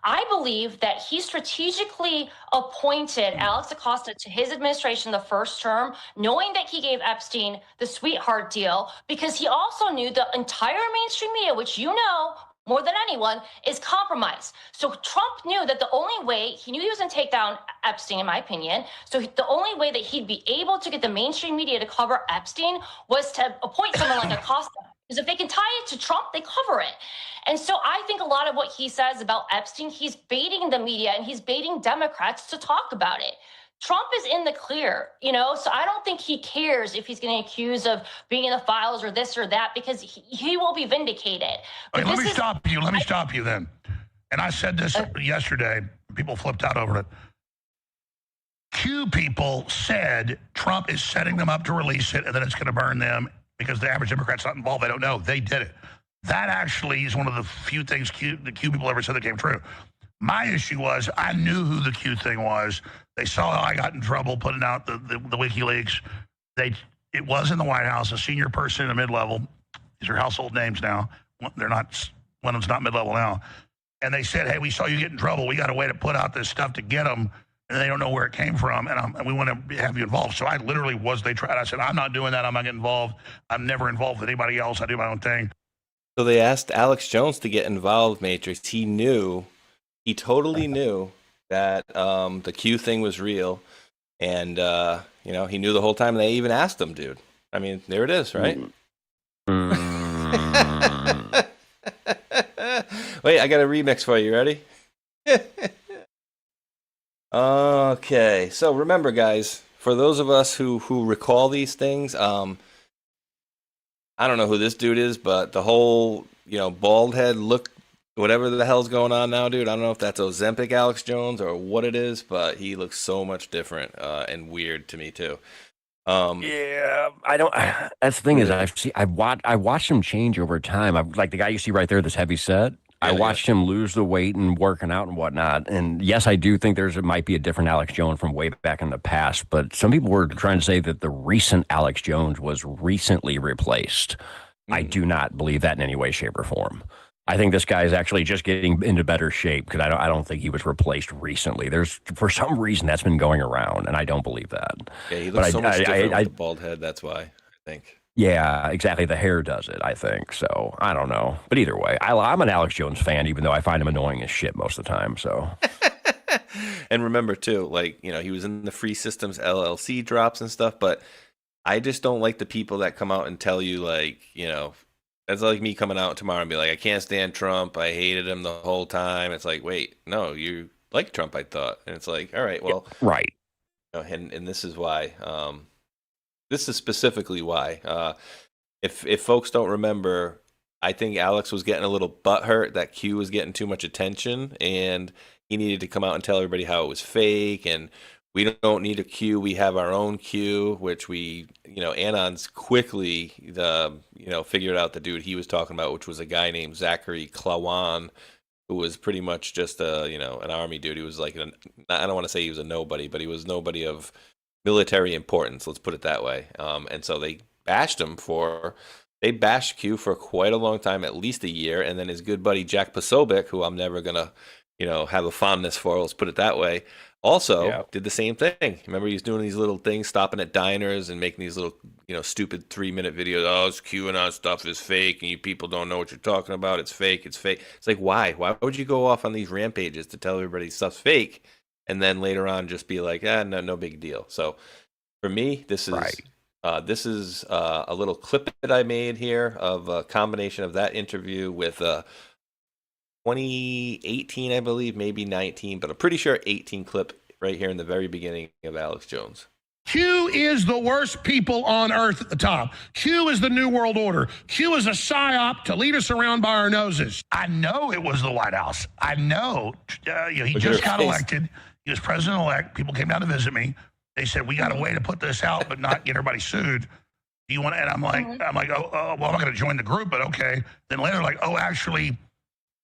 O: I believe that he strategically appointed Alex Acosta to his administration the first term, knowing that he gave Epstein the sweetheart deal, because he also knew the entire mainstream media, which you know more than anyone, is compromised. So Trump knew that the only way, he knew he was going to take down Epstein, in my opinion. So the only way that he'd be able to get the mainstream media to cover Epstein was to appoint someone like Acosta. Because if they can tie it to Trump, they cover it. And so I think a lot of what he says about Epstein, he's baiting the media and he's baiting Democrats to talk about it. Trump is in the clear, so I don't think he cares if he's getting accused of being in the files or this or that, because he will be vindicated.
R: Okay, let me stop you then. And I said this yesterday. People flipped out over it. Q people said Trump is setting them up to release it, and then it's going to burn them because the average Democrat's not involved. They don't know. They did it. That actually is one of the few things the Q people ever said that came true. My issue was I knew who the Q thing was. They saw how I got in trouble putting out the WikiLeaks. It was in the White House, a senior person in a mid-level. These are household names now. They're not, one of them's not mid-level now. And they said, hey, we saw you get in trouble. We got a way to put out this stuff to get them. And they don't know where it came from. And we want to have you involved. So I literally they tried. I said, I'm not doing that. I'm not getting involved. I'm never involved with anybody else. I do my own thing.
A: So they asked Alex Jones to get involved, Matrix. He totally knew that the Q thing was real. And, he knew the whole time. And they even asked him, dude. I mean, there it is, right? Wait, I got a remix for you. Ready? Okay. So remember, guys, for those of us who recall these things, I don't know who this dude is, but the whole, bald head look, whatever the hell's going on now, dude. I don't know if that's Ozempic Alex Jones or what it is, but he looks so much different and weird to me too.
B: Yeah, I don't. That's the thing is, I watched him change over time. Like the guy you see right there, this heavy set. I watched him lose the weight and working out and whatnot. And yes, I do think it might be a different Alex Jones from way back in the past. But some people were trying to say that the recent Alex Jones was recently replaced. I do not believe that in any way, shape, or form. I think this guy is actually just getting into better shape because I don't think he was replaced recently. For some reason that's been going around, and I don't believe that.
A: Yeah, he looks so much different with the bald head. That's why I think.
B: Yeah, exactly. The hair does it, I think. So I don't know, but either way, I'm an Alex Jones fan, even though I find him annoying as shit most of the time. So.
A: And remember too, he was in the Free Systems LLC drops and stuff, but I just don't like the people that come out and tell you that's like me coming out tomorrow and be like, I can't stand Trump. I hated him the whole time. It's like, wait, no, you like Trump, I thought. And it's like, all right, well.
B: Yeah, right.
A: And this is why. This is specifically why. If folks don't remember, I think Alex was getting a little butthurt that Q was getting too much attention. And he needed to come out and tell everybody how it was fake. And we don't need a Q. We have our own Q, which we, Anon's quickly, figured out the dude he was talking about, which was a guy named Zachary Klawan, who was pretty much just an army dude. He was like, I don't want to say he was a nobody, but he was nobody of military importance. Let's put it that way. And so they bashed Q for quite a long time, at least a year. And then his good buddy, Jack Posobiec, who I'm never going to, have a fondness for, let's put it that way, also did the same thing. Remember, he was doing these little things, stopping at diners and making these little, stupid 3-minute videos. Oh, it's QAnon stuff is fake, and you people don't know what you're talking about. It's fake. It's fake. It's like, why? Why would you go off on these rampages to tell everybody stuff's fake, and then later on just be like, no big deal. So for me, this is a little clip that I made here of a combination of that interview with 2018, I believe, maybe 19, but I'm pretty sure 18 clip right here in the very beginning of Alex Jones.
R: Q is the worst people on earth at the top. Q is the New World Order. Q is a psyop to lead us around by our noses. I know it was the White House. I know. He just got elected. He was president-elect. People came down to visit me. They said, we got a way to put this out but not get everybody sued. Do you want to? And I'm like, well, I'm not going to join the group, but okay. Then later, actually,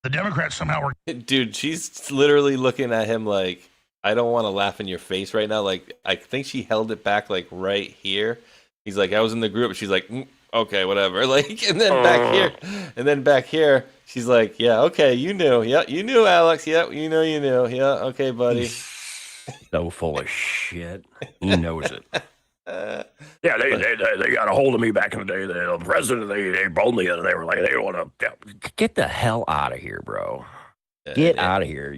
R: the Democrats somehow were.
A: Dude, she's literally looking at him like, I don't want to laugh in your face right now. Like, I think she held it back right here. He's like, I was in the group. She's like, okay, whatever. And then back here, she's like, yeah, okay, you knew. Yeah, you knew, Alex. Yeah, you knew. Yeah, okay, buddy.
B: So full of shit. He knows it. Yeah, they got a hold of me back in the day. The president, they pulled me, and they were like, they want to get the hell out of here, bro. Get out of here.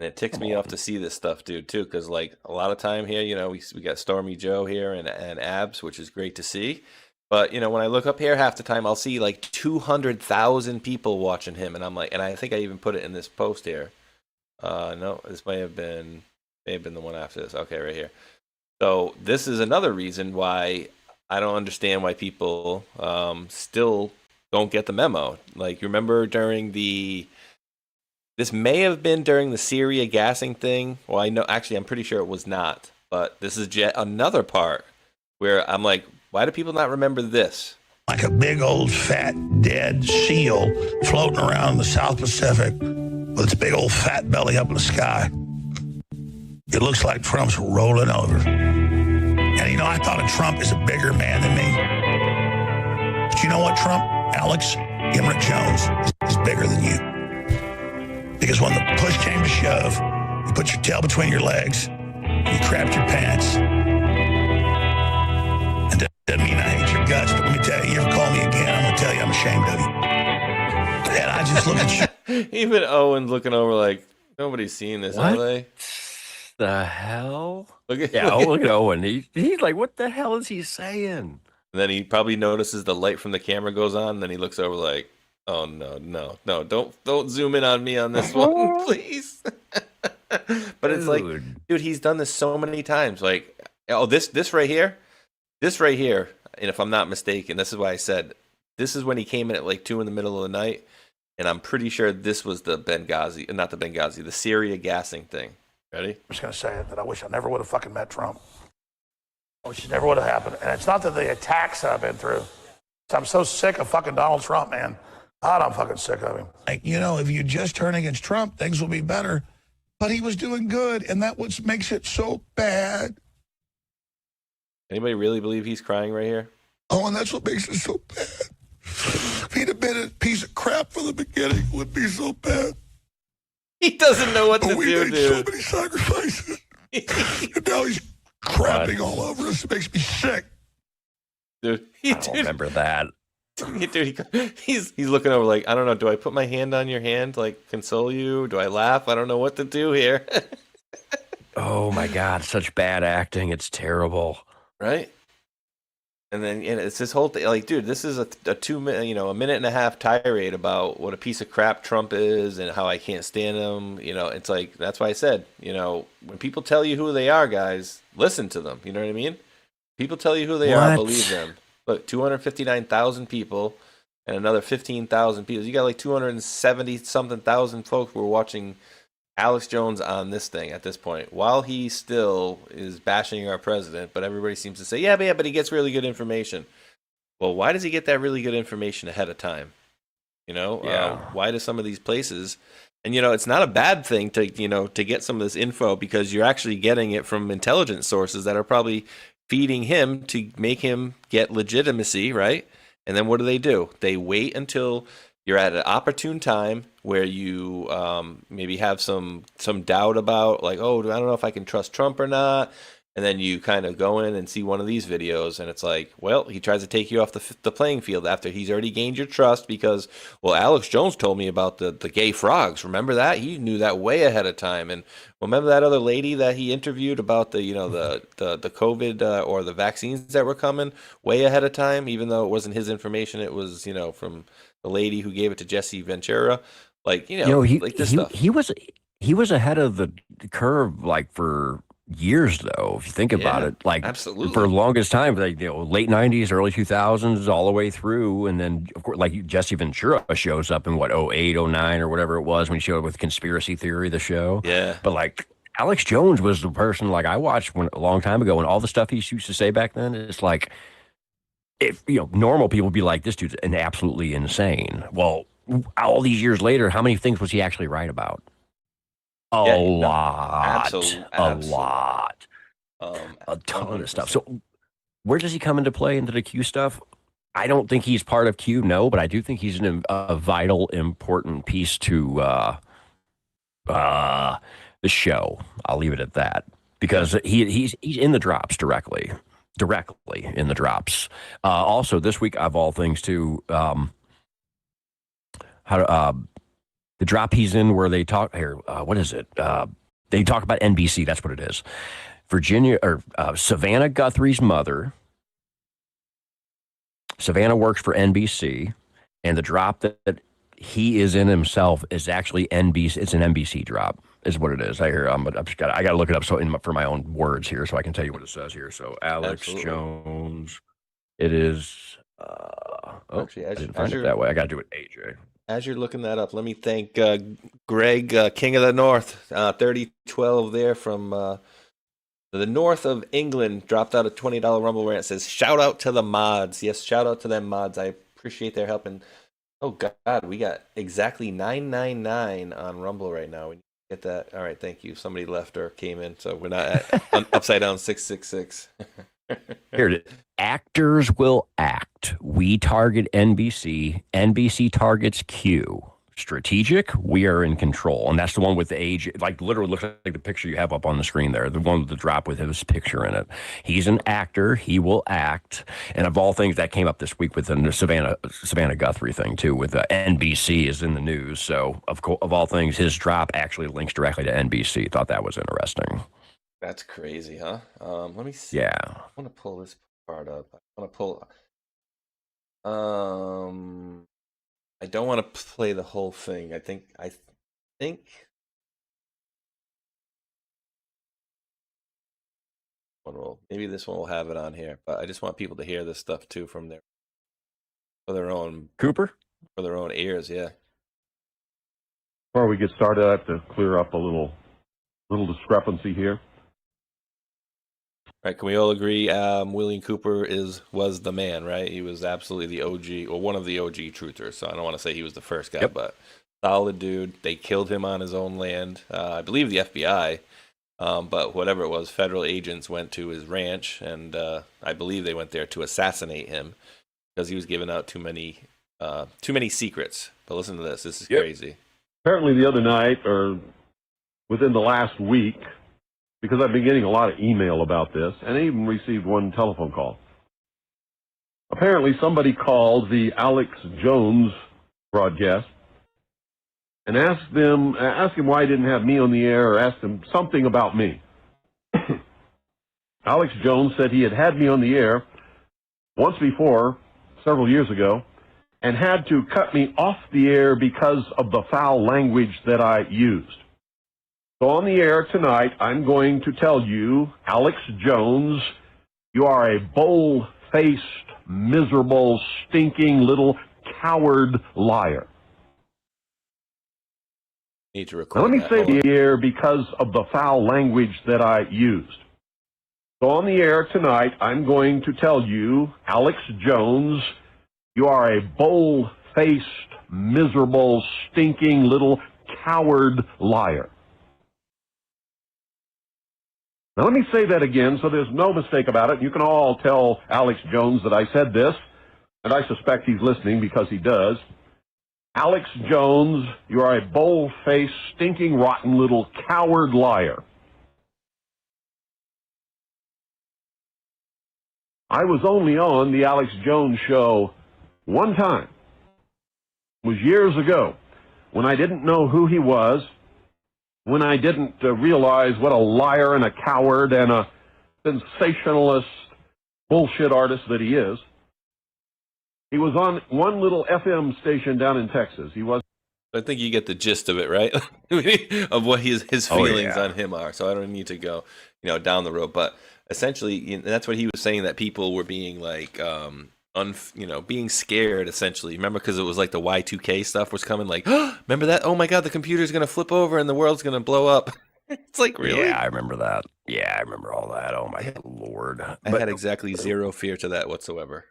A: And it ticks me off to see this stuff, dude, too, because a lot of time here, we got Stormy Joe here and Abs, which is great to see. But when I look up here, half the time I'll see 200,000 people watching him, and I'm like, and I think I even put it in this post here. No, this may have been the one after this. Okay, right here. So this is another reason why I don't understand why people still don't get the memo. Remember during this may have been during the Syria gassing thing. Well, I know, actually, I'm pretty sure it was not. But this is yet another part where I'm like, why do people not remember this?
R: Like a big old fat dead seal floating around the South Pacific with its big old fat belly up in the sky. It looks like Trump's rolling over. And you know, I thought of Trump as a bigger man than me. But you know what, Trump? Alex Emmett Jones is bigger than you. Because when the push came to shove, you put your tail between your legs, you crapped your pants. And that doesn't mean I hate your guts, but let me tell you ever call me again, I'm going to tell you I'm ashamed of you. And I just look at you.
A: Even Owen's looking over like, nobody's seen this,
B: What
A: are they?
B: The hell?
A: Look at,
B: Look at Owen. He's like, what the hell is he saying?
A: And then he probably notices the light from the camera goes on, and then he looks over like, oh no, don't zoom in on me on this one, please. But it's like, dude, he's done this so many times. Like, oh, this right here, and if I'm not mistaken, this is why I said this is when he came in at like 2 in the middle of the night, and I'm pretty sure this was the the Syria gassing thing. Ready?
R: I'm just going to say it, that I wish I never would have fucking met Trump. I wish it never would have happened. And it's not that the attacks that I've been through. I'm so sick of fucking Donald Trump, man. God, I'm fucking sick of him. Like, you know, if you just turn against Trump, things will be better. But he was doing good, and that what makes it so bad.
A: Anybody really believe he's crying right here?
R: Oh, and that's what makes it so bad. If he'd have been a piece of crap from the beginning, it would be so bad.
A: He doesn't know what to do,
R: we made
A: dude.
R: so many sacrifices. And now he's crapping all over us. It makes me sick.
A: Dude,
B: I don't remember that.
A: Dude, he's looking over like, I don't know, do I put my hand on your hand, like console you? Do I laugh? I don't know what to do here.
B: Oh my God, such bad acting. It's terrible.
A: Right? And then it's this whole thing, like, dude, this is a 2 minute, a minute and a half tirade about what a piece of crap Trump is and how I can't stand him. It's like, that's why I said, when people tell you who they are, guys, listen to them. You know what I mean? People tell you who they are, believe them. Look, 259,000 people and another 15,000 people. You got like 270 something thousand folks who are watching Alex Jones on this thing at this point, while he still is bashing our president, but everybody seems to say, yeah, but he gets really good information. Well, why does he get that really good information ahead of time? Why do some of these places, and it's not a bad thing to get some of this info, because you're actually getting it from intelligence sources that are probably feeding him to make him get legitimacy, right? And then what do? They wait until you're at an opportune time where you maybe have some doubt about, like, oh, I don't know if I can trust Trump or not. And then you kind of go in and see one of these videos, and it's like, well, he tries to take you off the playing field after he's already gained your trust because, well, Alex Jones told me about the gay frogs. Remember that? He knew that way ahead of time. And remember that other lady that he interviewed about the COVID or the vaccines that were coming way ahead of time, even though it wasn't his information. It was, from the lady who gave it to Jesse Ventura. Like, like this stuff.
B: He was ahead of the curve, like, for years, though, if you think about it, like,
A: absolutely,
B: for the longest time, like, late 90s, early 2000s, all the way through. And then, of course, like, Jesse Ventura shows up in 08, 09 or whatever it was, when he showed up with Conspiracy Theory, the show.
A: Yeah.
B: But, like, Alex Jones was the person, like, I watched a long time ago, and all the stuff he used to say back then, it's like, if normal people would be like, this dude's absolutely insane. Well, all these years later, how many things was he actually right about? A lot. A ton of stuff. So where does he come into play into the Q stuff? I don't think he's part of Q, no, but I do think he's a vital, important piece to the show. I'll leave it at that, because he's in the drops directly in the drops. Also, this week, of all things, too, the drop he's in where they talk here, what is it? They talk about NBC. That's what it is. Savannah Guthrie's mother. Savannah works for NBC, and the drop that he is in himself is actually NBC. It's an NBC drop, is what it is. I got to look it up for my own words here, so I can tell you what it says here. So Alex Jones, it is.
A: Actually,
B: I didn't find it that way. I got to do it, AJ.
A: As you're looking that up, let me thank Greg, King of the North, 3012 there from The north of England dropped out a $20 Rumble rant. Says, shout out to the mods. Yes, shout out to them mods. I appreciate their help. And oh God, we got exactly 999 on Rumble right now. We get that. All right, thank you. Somebody left or came in, so we're not at upside down 666.
B: Here it is. Actors will act. We target NBC. NBC targets Q. Strategic, we are in control. And that's the one with the age, like literally looks like the picture you have up on the screen there, the one with the drop with his picture in it. He's an actor. He will act. And of all things, that came up this week with the Savannah Guthrie thing, too, with NBC is in the news. So, of all things, his drop actually links directly to NBC. Thought that was interesting.
A: That's crazy, huh? Let me see.
B: Yeah.
A: I want to pull this part up. I want to pull. I don't want to play the whole thing. I think. Maybe this one will have it on here, but I just want people to hear this stuff too from for their own ears. Yeah.
S: Before we get started, I have to clear up a little discrepancy here.
A: Right, can we all agree William Cooper was the man, right? He was absolutely the OG, or one of the OG truthers. So I don't want to say he was the first guy, but solid dude. They killed him on his own land. I believe the FBI, but whatever it was, federal agents went to his ranch, and I believe they went there to assassinate him because he was giving out too many secrets. But listen to this. This is crazy.
S: Apparently the other night, or within the last week, because I've been getting a lot of email about this, and I even received one telephone call. Apparently somebody called the Alex Jones broadcast and asked him why he didn't have me on the air, or asked him something about me. Alex Jones said he had me on the air once before, several years ago, and had to cut me off the air because of the foul language that I used. So on the air tonight, I'm going to tell you, Alex Jones, you are a bold-faced, miserable, stinking little coward liar.
A: Need to record.
S: Now, let me say the air because of the foul language that I used. So on the air tonight, I'm going to tell you, Alex Jones, you are a bold-faced, miserable, stinking little coward liar. Now, let me say that again so there's no mistake about it. You can all tell Alex Jones that I said this, and I suspect he's listening because he does. Alex Jones, you are a bold-faced, stinking, rotten little coward liar. I was only on the Alex Jones show one time. It was years ago when I didn't know who he was, when I didn't realize what a liar and a coward and a sensationalist bullshit artist that he is. He was on one little FM station down in Texas. He was.
A: I think you get the gist of it, right? Of what his feelings on him are. So I don't need to go, down the road. But essentially, that's what he was saying, that people were being like, being scared, essentially. Remember, because it was like the Y2K stuff was coming, like, oh, remember that? Oh my God, the computer's going to flip over and the world's going to blow up. It's like, really?
B: Yeah, I remember that. Yeah, I remember all that. Oh my Lord.
A: I had exactly zero fear to that whatsoever.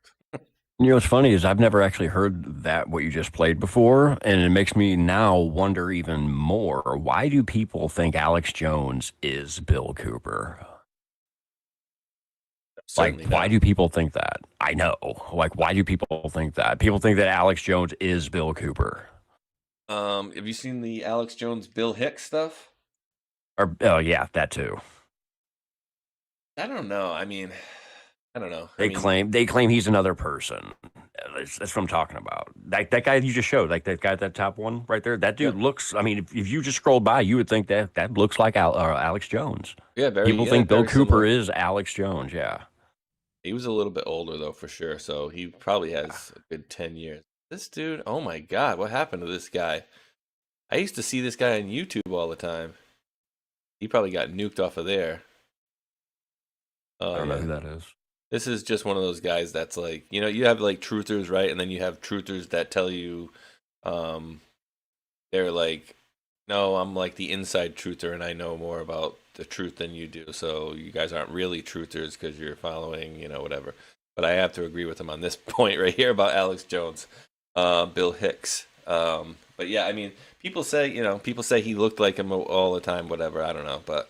B: What's funny is I've never actually heard that, what you just played before, and it makes me now wonder even more. Why do people think Alex Jones is Bill Cooper?
A: Certainly
B: why do people think that? I know. Why do people think that? People think that Alex Jones is Bill Cooper.
A: Have you seen the Alex Jones, Bill Hicks stuff?
B: Oh, yeah, that too.
A: I don't know. I mean, I don't know.
B: They claim he's another person. That's what I'm talking about. That guy you just showed, that guy, that top one right there, that dude looks, I mean, if you just scrolled by, you would think that looks like Alex Jones.
A: Yeah,
B: people think Bill Cooper is Alex Jones, yeah.
A: He was a little bit older, though, for sure, so he probably has a good 10 years. This dude, oh my God, what happened to this guy? I used to see this guy on YouTube all the time. He probably got nuked off of there.
B: I don't know who that is.
A: This is just one of those guys that's like, you have like truthers, right? And then you have truthers that tell you they're like No, I'm like the inside truther, and I know more about the truth than you do. So you guys aren't really truthers because you're following, whatever. But I have to agree with him on this point right here about Alex Jones, Bill Hicks. But yeah, I mean, people say he looked like him all the time, whatever. I don't know, but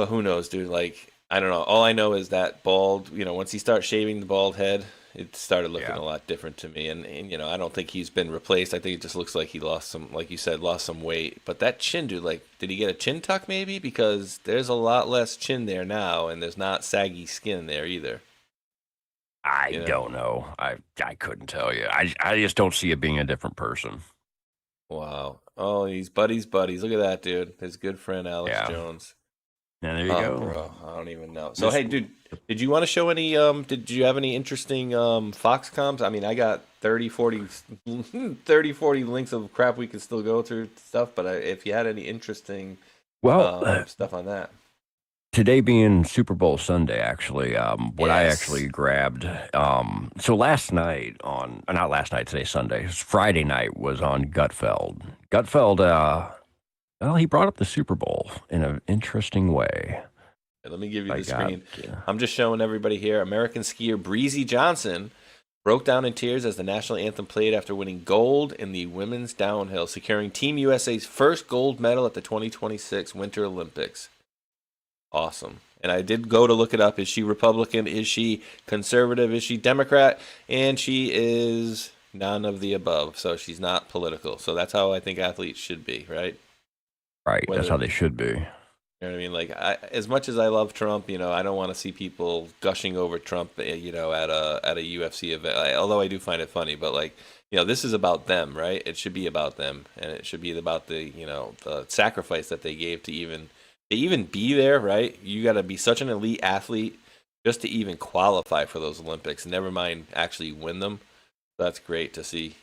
A: who knows, dude? Like, I don't know. All I know is that bald, once he starts shaving the bald head, it started looking a lot different to me. And I don't think he's been replaced. I think it just looks like he lost some, like you said, lost some weight. But that chin, dude, like, did he get a chin tuck maybe? Because there's a lot less chin there now, and there's not saggy skin there either.
B: I don't know. I couldn't tell you. I just don't see it being a different person.
A: Wow. Oh, he's buddies. Look at that, dude. His good friend Alex Jones.
B: Yeah, there you go.
A: Bro, I don't even know. So, hey, dude, did you want to show any, did you have any interesting Fox comms? I mean, I got 30, 40 links of crap we could still go through stuff, but if you had any interesting stuff on that.
B: Today being Super Bowl Sunday, actually, what I actually grabbed, so last night today's Sunday, Friday night was on Gutfeld. Gutfeld, he brought up the Super Bowl in an interesting way.
A: Let me give you the screen. I'm just showing everybody here. American skier Breezy Johnson broke down in tears as the national anthem played after winning gold in the women's downhill, securing Team USA's first gold medal at the 2026 Winter Olympics. Awesome. And I did go to look it up. Is she Republican? Is she conservative? Is she Democrat? And she is none of the above. So she's not political. So that's how I think athletes should be, right?
B: Right. That's how they should be.
A: You know what I mean? Like, as much as I love Trump, I don't want to see people gushing over Trump, at a UFC event. Although I do find it funny, but like, this is about them, right? It should be about them, and it should be about the, the sacrifice that they gave to even be there, right? You got to be such an elite athlete just to even qualify for those Olympics. Never mind actually win them. That's great to see.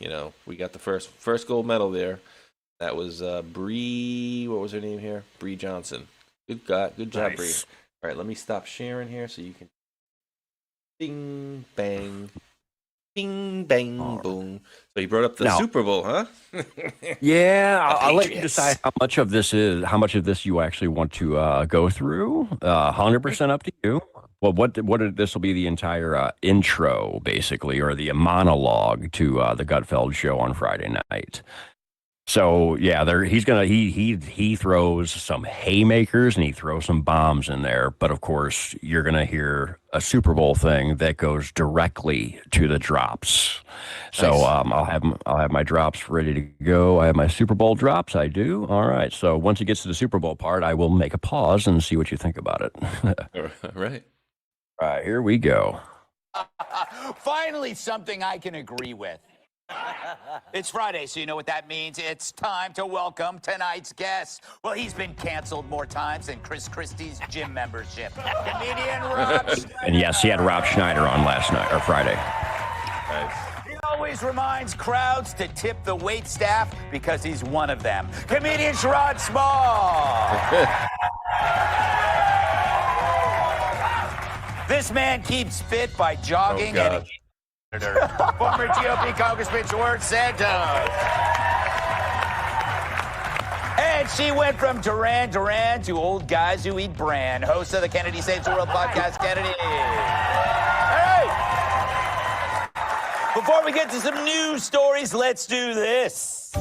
A: We got the first gold medal there. That was Bree. What was her name here? Bree Johnson. Good job,
B: nice.
A: Bree. All right, let me stop sharing here so you can. Bing bang, bing bang boom. So you brought up the Super Bowl, huh?
B: Yeah, I'll let you decide how much of this you actually want to go through. 100% up to you. Well, this will be the entire intro, basically, or the monologue to the Gutfeld show on Friday night. So yeah, he throws some haymakers and he throws some bombs in there, but of course you're gonna hear a Super Bowl thing that goes directly to the drops. So nice. I'll have my drops ready to go. I have my Super Bowl drops. I do. All right. So once it gets to the Super Bowl part, I will make a pause and see what you think about it.
A: All right.
B: All right. Here we go.
T: Finally, something I can agree with. It's Friday, so you know what that means. It's time to welcome tonight's guest. Well, he's been canceled more times than Chris Christie's gym membership. Comedian Rob Schneider.
B: And yes, he had Rob Schneider on last night, or Friday.
A: Nice.
T: He always reminds crowds to tip the wait staff because he's one of them. Comedian Sherrod Small. This man keeps fit by jogging and... Former GOP Congressman George Santos. And she went from Duran Duran to old guys who eat bran. Host of the Kennedy Saves the World podcast, Kennedy. Hey! Before we get to some news stories, let's do this.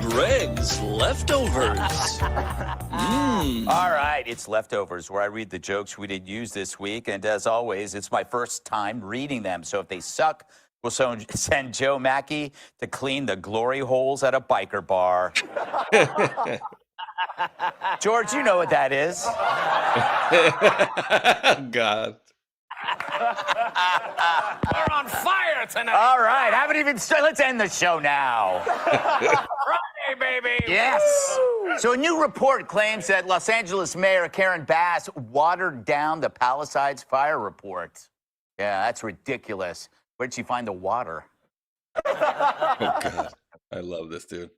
U: Greg's Leftovers.
T: All right, it's Leftovers, where I read the jokes we didn't use this week. And as always, it's my first time reading them. So if they suck, we'll send Joe Mackey to clean the glory holes at a biker bar. George, you know what that is.
A: God.
T: We're on fire tonight. All right, haven't even started. Let's end the show now. Friday, baby. Yes. So a new report claims that Los Angeles Mayor Karen Bass watered down the Palisades fire report. Yeah, that's ridiculous. Where did she find the water?
A: Oh, God. I love this, dude.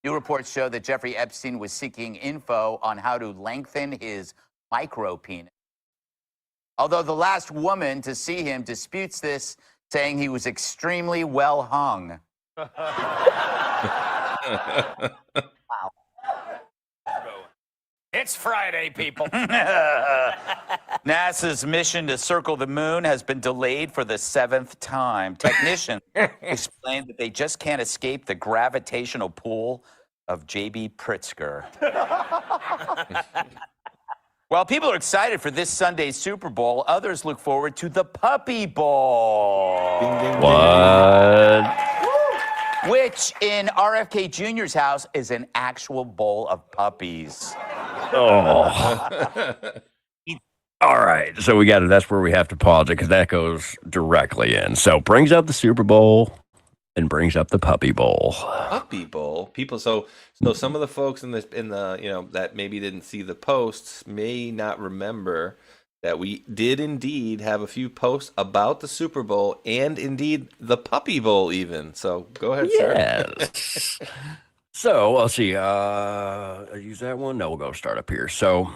T: New reports show that Jeffrey Epstein was seeking info on how to lengthen his micropenis. Although the last woman to see him disputes this, saying he was extremely well hung. Wow.
U: It's Friday, people.
T: NASA's mission to circle the moon has been delayed for the 7th time. Technicians explained that they just can't escape the gravitational pull of J.B. Pritzker. While people are excited for this Sunday's Super Bowl, others look forward to the Puppy Bowl.
A: Ding, ding,
B: What?
T: Which in RFK Jr.'s house is an actual bowl of puppies.
B: Oh. All right. So we got it. That's where we have to pause it because that goes directly in. So brings up the Super Bowl and brings up the Puppy Bowl.
A: Puppy Bowl. People. So some of the folks in the that maybe didn't see the posts may not remember that we did indeed have a few posts about the Super Bowl and indeed the Puppy Bowl even. So go ahead, sir.
B: Yes. So let's see. Use that one. No, we'll go start up here. So,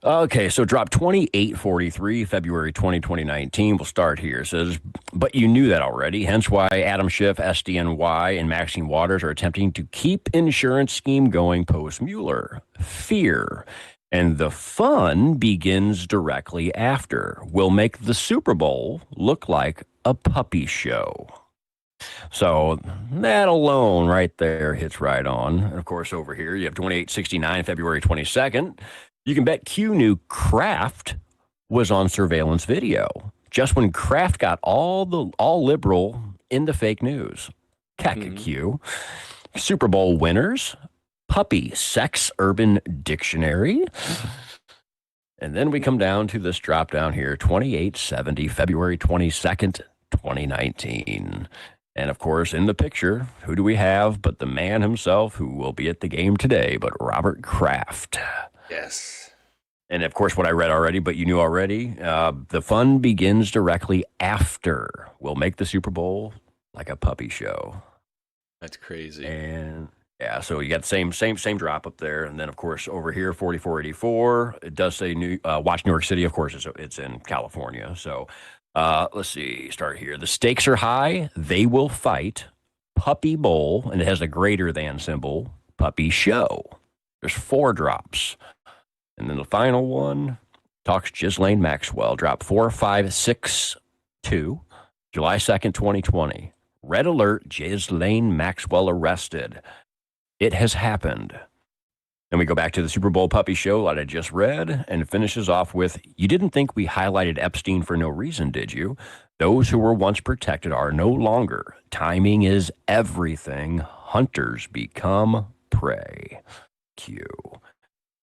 B: okay. So drop 2843, February 2019. We'll start here. It says, but you knew that already. Hence why Adam Schiff, SDNY, and Maxine Waters are attempting to keep insurance scheme going post Mueller. Fear. And the fun begins directly after. We'll make the Super Bowl look like a puppy show. So that alone right there hits right on. And of course, over here, you have 2869, February 22nd. You can bet Q knew Kraft was on surveillance video just when Kraft got all liberal into fake news. Q. Super Bowl winners. Puppy sex urban dictionary. And then we come down to this drop down here, 2870, February 22nd, 2019. And of course, in the picture, who do we have but the man himself who will be at the game today, but Robert Kraft.
A: Yes.
B: And of course, what I read already, but you knew already, the fun begins directly after. We'll make the Super Bowl like a puppy show.
A: That's crazy.
B: And yeah, so you got the same drop up there. And then, of course, over here, 4484, it does say watch New York City. Of course, it's in California. So let's see, start here. The stakes are high. They will fight. Puppy Bowl, and it has a greater than symbol. Puppy Show. There's 4 drops. And then the final one talks Ghislaine Maxwell. Drop 4562, July 2nd, 2020. Red alert, Ghislaine Maxwell arrested. It has happened. Then we go back to the Super Bowl puppy show that I just read and finishes off with, you didn't think we highlighted Epstein for no reason, did you? Those who were once protected are no longer. Timing is everything. Hunters become prey. Q.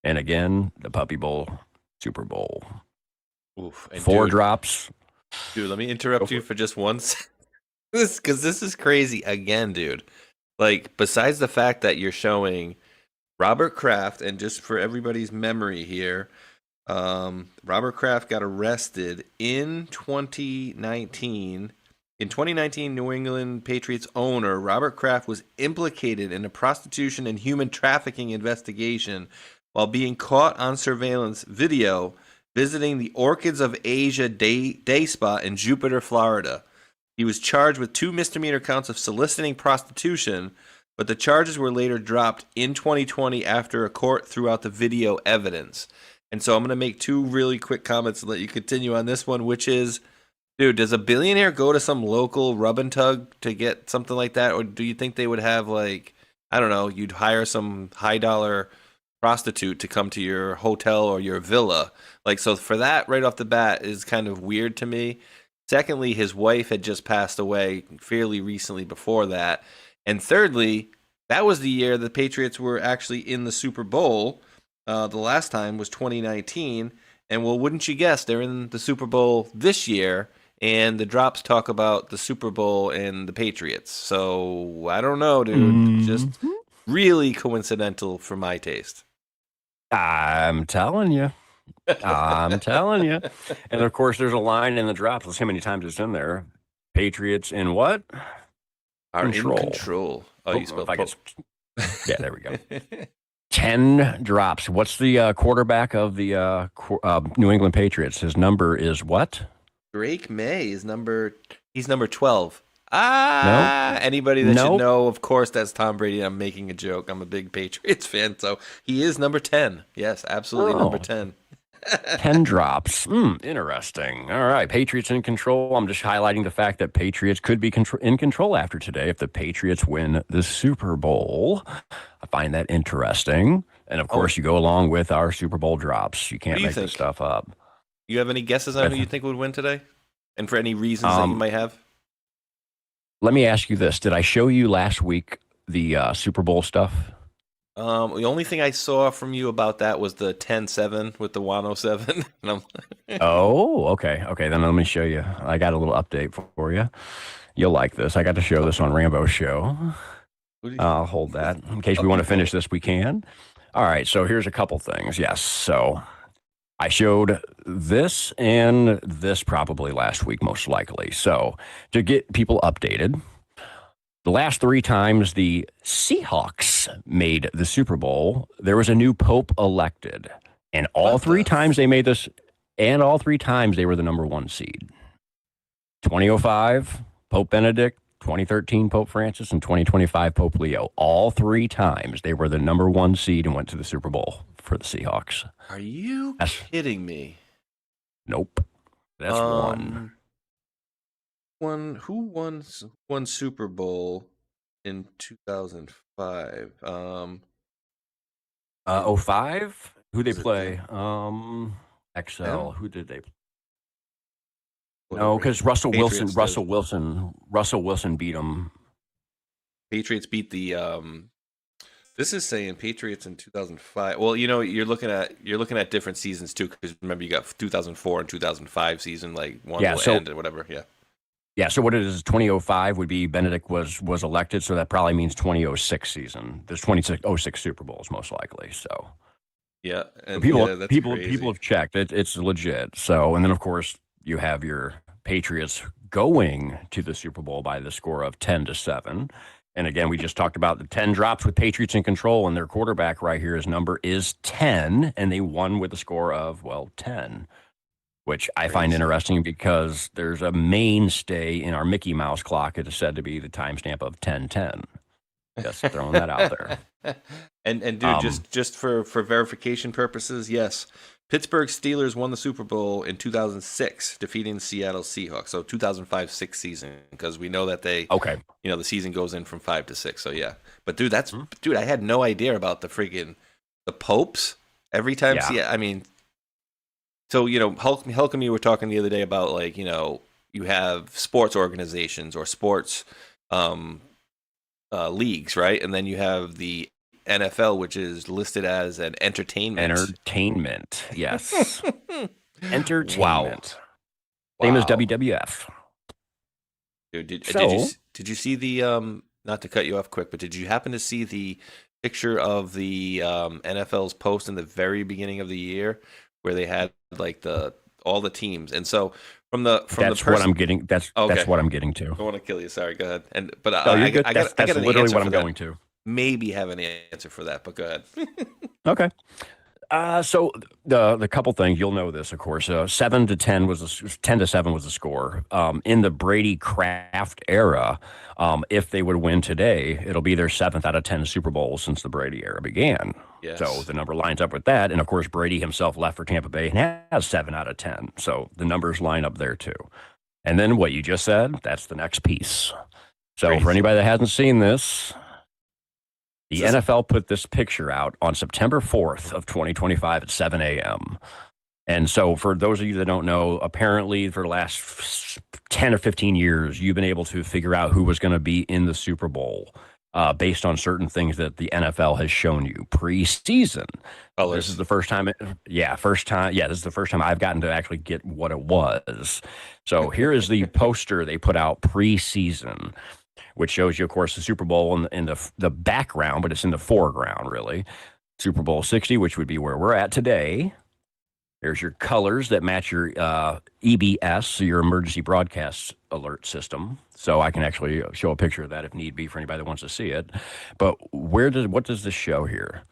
B: And again, the Puppy Bowl, Super Bowl.
A: Oof. And
B: 4 drops.
A: Dude, let me interrupt you for just one second. Because this is crazy again, dude. Like, besides the fact that you're showing Robert Kraft, and just for everybody's memory here, Robert Kraft got arrested in 2019. In 2019, New England Patriots owner Robert Kraft was implicated in a prostitution and human trafficking investigation while being caught on surveillance video visiting the Orchids of Asia day spa in Jupiter, Florida. He was charged with 2 misdemeanor counts of soliciting prostitution, but the charges were later dropped in 2020 after a court threw out the video evidence. And so I'm going to make 2 really quick comments and let you continue on this one, which is, dude, does a billionaire go to some local rub and tug to get something like that? Or do you think they would have, like, I don't know, you'd hire some high-dollar prostitute to come to your hotel or your villa? Like, so for that, right off the bat, is kind of weird to me. Secondly, his wife had just passed away fairly recently before that. And thirdly, that was the year the Patriots were actually in the Super Bowl. The last time was 2019. And well, wouldn't you guess, they're in the Super Bowl this year. And the drops talk about the Super Bowl and the Patriots. So I don't know, dude. Just really coincidental for my taste.
B: I'm telling you. I'm telling you. And of course, there's a line in the drop. Let's see how many times it's in there. Patriots in what?
A: Are in control. Oh, you spelled
B: yeah, there we go. 10 drops. What's the quarterback of the New England Patriots? His number is what?
A: Drake May is he's number 12. Anybody that should
B: Nope.
A: know, of course, that's Tom Brady. I'm making a joke. I'm a big Patriots fan, so he is number 10. Yes, absolutely number 10.
B: 10 drops. Interesting. All right. Patriots in control. I'm just highlighting the fact that Patriots could be in control after today if the Patriots win the Super Bowl. I find that interesting. And of course, you go along with our Super Bowl drops. You can't make this stuff up.
A: You have any guesses on who you think would win today? And for any reasons that you might have?
B: Let me ask you this. Did I show you last week the Super Bowl stuff?
A: The only thing I saw from you about that was the 10-7 with the 107.
B: Oh, okay. Okay, then let me show you. I got a little update for you. You'll like this. I got to show this on Rambo's show. I'll hold that. In case we want to finish this, we can. All right, so here's a couple things. Yes, so I showed this and this probably last week, most likely. So to get people updated, the last 3 times the Seahawks made the Super Bowl, there was a new pope elected. And all 3 times they made this, and all 3 times they were the number 1 seed. 2005, Pope Benedict. 2013, Pope Francis, and 2025, Pope Leo. All 3 times they were the number 1 seed and went to the Super Bowl for the Seahawks.
A: Are you kidding me?
B: Nope. That's one.
A: Who won Super Bowl in 2005?
B: 05? Who they play? XL. Who did they play? No, because Russell Wilson beat them.
A: Patriots beat the. This is saying Patriots in 2005. Well, you're looking at different seasons too. Because remember, you got 2004 and 2005 season. Like one will end and whatever. Yeah.
B: Yeah. So what it is 2005 would be Benedict was elected. So that probably means 2006 season. There's 2006 Super Bowls most likely. So.
A: Yeah. And
B: people
A: crazy.
B: have checked it. It's legit. So, and then of course you have your Patriots going to the Super Bowl by the score of 10-7. And again, we just talked about the 10 drops with Patriots in control, and their quarterback right here, his number is 10, and they won with a score of, 10, which I find interesting because there's a mainstay in our Mickey Mouse clock. It is said to be the timestamp of 10-10. Just throwing that out there.
A: And dude, just for verification purposes, yes. Pittsburgh Steelers won the Super Bowl in 2006, defeating the Seattle Seahawks. So 2005-6 season, because we know that the season goes in from 5 to 6. So yeah, but dude, I had no idea about the popes every time.
B: Yeah.
A: I mean, so Hulk and me were talking the other day about you have sports organizations or sports leagues, right? And then you have the NFL, which is listed as an entertainment.
B: Entertainment, yes. Entertainment.
A: Wow.
B: Same as WWF.
A: Dude, did you see the not to cut you off quick, but did you happen to see the picture of the NFL's post in the very beginning of the year where they had all the teams? And so that's
B: what I'm getting. That's what I'm getting to.
A: I don't want to kill you. Sorry, go ahead. But
B: I got
A: that's
B: literally what I'm going to.
A: Maybe have an answer for that, but go ahead.
B: Okay. So the couple things, you'll know this, of course. 10-7 was the score. In the Brady Kraft era, if they would win today, it'll be their 7th out of 10 Super Bowls since the Brady era began.
A: Yes.
B: So the number lines up with that. And of course, Brady himself left for Tampa Bay and has 7 out of 10. So the numbers line up there too. And then what you just said, that's the next piece. So for anybody that hasn't seen this, the NFL put this picture out on September 4th of 2025 at 7 a.m. And so for those of you that don't know, apparently for the last 10 or 15 years, you've been able to figure out who was going to be in the Super Bowl based on certain things that the NFL has shown you preseason. This is the first time. This is the first time I've gotten to actually get what it was. So here is the poster they put out preseason, which shows you, of course, the Super Bowl in the background, but it's in the foreground, really. Super Bowl 60, which would be where we're at today. There's your colors that match your EBS, so your emergency broadcast alert system. So I can actually show a picture of that if need be for anybody that wants to see it. But what does this show here?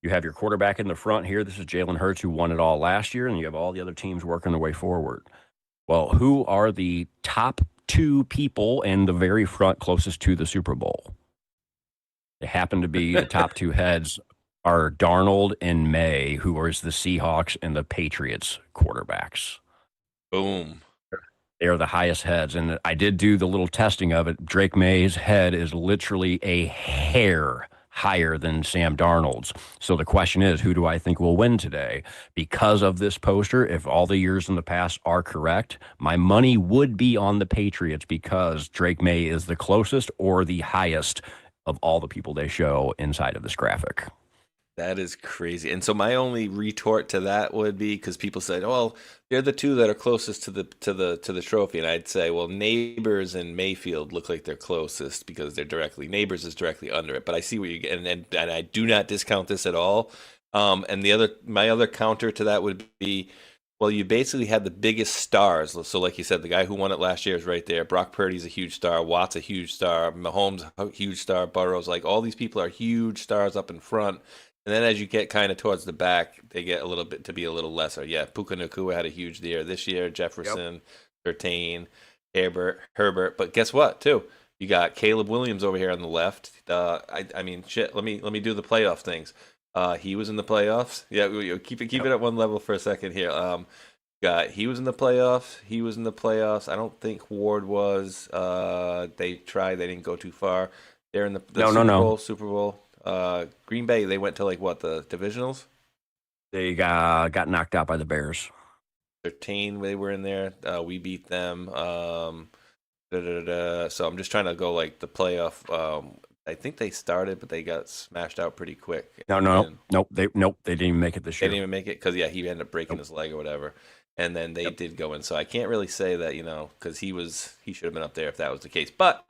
B: You have your quarterback in the front here. This is Jalen Hurts, who won it all last year, and you have all the other teams working their way forward. Well, who are the top two people in the very front closest to the Super Bowl. They happen to be the top two heads are Darnold and May, who are the Seahawks and the Patriots quarterbacks.
A: Boom.
B: They are the highest heads. And I did do the little testing of it. Drake May's head is literally a hair higher than Sam Darnold's. So the question is, who do I think will win today? Because of this poster, if all the years in the past are correct, my money would be on the Patriots because Drake May is the closest or the highest of all the people they show inside of this graphic.
A: That is crazy. And so my only retort to that would be, because people said, "Well, they're the two that are closest to the trophy," and I'd say, "Well, Neighbors and Mayfield look like they're closest because they're Neighbors is directly under it." But I see what you get, and I do not discount this at all. And my other counter to that would be, well, you basically had the biggest stars. So, like you said, the guy who won it last year is right there. Brock Purdy's a huge star. Watt's a huge star. Mahomes a huge star. Burrow's, like, all these people are huge stars up in front. And then as you get kind of towards the back, they get a little bit to be a little lesser. Yeah, Puka Nacua had a huge year this year. Jefferson, Surtain, Herbert. But guess what, too? You got Caleb Williams over here on the left. I mean, shit. Let me do the playoff things. He was in the playoffs. Yeah, keep it at one level for a second here. He was in the playoffs. He was in the playoffs. I don't think Ward was. They tried. They didn't go too far. They're in the Super Bowl. Green Bay, they went to the divisionals?
B: They got knocked out by the Bears.
A: 13, they were in there. We beat them. So I'm just trying to go the playoff. I think they started, but they got smashed out pretty quick.
B: Nope. They didn't even make it this year.
A: They didn't even make it because he ended up breaking his leg or whatever. And then they did go in. So I can't really say that, because he should have been up there if that was the case. But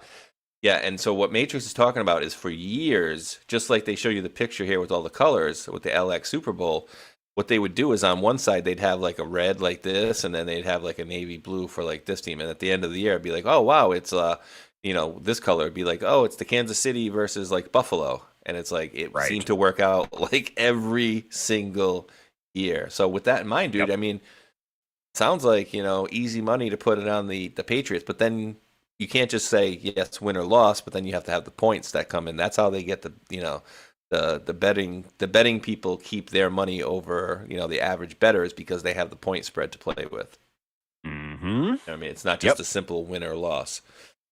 A: yeah, and so what Matrix is talking about is for years, just like they show you the picture here with all the colors with the LX Super Bowl, what they would do is on one side they'd have a red like this, and then they'd have a navy blue for this team, and at the end of the year it'd be oh wow, it's this color. It'd be oh, it's the Kansas City versus Buffalo, and it's it seemed to work out every single year. So with that in mind, dude, I mean, sounds like easy money to put it on the Patriots, but then you can't just say yes, win or loss, but then you have to have the points that come in. That's how they get the betting people keep their money over the average bettors, because they have the point spread to play with.
B: Mm-hmm.
A: I mean, it's not just a simple win or loss.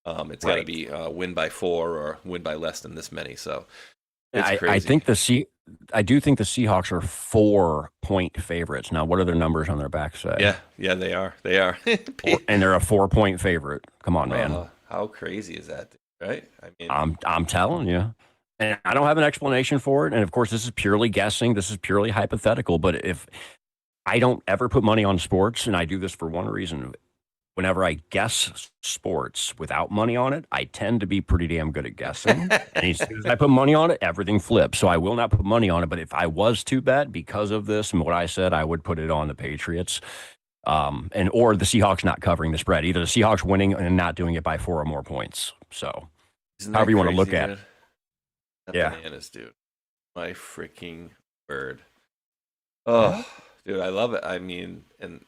A: It's got to be win by 4 or win by less than this many. So it's crazy.
B: I do think the Seahawks are 4-point favorites. Now, what are their numbers on their back say?
A: Yeah, they are. They are.
B: And they're a 4-point favorite. Come on, man.
A: How crazy is that, right? I mean,
B: I'm telling you. And I don't have an explanation for it. And of course, this is purely guessing. This is purely hypothetical. But if I don't ever put money on sports, and I do this for one reason. Whenever I guess sports without money on it, I tend to be pretty damn good at guessing. And as soon as I put money on it, everything flips. So I will not put money on it. But if I was to bet because of this and what I said, I would put it on the Patriots, or the Seahawks not covering the spread. Either the Seahawks winning and not doing it by 4 or more points. So however you want to look at it.
A: Bananas, dude. My freaking word. Oh, dude, I love it. I mean, and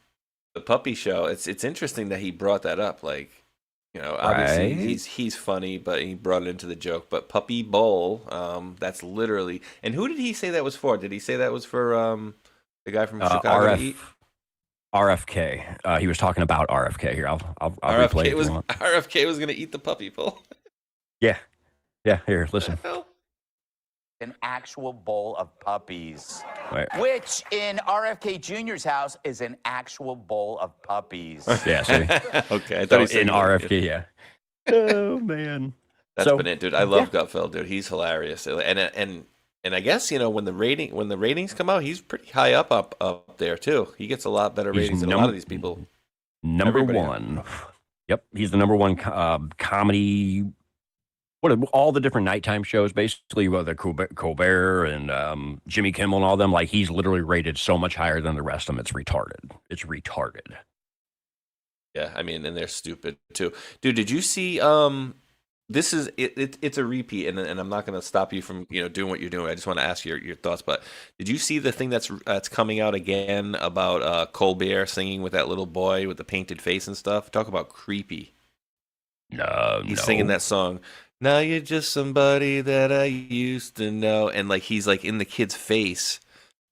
A: the puppy show, it's interesting that he brought that up. Obviously he's funny, but he brought it into the joke. But Puppy Bowl, that's literally. And who did he say that was for? Did he say that was for the guy from Chicago?
B: RFK. He was talking about RFK here. I'll replay it if you want.
A: RFK was going to eat the puppy bowl.
B: Yeah. Here, listen.
T: An actual bowl of puppies,
B: right.
T: Which in RFK Jr.'s house is an actual bowl of puppies.
B: Yeah, see?
A: Okay, I thought
B: in RFK, yeah. Oh man,
A: that's been it, dude. I love Gutfeld, dude. He's hilarious, and I guess when the ratings come out, he's pretty high up there too. He gets a lot better ratings than a lot of these people.
B: Number one. Yep, he's the number one comedy. All the different nighttime shows, basically, whether Colbert and Jimmy Kimmel and all them, he's literally rated so much higher than the rest of them. It's retarded. It's retarded.
A: Yeah, I mean, and they're stupid too, dude. Did you see? This is it's a repeat, and I'm not going to stop you from doing what you're doing. I just want to ask your thoughts. But did you see the thing that's coming out again about Colbert singing with that little boy with the painted face and stuff? Talk about creepy.
B: No,
A: he's singing that song. Now you're just somebody that I used to know, and like he's like in the kid's face,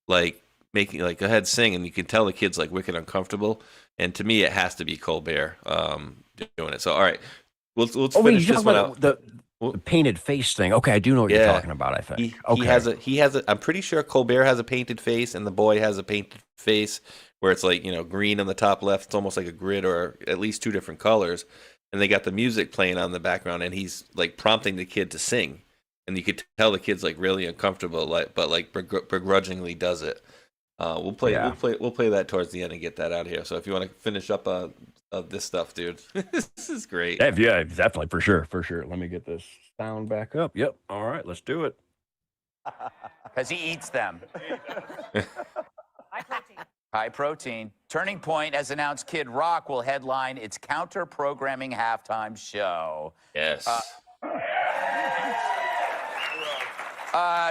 A: like making like go ahead sing, and you can tell the kid's like wicked uncomfortable. And to me, it has to be Colbert doing it. So all right, let's finish this one out.
B: The painted face thing. Okay, I do know what you're talking about. I think
A: he has a. I'm pretty sure Colbert has a painted face, and the boy has a painted face where it's like green on the top left. It's almost like a grid, or at least two different colors. And they got the music playing on the background, and he's like prompting the kid to sing, and you could tell the kid's like really uncomfortable, but like begrudgingly does it. We'll play that towards the end and get that out of here. So if you want to finish up this stuff, dude, this is great.
B: Yeah, definitely for sure. Let me get this sound back up. Yep. All right, let's do it.
T: Because he eats them. High protein. Turning Point has announced Kid Rock will headline its counter-programming halftime show.
A: Yes.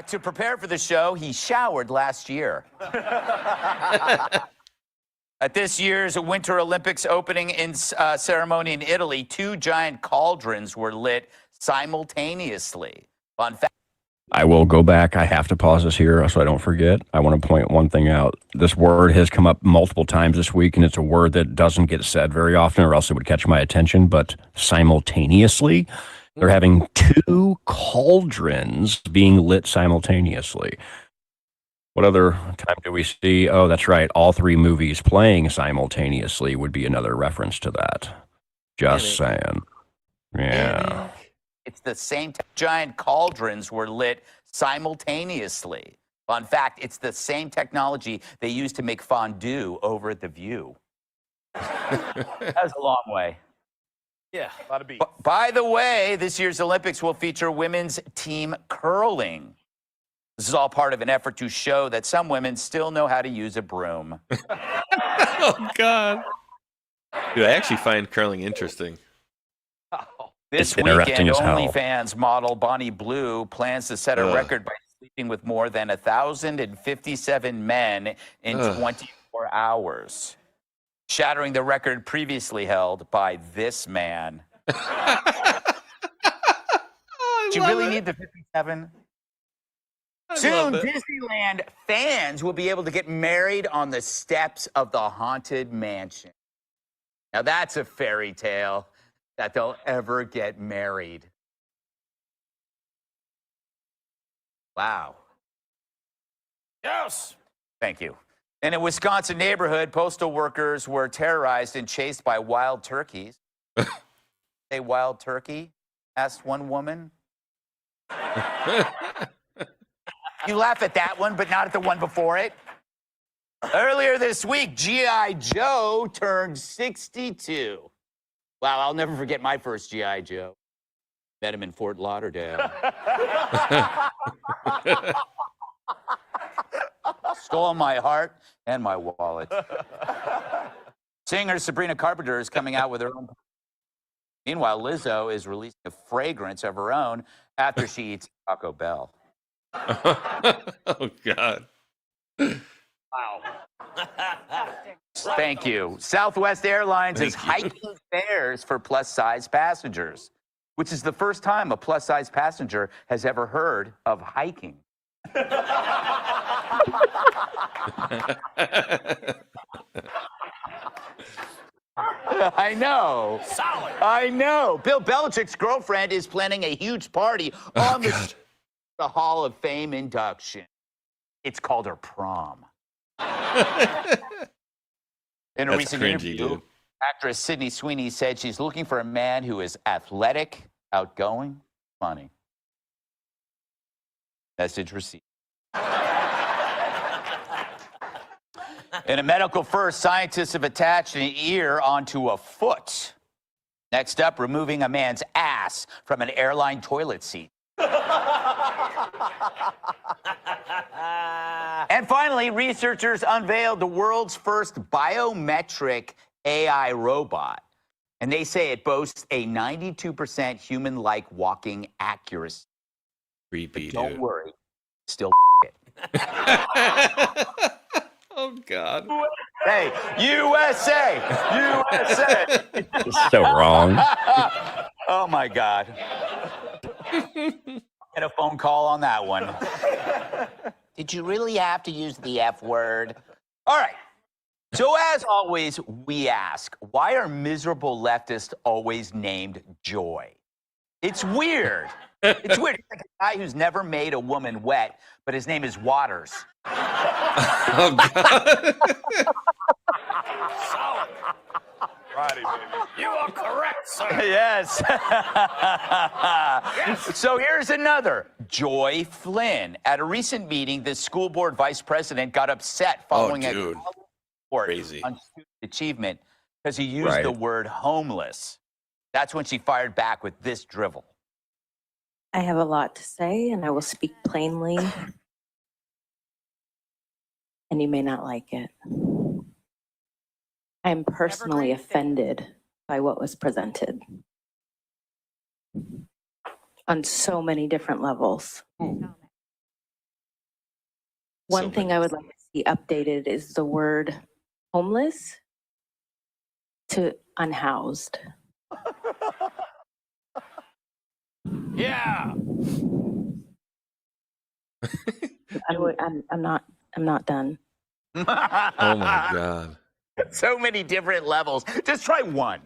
T: To prepare for the show, he showered last year. At this year's Winter Olympics opening ceremony in Italy, 2 giant cauldrons were lit simultaneously. Fun fact.
B: I will go back. I have to pause this here so I don't forget. I want to point one thing out. This word has come up multiple times this week, and it's a word that doesn't get said very often, or else it would catch my attention. But simultaneously, they're having 2 cauldrons being lit simultaneously. What other time do we see? Oh, that's right. All 3 movies playing simultaneously would be another reference to that. Just saying. Yeah.
T: It's the same giant cauldrons were lit simultaneously. Fun fact, it's the same technology they used to make fondue over at The View. That's a long way.
D: Yeah, a lot of beats.
T: By the way, this year's Olympics will feature women's team curling. This is all part of an effort to show that some women still know how to use a broom.
A: Oh, God. Dude, I actually find curling interesting.
T: This weekend, OnlyFans model Bonnie Blue plans to set a record by sleeping with more than 1,057 men in 24 hours, shattering the record previously held by this man. Do you really need the 57? Soon, Disneyland fans will be able to get married on the steps of the Haunted Mansion. Now, that's a fairy tale that they'll ever get married. Wow.
D: Yes.
T: Thank you. In a Wisconsin neighborhood, postal workers were terrorized and chased by wild turkeys. Say wild turkey? Asked one woman. You laugh at that one, but not at the one before it. Earlier this week, G.I. Joe turned 62. Wow, I'll never forget my first G.I. Joe. Met him in Fort Lauderdale. Stole my heart and my wallet. Singer Sabrina Carpenter is coming out with her own. Meanwhile, Lizzo is releasing a fragrance of her own after she eats Taco Bell.
A: Oh, God.
T: Wow. Thank you. Southwest Airlines is hiking fares for plus-size passengers, which is the first time a plus-size passenger has ever heard of hiking. I know.
D: Solid.
T: I know. Bill Belichick's girlfriend is planning a huge party on the Hall of Fame induction. It's called her prom. In a recent interview, actress Sydney Sweeney said she's looking for a man who is athletic, outgoing, funny. Message received. In a medical first, scientists have attached an ear onto a foot. Next up, removing a man's ass from an airline toilet seat. And finally, researchers unveiled the world's first biometric AI robot. And they say it boasts a 92% human-like walking accuracy.
A: Creepy,
T: but don't worry, still it.
A: Oh, God.
T: Hey, USA! USA!
B: It's so wrong.
T: Oh my God. Get a phone call on that one. Did you really have to use the F word? All right. So as always, we ask, why are miserable leftists always named Joy? It's weird. It's weird. It's like a guy who's never made a woman wet, but his name is Waters.
A: Oh, God.
D: Righty, baby. You are correct, sir.
T: Yes. So here's another. Joy Flynn. At a recent meeting, the school board vice president got upset following a report on student achievement because he used the word homeless. That's when she fired back with this drivel.
C: I have a lot to say, and I will speak plainly, and you may not like it. I am personally offended by what was presented on so many different levels. One thing I would like to see updated is the word homeless to unhoused.
T: Yeah.
C: I'm not done.
A: Oh my God.
T: So many different levels. Just try one.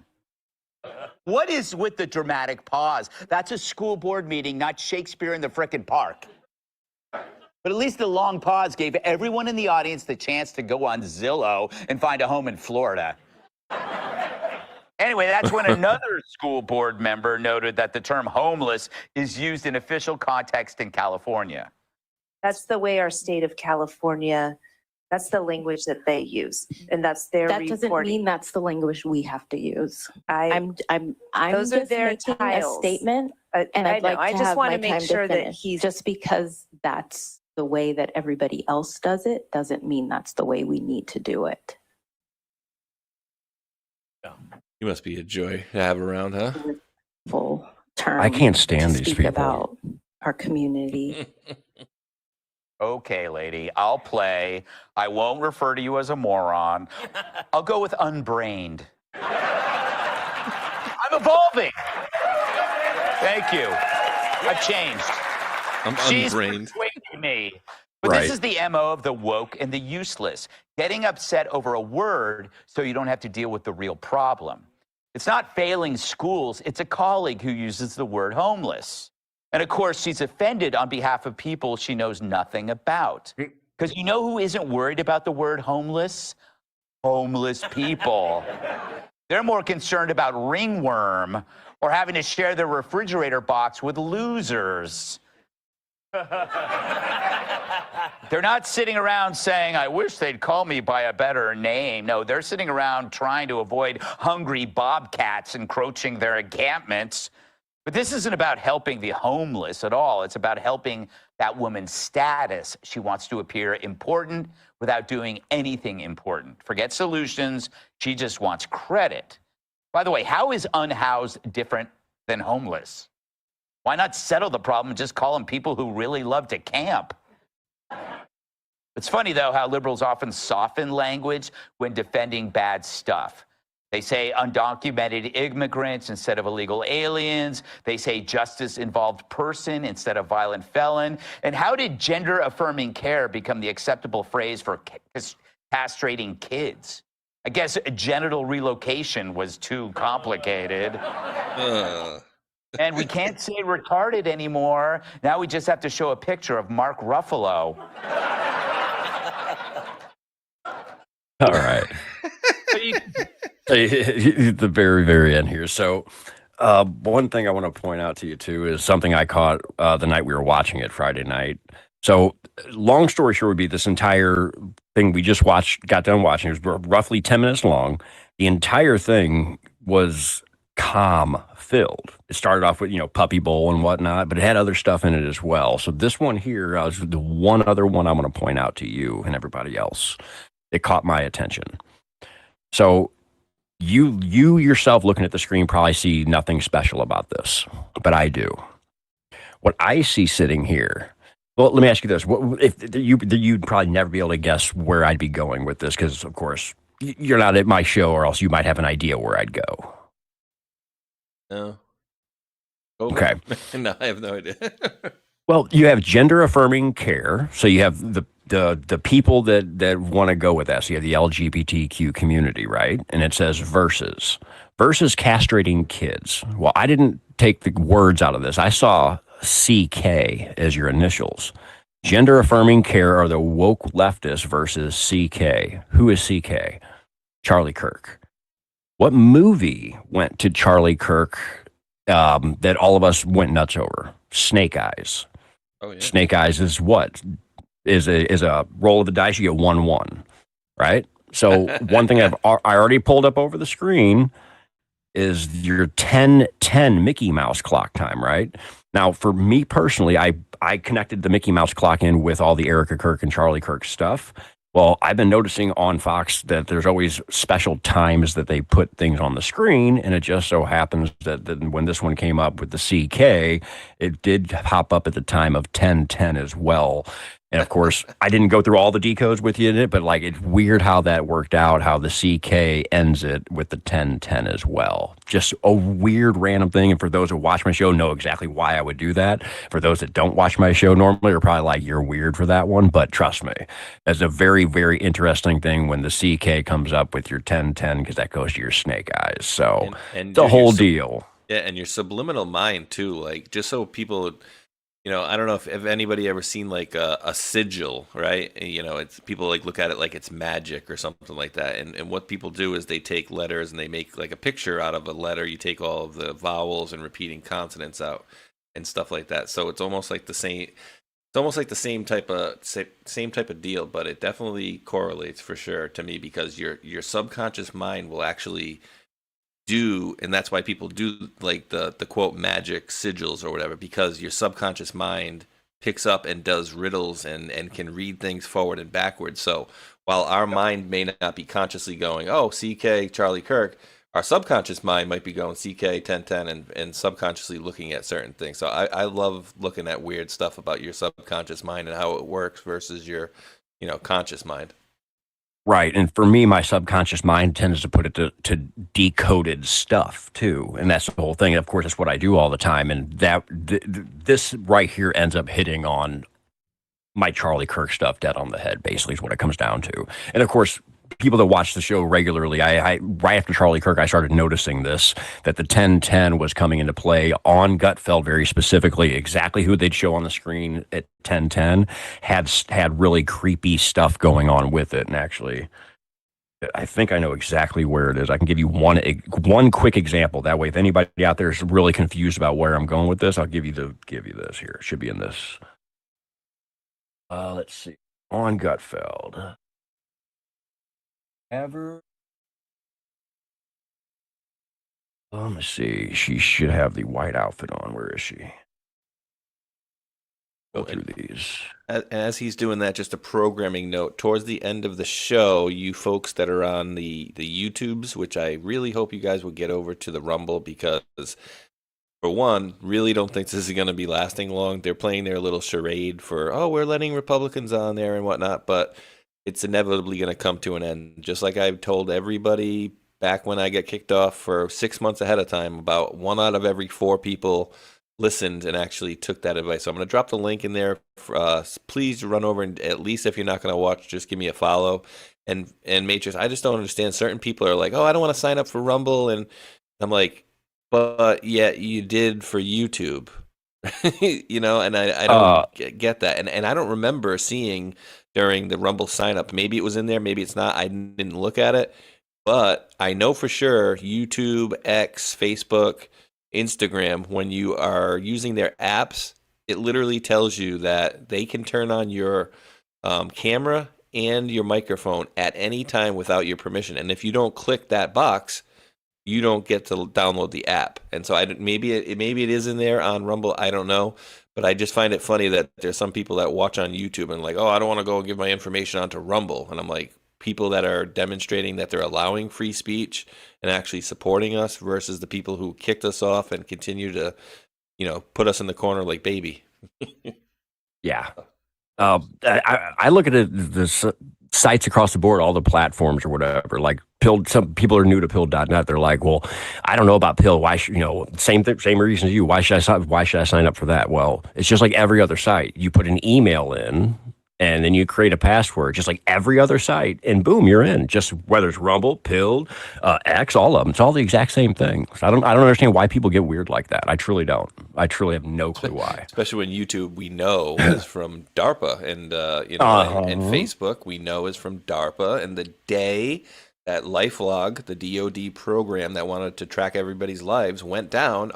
T: What is with the dramatic pause? That's a school board meeting, not Shakespeare in the frickin' park. But at least the long pause gave everyone in the audience the chance to go on Zillow and find a home in Florida. Anyway, that's when another school board member noted that the term homeless is used in official context in California.
V: That's the way our state of California, that's the language that they use, and that's their
C: That doesn't mean that's the language we have to use. I'm
V: those are
C: just
V: their
C: making
V: tiles.
C: a statement, and
V: I
C: I'd
V: know,
C: like
V: I
C: to
V: just
C: have
V: wanna
C: my
V: make
C: time
V: sure
C: to
V: that
C: finish. Just because that's the way that everybody else does it doesn't mean that's the way we need to do it.
A: You must be a joy to have around, huh?
C: Full term.
B: I can't stand
C: to
B: these
C: speak
B: people.
C: about our community.
T: Okay, lady, I'll play. I won't refer to you as a moron. I'll go with unbrained. I'm evolving. Thank you. I've changed.
A: I'm
T: She's
A: unbrained.
T: persuaded me. But this is the MO of the woke and the useless. Getting upset over a word so you don't have to deal with the real problem. It's not failing schools. It's a colleague who uses the word homeless. And of course, she's offended on behalf of people she knows nothing about. Because you know who isn't worried about the word homeless? Homeless people. They're more concerned about ringworm or having to share their refrigerator box with losers. They're not sitting around saying, I wish they'd call me by a better name. No, they're sitting around trying to avoid hungry bobcats encroaching their encampments. But this isn't about helping the homeless at all. It's about helping that woman's status. She wants to appear important without doing anything important. Forget solutions. She just wants credit. By the way, how is unhoused different than homeless? Why not settle the problem and just call them people who really love to camp? It's funny, though, how liberals often soften language when defending bad stuff. They say undocumented immigrants instead of illegal aliens. They say justice-involved person instead of violent felon. And how did gender-affirming care become the acceptable phrase for castrating kids? I guess genital relocation was too complicated. And we can't say retarded anymore. Now we just have to show a picture of Mark Ruffalo.
B: All right. The very, very end here. So one thing I want to point out to you, too, is something I caught the night we were watching it Friday night. So long story short would be this entire thing we just got done watching. It was roughly 10 minutes long. The entire thing was calm filled. It started off with, Puppy Bowl and whatnot, but it had other stuff in it as well. So this one here is the one other one I want to point out to you and everybody else. It caught my attention. So you yourself looking at the screen probably see nothing special about this, but I do. What I see sitting here, well, let me ask you this. If you'd probably never be able to guess where I'd be going with this because, of course, you're not at my show or else you might have an idea where I'd go.
A: No.
B: Okay.
A: No, I have no idea.
B: Well, you have gender affirming care. So you have the people that want to go with that. So you have the LGBTQ community, right? And it says versus castrating kids. Well, I didn't take the words out of this. I saw CK as your initials. Gender affirming care are the woke leftists versus CK. Who is CK? Charlie Kirk. What movie went to Charlie Kirk that all of us went nuts over? Snake Eyes.
A: Oh, yeah.
B: Snake Eyes is what? Is a roll of the dice. You get 1-1, right? So one thing I already pulled up over the screen is your 10-10 Mickey Mouse clock time, right? Now, for me personally, I connected the Mickey Mouse clock in with all the Erica Kirk and Charlie Kirk stuff. Well, I've been noticing on Fox that there's always special times that they put things on the screen, and it just so happens that when this one came up with the CK, it did pop up at the time of 10-10 as well. And of course, I didn't go through all the decodes with you in it, but like it's weird how that worked out, how the CK ends it with the 10-10 as well. Just a weird random thing. And for those who watch my show know exactly why I would do that. For those that don't watch my show normally are probably like, you're weird for that one. But trust me, that's a very, very interesting thing when the CK comes up with your 10-10 because that goes to your snake eyes. So
A: and
B: the whole deal.
A: Yeah, and your subliminal mind too, like just so people, I don't know if anybody ever seen like a sigil, right? It's people like look at it like it's magic or something like that. And what people do is they take letters and they make like a picture out of a letter. You take all of the vowels and repeating consonants out and stuff like that. So it's almost like the same. It's almost like the same type of deal, but it definitely correlates for sure to me because your subconscious mind will actually do, and that's why people do like the quote magic sigils or whatever, because your subconscious mind picks up and does riddles and can read things forward and backwards. So while our mind may not be consciously going, oh, CK Charlie Kirk, our subconscious mind might be going CK 10-10 and subconsciously looking at certain things. So I love looking at weird stuff about your subconscious mind and how it works versus your conscious mind.
B: Right. And for me, my subconscious mind tends to put it to decoded stuff, too. And that's the whole thing. And of course, that's what I do all the time. And this right here ends up hitting on my Charlie Kirk stuff dead on the head, basically, is what it comes down to. And of course, people that watch the show regularly, I right after Charlie Kirk, I started noticing this, that the 10-10 was coming into play on Gutfeld very specifically. Exactly who they'd show on the screen at 10-10 had really creepy stuff going on with it. And actually, I think I know exactly where it is. I can give you one quick example. That way, if anybody out there is really confused about where I'm going with this, I'll give you this here. It should be in this. Let's see. On Gutfeld. Ever. Let me see. She should have the white outfit on. Where is she? Go through these.
A: As he's doing that, just a programming note. Towards the end of the show, you folks that are on the YouTubes, which I really hope you guys will get over to the Rumble because, for one, really don't think this is going to be lasting long. They're playing their little charade for, oh, we're letting Republicans on there and whatnot, but it's inevitably going to come to an end. Just like I've told everybody back when I got kicked off for 6 months ahead of time, about 1 out of every 4 people listened and actually took that advice. So I'm going to drop the link in there. Please run over and at least if you're not going to watch, just give me a follow. And Matrix, I just don't understand. Certain people are like, oh, I don't want to sign up for Rumble. And I'm like, but yeah, you did for YouTube. And I don't get that. And I don't remember seeing during the Rumble sign up. Maybe it was in there, maybe it's not. I didn't look at it, but I know for sure YouTube, X, Facebook, Instagram, when you are using their apps, it literally tells you that they can turn on your camera and your microphone at any time without your permission. And if you don't click that box, you don't get to download the app. And so maybe it is in there on Rumble. I don't know. But I just find it funny that there's some people that watch on YouTube and like, oh, I don't want to go and give my information onto Rumble. And I'm like, people that are demonstrating that they're allowing free speech and actually supporting us versus the people who kicked us off and continue to, put us in the corner like baby.
B: Yeah. I look at it, sites across the board, all the platforms or whatever. Like Pill, some people are new to Pill.net. They're like, well, I don't know about Pill. Why should, same reason as you. Why should I sign up for that? Well, it's just like every other site. You put an email in, and then you create a password, just like every other site, and boom, you're in. Just whether it's Rumble, Pill, X, all of them. It's all the exact same thing. So I don't understand why people get weird like that. I truly don't. I truly have no clue why.
A: Especially when YouTube, we know, is from DARPA, and and Facebook, we know, is from DARPA. And the day that LifeLog, the DoD program that wanted to track everybody's lives, went down,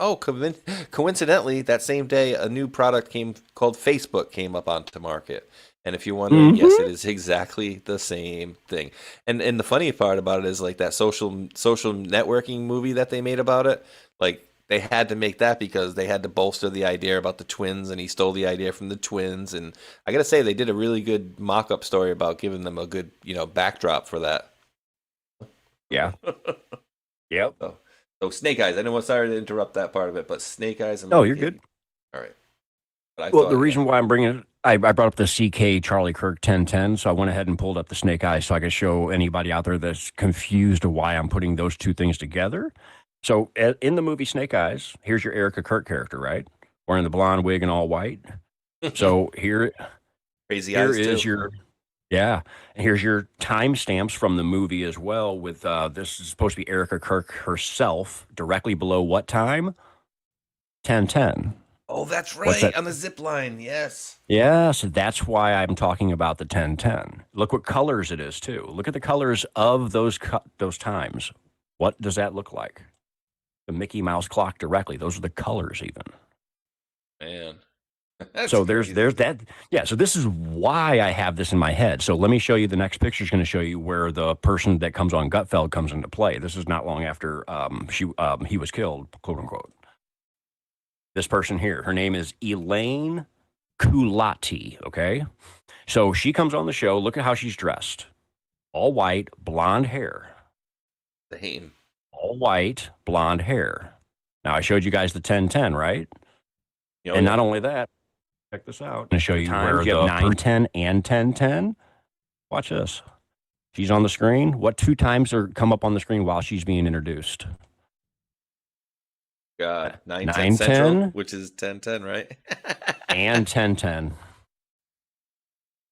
A: coincidentally, that same day, a new product called Facebook came up onto market. And if you're wondering, yes, it is exactly the same thing. And the funny part about it is, like, that social networking movie that they made about it, like, they had to make that because they had to bolster the idea about the twins, and he stole the idea from the twins. And I got to say, they did a really good mock-up story about giving them a good, backdrop for that.
B: Yeah. Yep.
A: So Snake Eyes, I know, sorry to interrupt that part of it, but Snake Eyes.
B: Oh, you're good.
A: All right.
B: Well, the reason why I'm bringing it, I brought up the CK Charlie Kirk 1010, so I went ahead and pulled up the Snake Eyes so I could show anybody out there that's confused of why I'm putting those two things together. So in the movie Snake Eyes, here's your Erica Kirk character, right? Wearing the blonde wig and all white. So here is your and here's your timestamps from the movie as well. With this is supposed to be Erica Kirk herself, directly below what time? 1010.
A: Oh, that's right, on the zip line, yes.
B: Yeah, so that's why I'm talking about the 1010. Look what colors it is, too. Look at the colors of those times. What does that look like? The Mickey Mouse clock directly. Those are the colors even.
A: Man.
B: So there's that. Yeah, so this is why I have this in my head. So let me show you. The next picture is going to show you where the person that comes on Gutfeld comes into play. This is not long after he was killed, quote unquote. This person here, her name is Elaine Kulati, okay? So she comes on the show. Look at how she's dressed. All white, blonde hair.
A: Same.
B: All white, blonde hair. Now, I showed you guys the 1010, right?
A: Yo,
B: and not only that, check this out. I'm going to show you where you have 910 and 1010. Watch this. She's on the screen. What two times come up on the screen while she's being introduced?
A: God, 910 Central, which is 1010, right?
B: And 1010.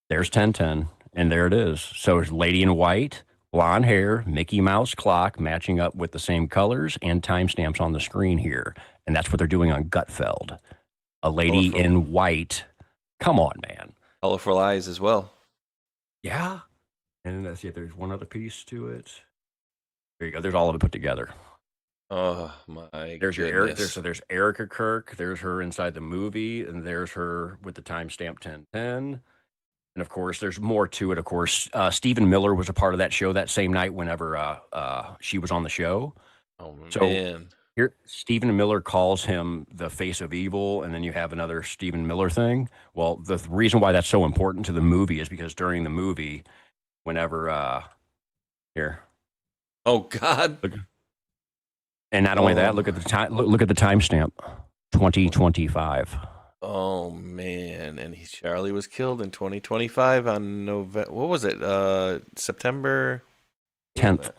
B: There's 1010, and there it is. So it's lady in white, blonde hair, Mickey Mouse clock, matching up with the same colors and timestamps on the screen here. And that's what they're doing on Gutfeld. A lady in white. Come on, man.
A: Colorful eyes as well.
B: Yeah. And let's see if there's one other piece to it. There you go. There's all of it put together.
A: Oh my!
B: There's your Eric. There's Erica Kirk. There's her inside the movie, and there's her with the timestamp 1010. And of course, there's more to it. Of course, Stephen Miller was a part of that show that same night. Whenever she was on the show.
A: Oh
B: so
A: man!
B: Here, Stephen Miller calls him the face of evil, and then you have another Stephen Miller thing. Well, the reason why that's so important to the movie is because during the movie, whenever here.
A: Oh God.
B: Look. And not only that, look at the time. Look at the timestamp, 2025.
A: Oh man! And Charlie was killed in 2025 on November. What was it? September
B: 10th.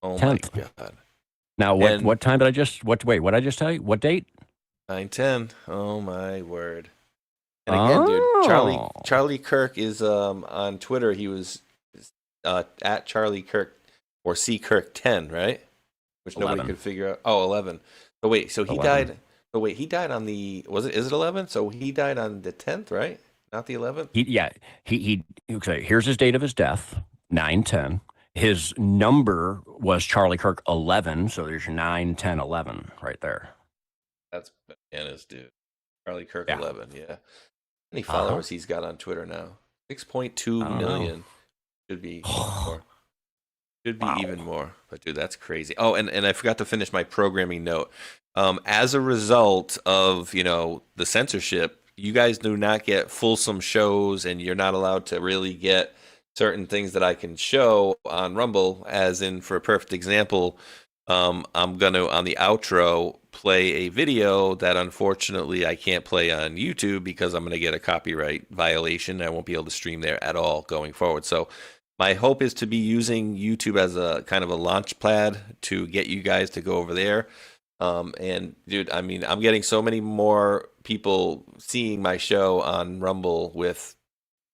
A: Oh
B: 10th.
A: my God!
B: Now what time did I just? What did I just tell you? What date?
A: 9/10. Oh my word! And again, dude, Charlie Kirk is on Twitter. He was at Charlie Kirk or C Kirk 10, right? Which
B: 11.
A: Nobody could figure out. Oh, 11. So wait, so he
B: 11.
A: died. So wait, he died on the. Is it 11? So he died on the 10th, right? Not the 11th.
B: He okay. Here's his date of his death, 9/10. His number was Charlie Kirk 11. So there's your 9, 10, 11 right there.
A: That's bananas, dude. Charlie Kirk 11. Yeah. How many followers he's got on Twitter now? 6.2 million. Should be more. Should be even more. But dude, that's crazy. Oh, and I forgot to finish my programming note. As a result of, the censorship, you guys do not get fulsome shows, and you're not allowed to really get certain things that I can show on Rumble, as in, for a perfect example, I'm going to, on the outro, play a video that unfortunately I can't play on YouTube because I'm going to get a copyright violation. I won't be able to stream there at all going forward. So my hope is to be using YouTube as a kind of a launch pad to get you guys to go over there. And dude, I mean, I'm getting so many more people seeing my show on Rumble with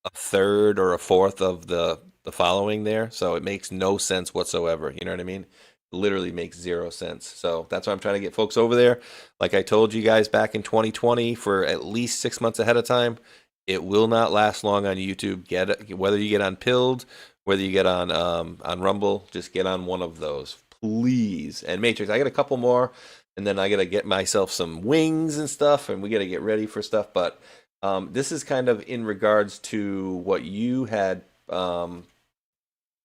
A: a third or a fourth of the following there. So it makes no sense whatsoever. You know what I mean? Literally makes 0 sense. So that's why I'm trying to get folks over there. Like I told you guys back in 2020, for at least 6 months ahead of time, it will not last long on YouTube. Get it, whether you get on Pilled, whether you get on Rumble, just get on one of those, please. And Matrix, I got a couple more, and then I got to get myself some wings and stuff, and we got to get ready for stuff. But this is kind of in regards to what you had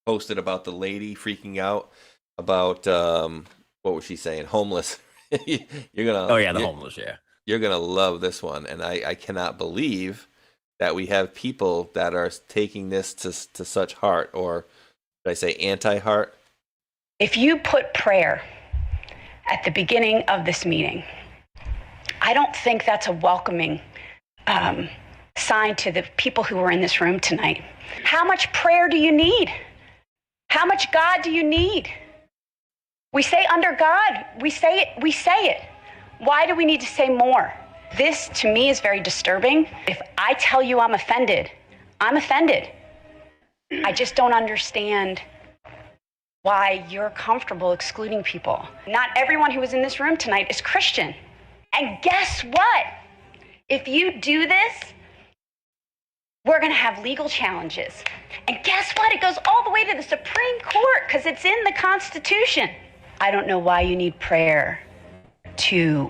A: posted about the lady freaking out about what was she saying? Homeless. You're gonna.
B: Oh yeah, the homeless. Yeah.
A: You're gonna love this one, and I cannot believe that we have people that are taking this to such heart, or did I say anti-heart?
E: If you put prayer at the beginning of this meeting, I don't think that's a welcoming sign to the people who are in this room tonight. How much prayer do you need? How much God do you need? We say under God, we say it. Why do we need to say more? This, to me, is very disturbing. If I tell you I'm offended, I'm offended. I just don't understand why you're comfortable excluding people. Not everyone who is in this room tonight is Christian. And guess what? If you do this, we're going to have legal challenges. And guess what? It goes all the way to the Supreme Court because it's in the Constitution. I don't know why you need prayer to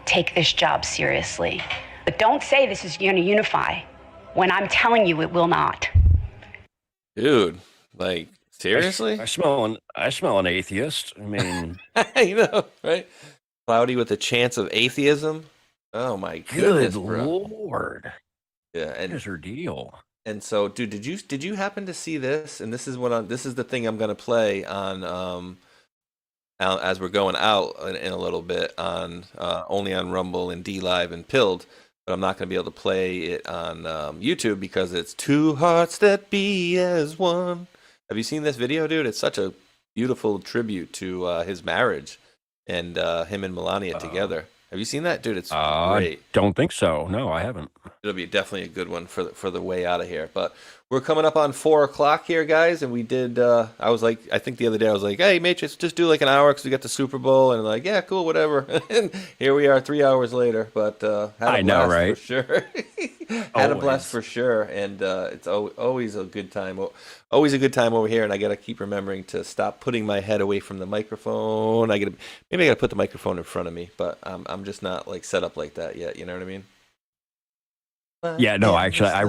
E: take this job seriously. But don't say this is going to unify when I'm telling you it will not.
A: Dude, like, seriously?
B: I smell an atheist. I mean,
A: you know, right? Cloudy with a chance of atheism. Oh my goodness,
B: good
A: bro.
B: Lord.
A: Yeah, and
B: here's her deal.
A: And so, dude, did you happen to see this? And this is this is the thing I'm gonna play on as we're going out in a little bit on only on Rumble and D Live and Pilled, but I'm not gonna be able to play it on YouTube because it's two hearts that beat as one. Have you seen this video, dude? It's such a beautiful tribute to his marriage and him and Melania together. Have you seen that, dude? It's great.
B: I don't think so. No, I haven't.
A: It'll be definitely a good one for the way out of here. But we're coming up on 4 o'clock here, guys, and we did. I was like, I think the other day I was like, "Hey, Matrix, just do like an hour because we got the Super Bowl," and like, "Yeah, cool, whatever." And here we are, 3 hours later. But had a blast
B: right?
A: For sure. Had a blast for sure, and it's always a good time. Always a good time over here, and I gotta keep remembering to stop putting my head away from the microphone. Maybe I gotta put the microphone in front of me, but I'm just not like set up like that yet. You know what I mean?
B: Yeah, no, actually, I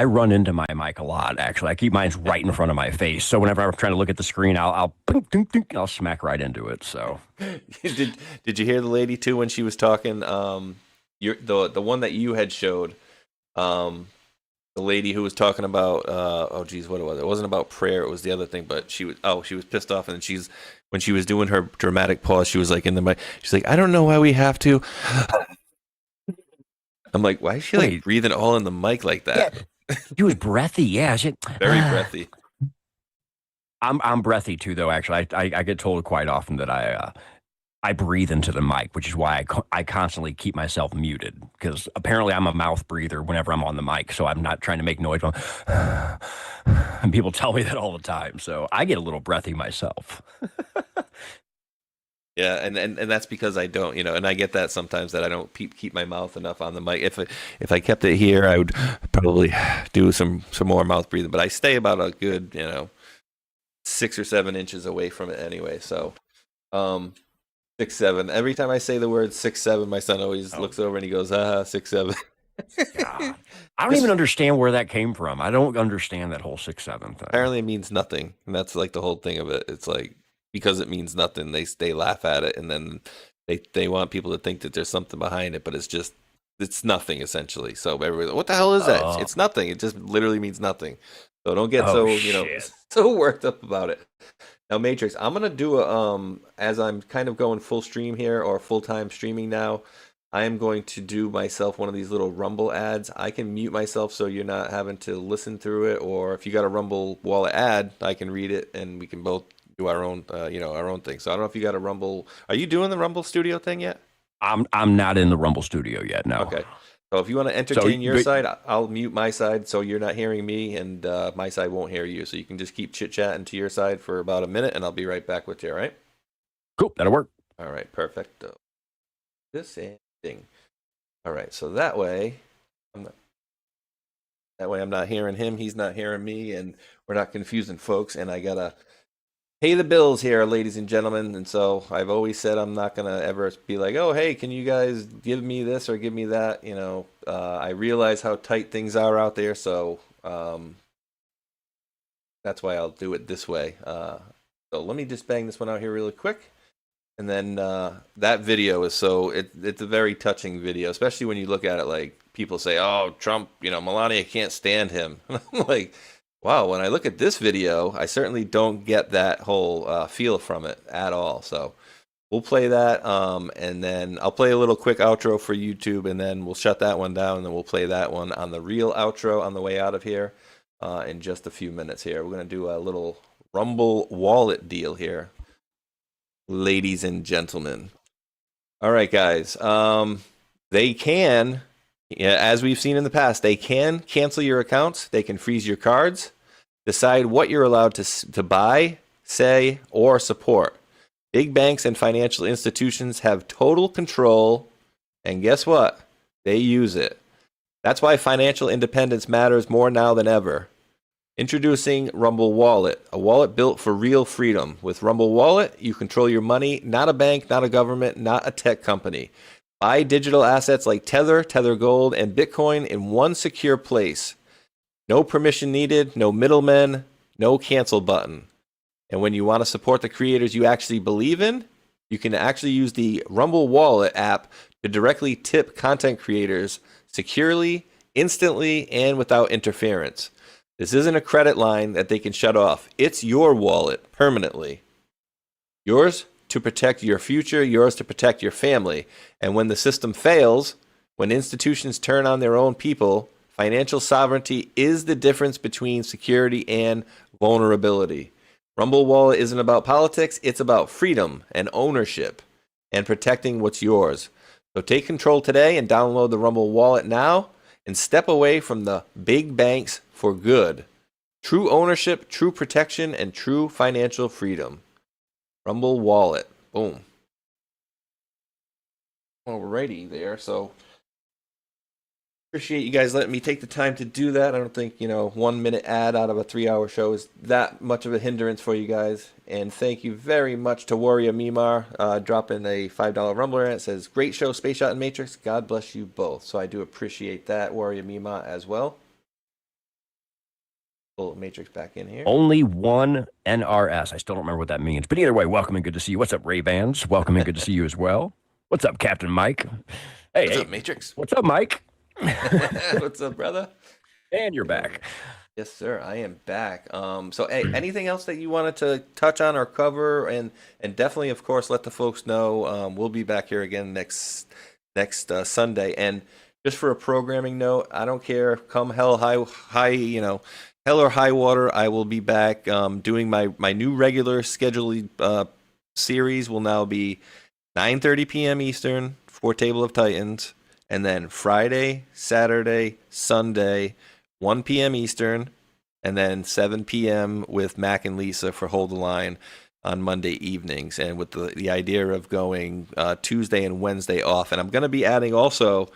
B: run into my mic a lot. Actually, I keep mine right in front of my face, so whenever I'm trying to look at the screen, I'll smack right into it. So,
A: did you hear the lady too when she was talking? The one that you had showed, the lady who was talking about oh geez, what was it? It wasn't about prayer, it was the other thing. But she was pissed off, and when she was doing her dramatic pause, she was like in the mic. She's like, I don't know why we have to. I'm like, why is she like breathing all in the mic like that?
B: Yeah. She was breathy, yeah.
A: Very breathy.
B: I'm breathy too, though. Actually, I get told quite often that I breathe into the mic, which is why I constantly keep myself muted, because apparently I'm a mouth breather whenever I'm on the mic, so I'm not trying to make noise. And people tell me that all the time, so I get a little breathy myself.
A: Yeah, and that's because I don't, and I get that sometimes that I don't keep my mouth enough on the mic. If I kept it here, I would probably do some more mouth breathing, but I stay about a good, 6 or 7 inches away from it anyway. So, 6, 7. Every time I say the word 6, 7, my son always looks over and he goes, 6, 7.
B: I don't even understand where that came from. I don't understand that whole 6, 7 thing.
A: Apparently it means nothing, and that's like the whole thing of it. It's like, because it means nothing, they laugh at it, and then they want people to think that there's something behind it, but it's nothing essentially. So everybody, what the hell is that? It's nothing. It just literally means nothing. So don't get so worked up about it. Now, Matrix, I'm gonna do a as I'm kind of going full stream here or full time streaming now. I am going to do myself one of these little Rumble ads. I can mute myself so you're not having to listen through it, or if you got a Rumble Wallet ad, I can read it and we can both do our own, our own thing. So I don't know if you got a Rumble. Are you doing the Rumble Studio thing yet?
B: I'm not in the Rumble Studio yet. No.
A: Okay. So if you want to entertain your side, I'll mute my side so you're not hearing me, and my side won't hear you. So you can just keep chit chatting to your side for about a minute, and I'll be right back with you. All right?
B: Cool. That'll work.
A: All right. Perfect. This thing. All right. So that way, I'm not hearing him. He's not hearing me, and we're not confusing folks. And I gotta pay the bills here, ladies and gentlemen. And so I've always said I'm not going to ever be like, oh, hey, can you guys give me this or give me that? I realize how tight things are out there. So that's why I'll do it this way. So let me just bang this one out here really quick. And then that video is it's a very touching video, especially when you look at it like people say, oh, Trump, Melania can't stand him. And I'm like, wow, when I look at this video, I certainly don't get that whole feel from it at all. So we'll play that, and then I'll play a little quick outro for YouTube, and then we'll shut that one down, and then we'll play that one on the real outro on the way out of here in just a few minutes here. We're going to do a little Rumble Wallet deal here, ladies and gentlemen. All right, guys. They can... Yeah, as we've seen in the past, they can cancel your accounts. They can freeze your cards, decide what you're allowed to buy, say, or support. Big banks and financial institutions have total control, and guess what? They use it. That's why financial independence matters more now than ever. Introducing Rumble Wallet, a wallet built for real freedom. With Rumble Wallet, you control your money, not a bank, not a government, not a tech company. Buy digital assets like Tether, Tether Gold, and Bitcoin in one secure place. No permission needed, no middlemen, no cancel button. And when you want to support the creators you actually believe in, you can actually use the Rumble Wallet app to directly tip content creators securely, instantly, and without interference. This isn't a credit line that they can shut off. It's your wallet permanently. Yours to protect your future, yours to protect your family. And when the system fails, when institutions turn on their own people, financial sovereignty is the difference between security and vulnerability. Rumble Wallet isn't about politics, it's about freedom and ownership and protecting what's yours. So take control today and download the Rumble Wallet now and step away from the big banks for good. True ownership, true protection, and true financial freedom. Rumble Wallet. Boom. Alrighty there. So appreciate you guys letting me take the time to do that. I don't think, 1 minute ad out of a 3-hour show is that much of a hindrance for you guys. And thank you very much to Warrior Mimar dropping a $5 Rumbler in. It says, great show, Spaceshot and Matrix. God bless you both. So I do appreciate that, Warrior Mimar, as well. Pull Matrix back in here.
B: Only one NRS. I still don't remember what that means. But either way, welcome and good to see you. What's up, Ray-Bans? Welcome and good to see you as well. What's up, Captain Mike? Hey,
A: what's up, Matrix?
B: What's up, Mike?
A: What's up, brother?
B: And you're back.
A: Yes, sir. I am back. So, hey, anything else that you wanted to touch on or cover, and definitely, of course, let the folks know. We'll be back here again next Sunday. And just for a programming note, I don't care. Come hell hell or high water, I will be back doing my new regular scheduled series. Will now be 9:30 p.m. Eastern for Table of Titans, and then Friday, Saturday, Sunday, 1 p.m. Eastern, and then 7 p.m. with Mac and Lisa for Hold the Line on Monday evenings, and with the idea of going Tuesday and Wednesday off. And I'm going to be adding also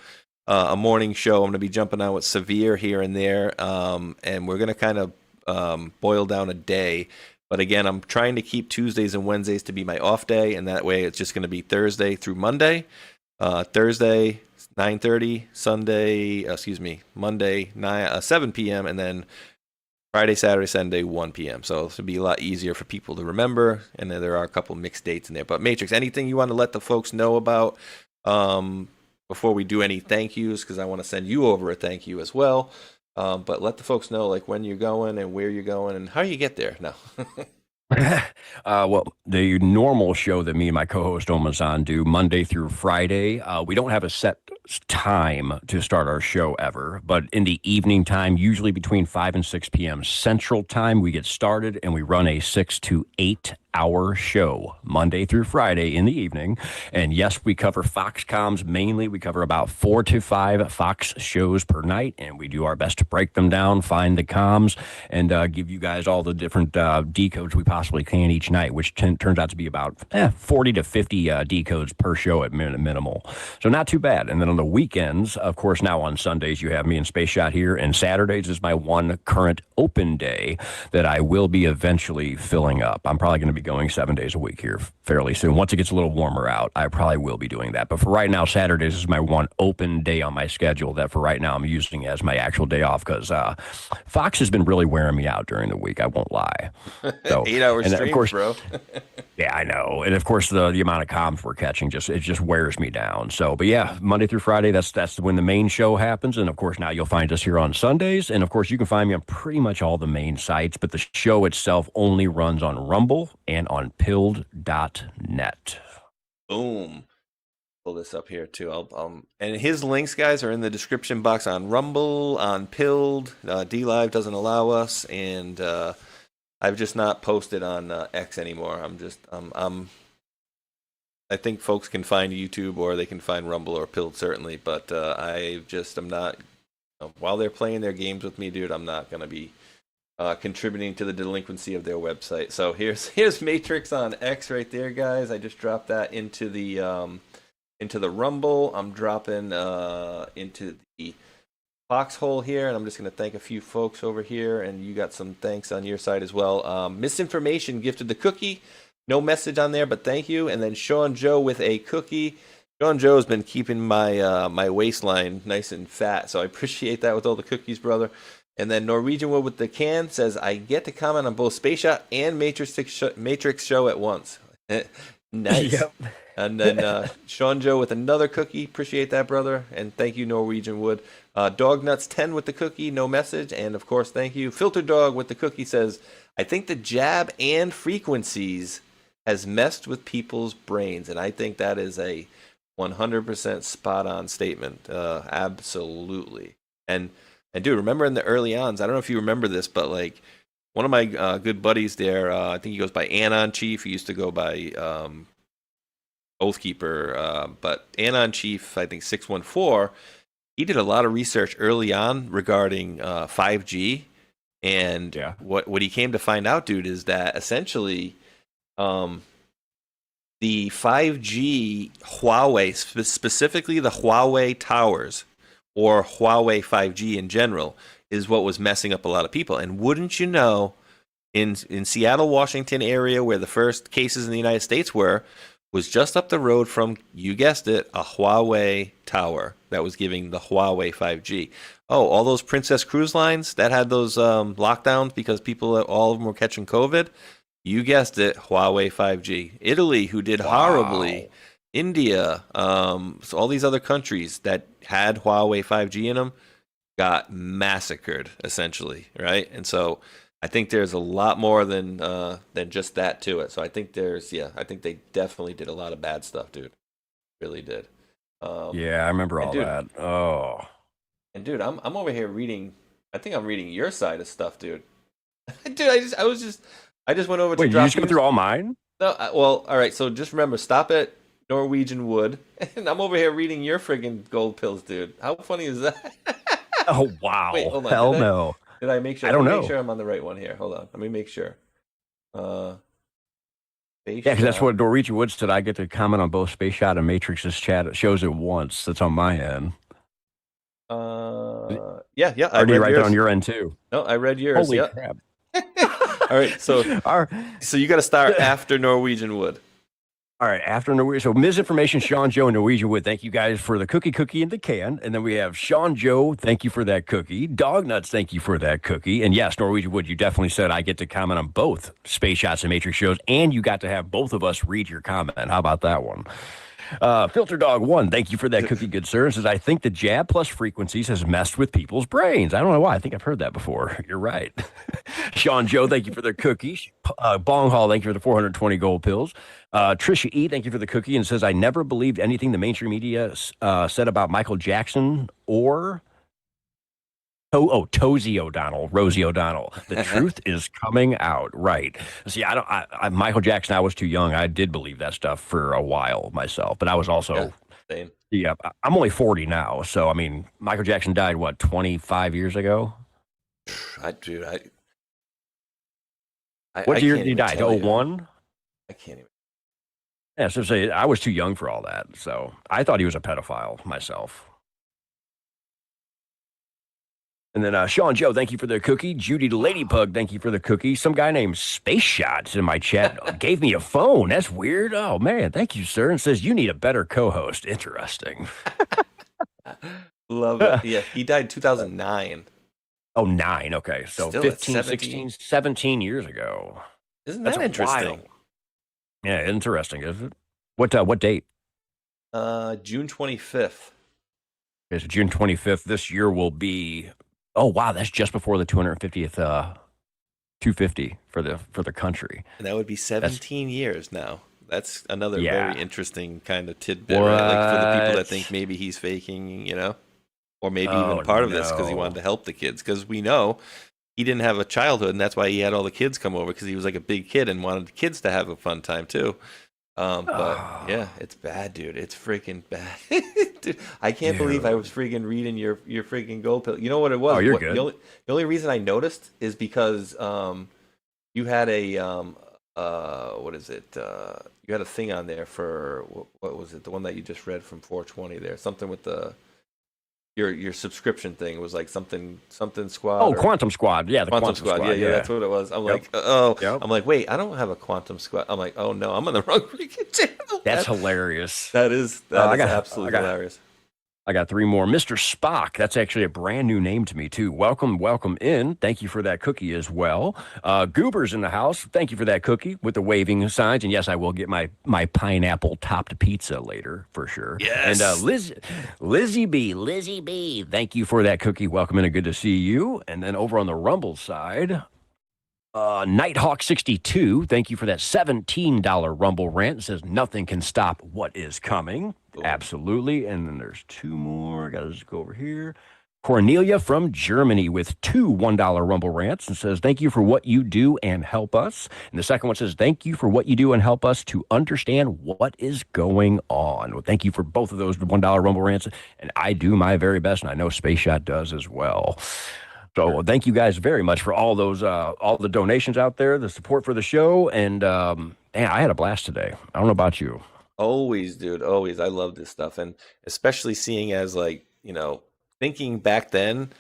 A: a morning show. I'm going to be jumping on with Severe here and there, and we're going to kind of boil down a day. But again, I'm trying to keep Tuesdays and Wednesdays to be my off day, and that way it's just going to be Thursday through Monday. Thursday, 9:30, Monday, 7 p.m., and then Friday, Saturday, Sunday, 1 p.m. So this will be a lot easier for people to remember, and then there are a couple mixed dates in there. But Matrix, anything you want to let the folks know about before we do any thank yous, because I want to send you over a thank you as well. But let the folks know like when you're going and where you're going and how you get there. No.
B: Well, the normal show that me and my co-host Omazan do Monday through Friday, we don't have a set time to start our show ever, but in the evening time, usually between 5 and 6 p.m. Central Time, we get started and we run a 6 to 8 hour show Monday through Friday in the evening. And yes, we cover Fox comms mainly. We cover about 4 to 5 Fox shows per night, and we do our best to break them down, find the comms, and give you guys all the different decodes we possibly can each night, which turns out to be about 40 to 50 decodes per show at minimal. So not too bad. And then on the weekends, of course, now on Sundays, you have me and Spaceshot here, and Saturdays is my one current open day that I will be eventually filling up. I'm probably going to be going 7 days a week here fairly soon. Once it gets a little warmer out, I probably will be doing that. But for right now, Saturdays is my one open day on my schedule that for right now I'm using as my actual day off because Fox has been really wearing me out during the week. I won't lie. So,
A: 8-hour streams,
B: of course,
A: bro.
B: yeah, I know. And of course, the amount of comms we're catching just wears me down. So, but yeah, Monday through Friday, that's when the main show happens. And of course, now you'll find us here on Sundays. And of course, you can find me on pretty much all the main sites, but the show itself only runs on Rumble and on pilled.net.
A: Boom. Pull this up here too. And his links, guys, are in the description box on Rumble, on Pilled. DLive doesn't allow us, and I've just not posted on X anymore. I think folks can find YouTube or they can find Rumble or Pilled certainly, but I'm not. While they're playing their games with me, dude, I'm not gonna be contributing to the delinquency of their website. So here's Matrix on X right there, guys. I just dropped that into the Rumble. I'm dropping into the Foxhole here, and I'm just going to thank a few folks over here, and you got some thanks on your side as well. Misinformation gifted the cookie. No message on there, but thank you. And then Sean Joe with a cookie. Sean Joe has been keeping my my waistline nice and fat, so I appreciate that with all the cookies, brother. And then Norwegian Wood with the can says, I get to comment on both Spaceshot and Matrix show at once. Nice. Yep. And then Sean Joe with another cookie. Appreciate that, brother. And thank you, Norwegian Wood. Dog Nuts 10 with the cookie. No message. And, of course, thank you. Filter Dog with the cookie says, I think the jab and frequencies has messed with people's brains. And I think that is a 100% spot-on statement. Absolutely. And dude, remember in the early ons, I don't know if you remember this, but like one of my good buddies there, I think he goes by Anon Chief. He used to go by Oathkeeper, but Anon Chief, I think 614, he did a lot of research early on regarding 5G. And what he came to find out, dude, is that essentially the 5G Huawei, specifically the Huawei towers, or Huawei 5G in general, is what was messing up a lot of people. And wouldn't you know, in Seattle, Washington area, where the first cases in the United States was just up the road from, you guessed it, a Huawei tower that was giving the Huawei 5G. Oh, all those Princess Cruise Lines that had those lockdowns because all of them were catching COVID? You guessed it, Huawei 5G. Italy, who did horribly. India, so all these other countries that had Huawei 5G in them got massacred, essentially, right? And so I think there's a lot more than just that to it. So I think I think they definitely did a lot of bad stuff, dude. Really did.
B: Yeah, I remember all that. Oh.
A: And dude, I'm over here reading. I think I'm reading your side of stuff, dude. Dude, I just went over to.
B: Wait, you just go through all mine?
A: No, well, all right. So just remember, stop at Norwegian Wood, and I'm over here reading your friggin' gold pills, dude. How funny is that?
B: Oh wow!
A: Wait, hold on.
B: Hell no.
A: Did I make sure?
B: I don't know.
A: Make sure I'm on the right one here. Hold on. Let me make sure.
B: Yeah, because that's what Norwegian Wood said. I get to comment on both Spaceshot and Matrix's chat shows at once. That's on my end.
A: Yeah.
B: Or do you write that on your end too?
A: No, I read yours.
B: Holy crap!
A: All right, so you got to start after Norwegian Wood.
B: All right, after Norwegian. So misinformation, Sean Joe, and Norwegian Wood. Thank you guys for the cookie in the can. And then we have Sean Joe. Thank you for that cookie. Dog Nuts. Thank you for that cookie. And yes, Norwegian Wood, you definitely said I get to comment on both Space Shots and Matrix shows, and you got to have both of us read your comment. How about that one? Filter Dog 1, thank you for that cookie, good sir. Says, I think the jab plus frequencies has messed with people's brains. I don't know why. I think I've heard that before. You're right. Sean Joe, thank you for the cookies. Bong Hall, thank you for the 420 gold pills. Trisha E, thank you for the cookie, and says, I never believed anything the mainstream media said about Michael Jackson or... Tozy O'Donnell, Rosie O'Donnell. The truth is coming out, right? See, Michael Jackson, I was too young. I did believe that stuff for a while myself, but I was also,
A: same.
B: I'm only 40 now. So, I mean, Michael Jackson died, 25 years ago?
A: What
B: year did he die? 01?
A: I can't even.
B: Yeah, so say I was too young for all that. So I thought he was a pedophile myself. And then Sean Joe, thank you for the cookie. Judy the Ladybug, thank you for the cookie. Some guy named Spaceshot in my chat gave me a phone. That's weird. Oh, man, thank you, sir. And says, you need a better co-host. Interesting.
A: Love it. Yeah, he died 2009.
B: Oh, 9. Okay. So
A: Still
B: 15,
A: 17.
B: 16, 17 years ago.
A: Isn't
B: That's
A: that interesting?
B: wild. Yeah, interesting, isn't it? What date?
A: June 25th.
B: Okay, so June 25th. This year will be... Oh, wow, that's just before the 250th 250 for the country.
A: And that would be 17 years now. That's another
B: Yeah.
A: very interesting kind of tidbit, right? Like for the people that think maybe he's faking, or maybe even part of this because he wanted to help the kids. Because we know he didn't have a childhood, and that's why he had all the kids come over because he was like a big kid and wanted the kids to have a fun time too. But yeah, it's bad, dude. It's freaking bad. Dude, I can't believe I was freaking reading your freaking gold pill. You know what it was?
B: Oh, you're good.
A: The only reason I noticed is because you had a what is it? You had a thing on there for what was it? The one that you just read from 420 there. Something with your subscription thing was like something squad.
B: Oh, Quantum Squad. Yeah, the Quantum Squad.
A: Yeah, that's what it was. I'm like, I'm like, wait, I don't have a Quantum Squad. I'm like, oh no, I'm on the wrong freaking channel.
B: That's hilarious.
A: That is absolutely hilarious.
B: I got 3 more. Mr. Spock. That's actually a brand new name to me, too. Welcome in. Thank you for that cookie as well. Goober's in the house. Thank you for that cookie with the waving signs. And yes, I will get my pineapple topped pizza later for sure.
A: Yes.
B: And Lizzie B. Thank you for that cookie. Welcome in and good to see you. And then over on the Rumble side, Nighthawk62, thank you for that $17 Rumble rant. It says nothing can stop what is coming. Cool. Absolutely. And then there's 2 more. Got to just go over here. Cornelia from Germany with 2 $1 Rumble rants and says, thank you for what you do and help us. And the second one says, thank you for what you do and help us to understand what is going on. Well, thank you for both of those $1 Rumble rants. And I do my very best, and I know Spaceshot does as well. So thank you guys very much for all those, all the donations out there, the support for the show. And man, I had a blast today. I don't know about you.
A: Always, dude. Always. I love this stuff. And especially seeing as thinking back then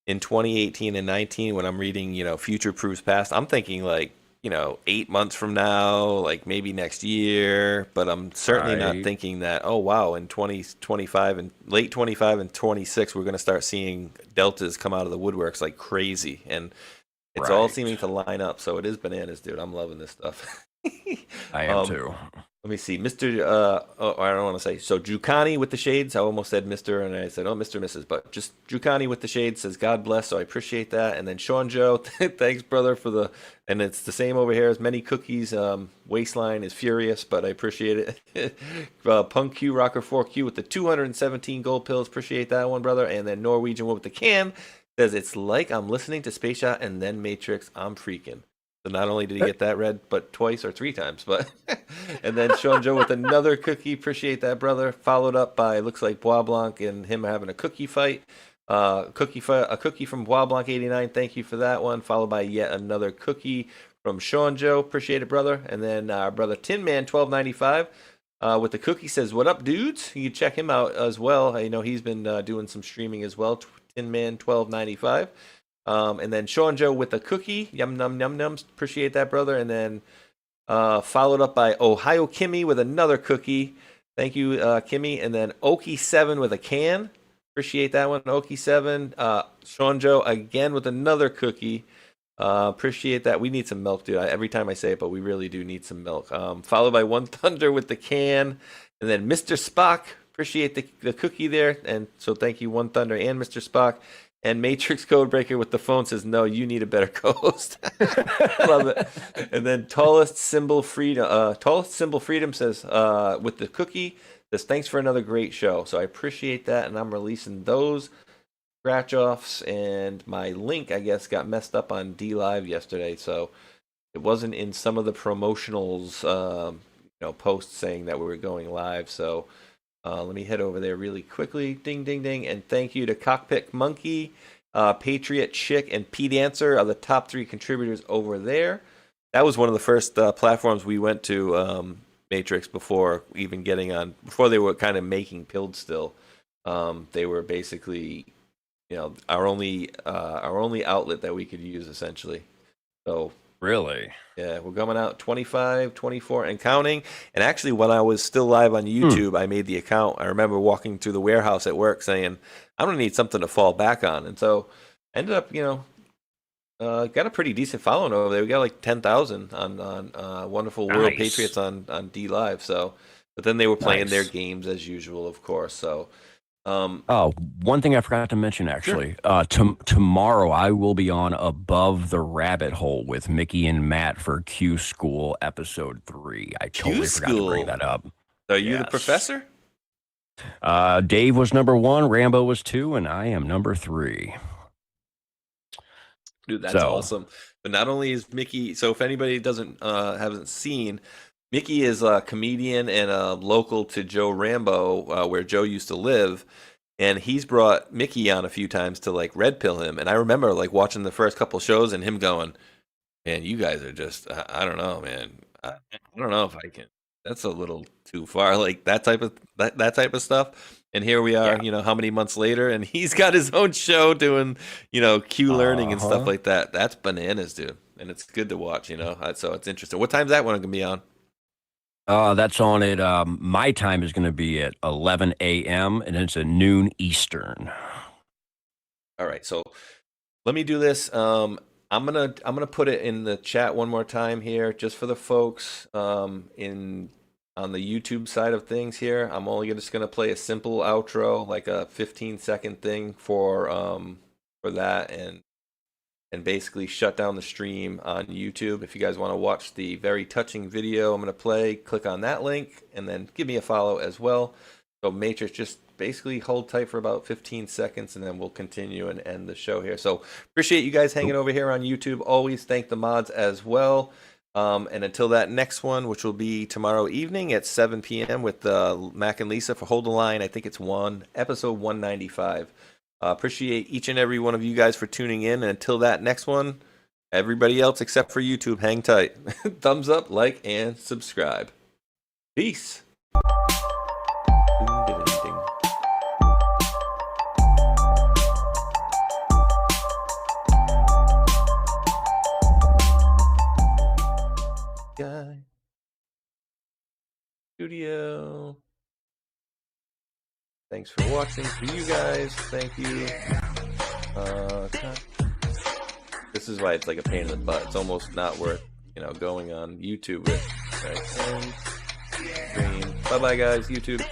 A: in 2018 and 19, when I'm reading, Future Proofs Past, I'm thinking 8 months from now, like maybe next year, but I'm certainly not thinking that, oh, wow, in 2025 and late 25 and 26, we're going to start seeing deltas come out of the woodworks like crazy. And it's all seeming to line up. So it is bananas, dude. I'm loving this stuff.
B: I am too.
A: Let me see. Mr. I don't want to say. So Drukani with the shades. I almost said Mr. and I said, oh, Mr. Mrs. But just Drukani with the shades says, God bless. So I appreciate that. And then Sean Joe, thanks, brother, for and it's the same over here as many cookies. Waistline is furious, but I appreciate it. Punk Q, Rocker 4Q with the 217 gold pills. Appreciate that one, brother. And then Norwegian with the can says, it's like I'm listening to Spaceshot and then Matrix. I'm freaking. So not only did he get that read, but twice or 3 times. But and then Sean Joe with another cookie. Appreciate that, brother. Followed up by looks like Bois Blanc and him having a cookie fight. A cookie from Bois Blanc 89. Thank you for that one. Followed by yet another cookie from Sean Joe. Appreciate it, brother. And then our brother Tin Man 1295 with the cookie says, "What up, dudes?" You can check him out as well. I know he's been doing some streaming as well. Tin Man 1295. And then Sean Joe with the cookie. Yum, num, num, nums. Appreciate that, brother. And then followed up by Ohio Kimmy with another cookie. Thank you, Kimmy. And then Okie7 with a can. Appreciate that one, Okie7. Sean Joe again with another cookie. Appreciate that. We need some milk, dude. Every time I say it, but we really do need some milk. Followed by One Thunder with the can, and then Mr. Spock. Appreciate the cookie there, and so thank you, One Thunder and Mr. Spock. And MatrixQdeBreaker with the phone says, "No, you need a better co-host." Love it. And then Tallest Symbol Freedom says with the cookie, says, "Thanks for another great show." So I appreciate that, and I'm releasing those scratch offs, and my link, I guess, got messed up on D Live yesterday, so it wasn't in some of the promotionals, posts saying that we were going live. So let me head over there really quickly. Ding, ding, ding, and thank you to Cockpit Monkey, Patriot Chick, and Pete Answer are the top 3 contributors over there. That was one of the first platforms we went to, Matrix, before even getting on. Before they were kind of making Pilled still. They were basically, our only outlet that we could use, essentially. So
B: really,
A: yeah, we're coming out 25, 24, and counting. And actually, when I was still live on YouTube, I made the account. I remember walking through the warehouse at work saying, "I'm gonna need something to fall back on." And so, ended up, got a pretty decent following over there. We got like 10,000 on Wonderful World Patriots on D Live. So, but then they were playing their games as usual, of course. So.
B: One thing I forgot to mention, actually. Sure. Tomorrow I will be on Above the Rabbit Hole with Mickey and Matt for Q School episode 3. I totally forgot to bring that up.
A: Are you the professor?
B: Dave was number 1, Rambo was 2, and I am number 3.
A: Dude, that's awesome. But not only is Mickey, so if anybody hasn't seen, Mickey is a comedian and local to Joe Rambo, where Joe used to live, and he's brought Mickey on a few times to like red pill him. And I remember like watching the first couple shows and him going, "Man, you guys are just, I don't know, man. I don't know if I can. That's a little too far." Like that type of stuff. And here we are, how many months later, and he's got his own show doing, Q learning and stuff like that. That's bananas, dude. And it's good to watch, So it's interesting. What time's that one going to be on?
B: That's on at my time is going to be at 11 a.m. and it's at noon Eastern.
A: All right, so let me do this. I'm gonna put it in the chat one more time here, just for the folks on the YouTube side of things. Here, I'm only just gonna play a simple outro, like a 15-second thing for that, and basically shut down the stream on YouTube. If you guys want to watch the very touching video I'm going to play, click on that link and then give me a follow as well. So Matrix, just basically hold tight for about 15 seconds and then we'll continue and end the show here. So appreciate you guys hanging over here on YouTube. Always thank the mods as well. And until that next one, which will be tomorrow evening at 7 p.m. with Mac and Lisa for Hold the Line. I think it's episode 195. Appreciate each and every one of you guys for tuning in. And until that next one, everybody else except for YouTube, hang tight. Thumbs up, like, and subscribe. Peace. Guy. Studio. Thanks for watching. For you guys, thank you. This is why it's like a pain in the butt. It's almost not worth, going on YouTube with. Right. Bye bye, guys. YouTube.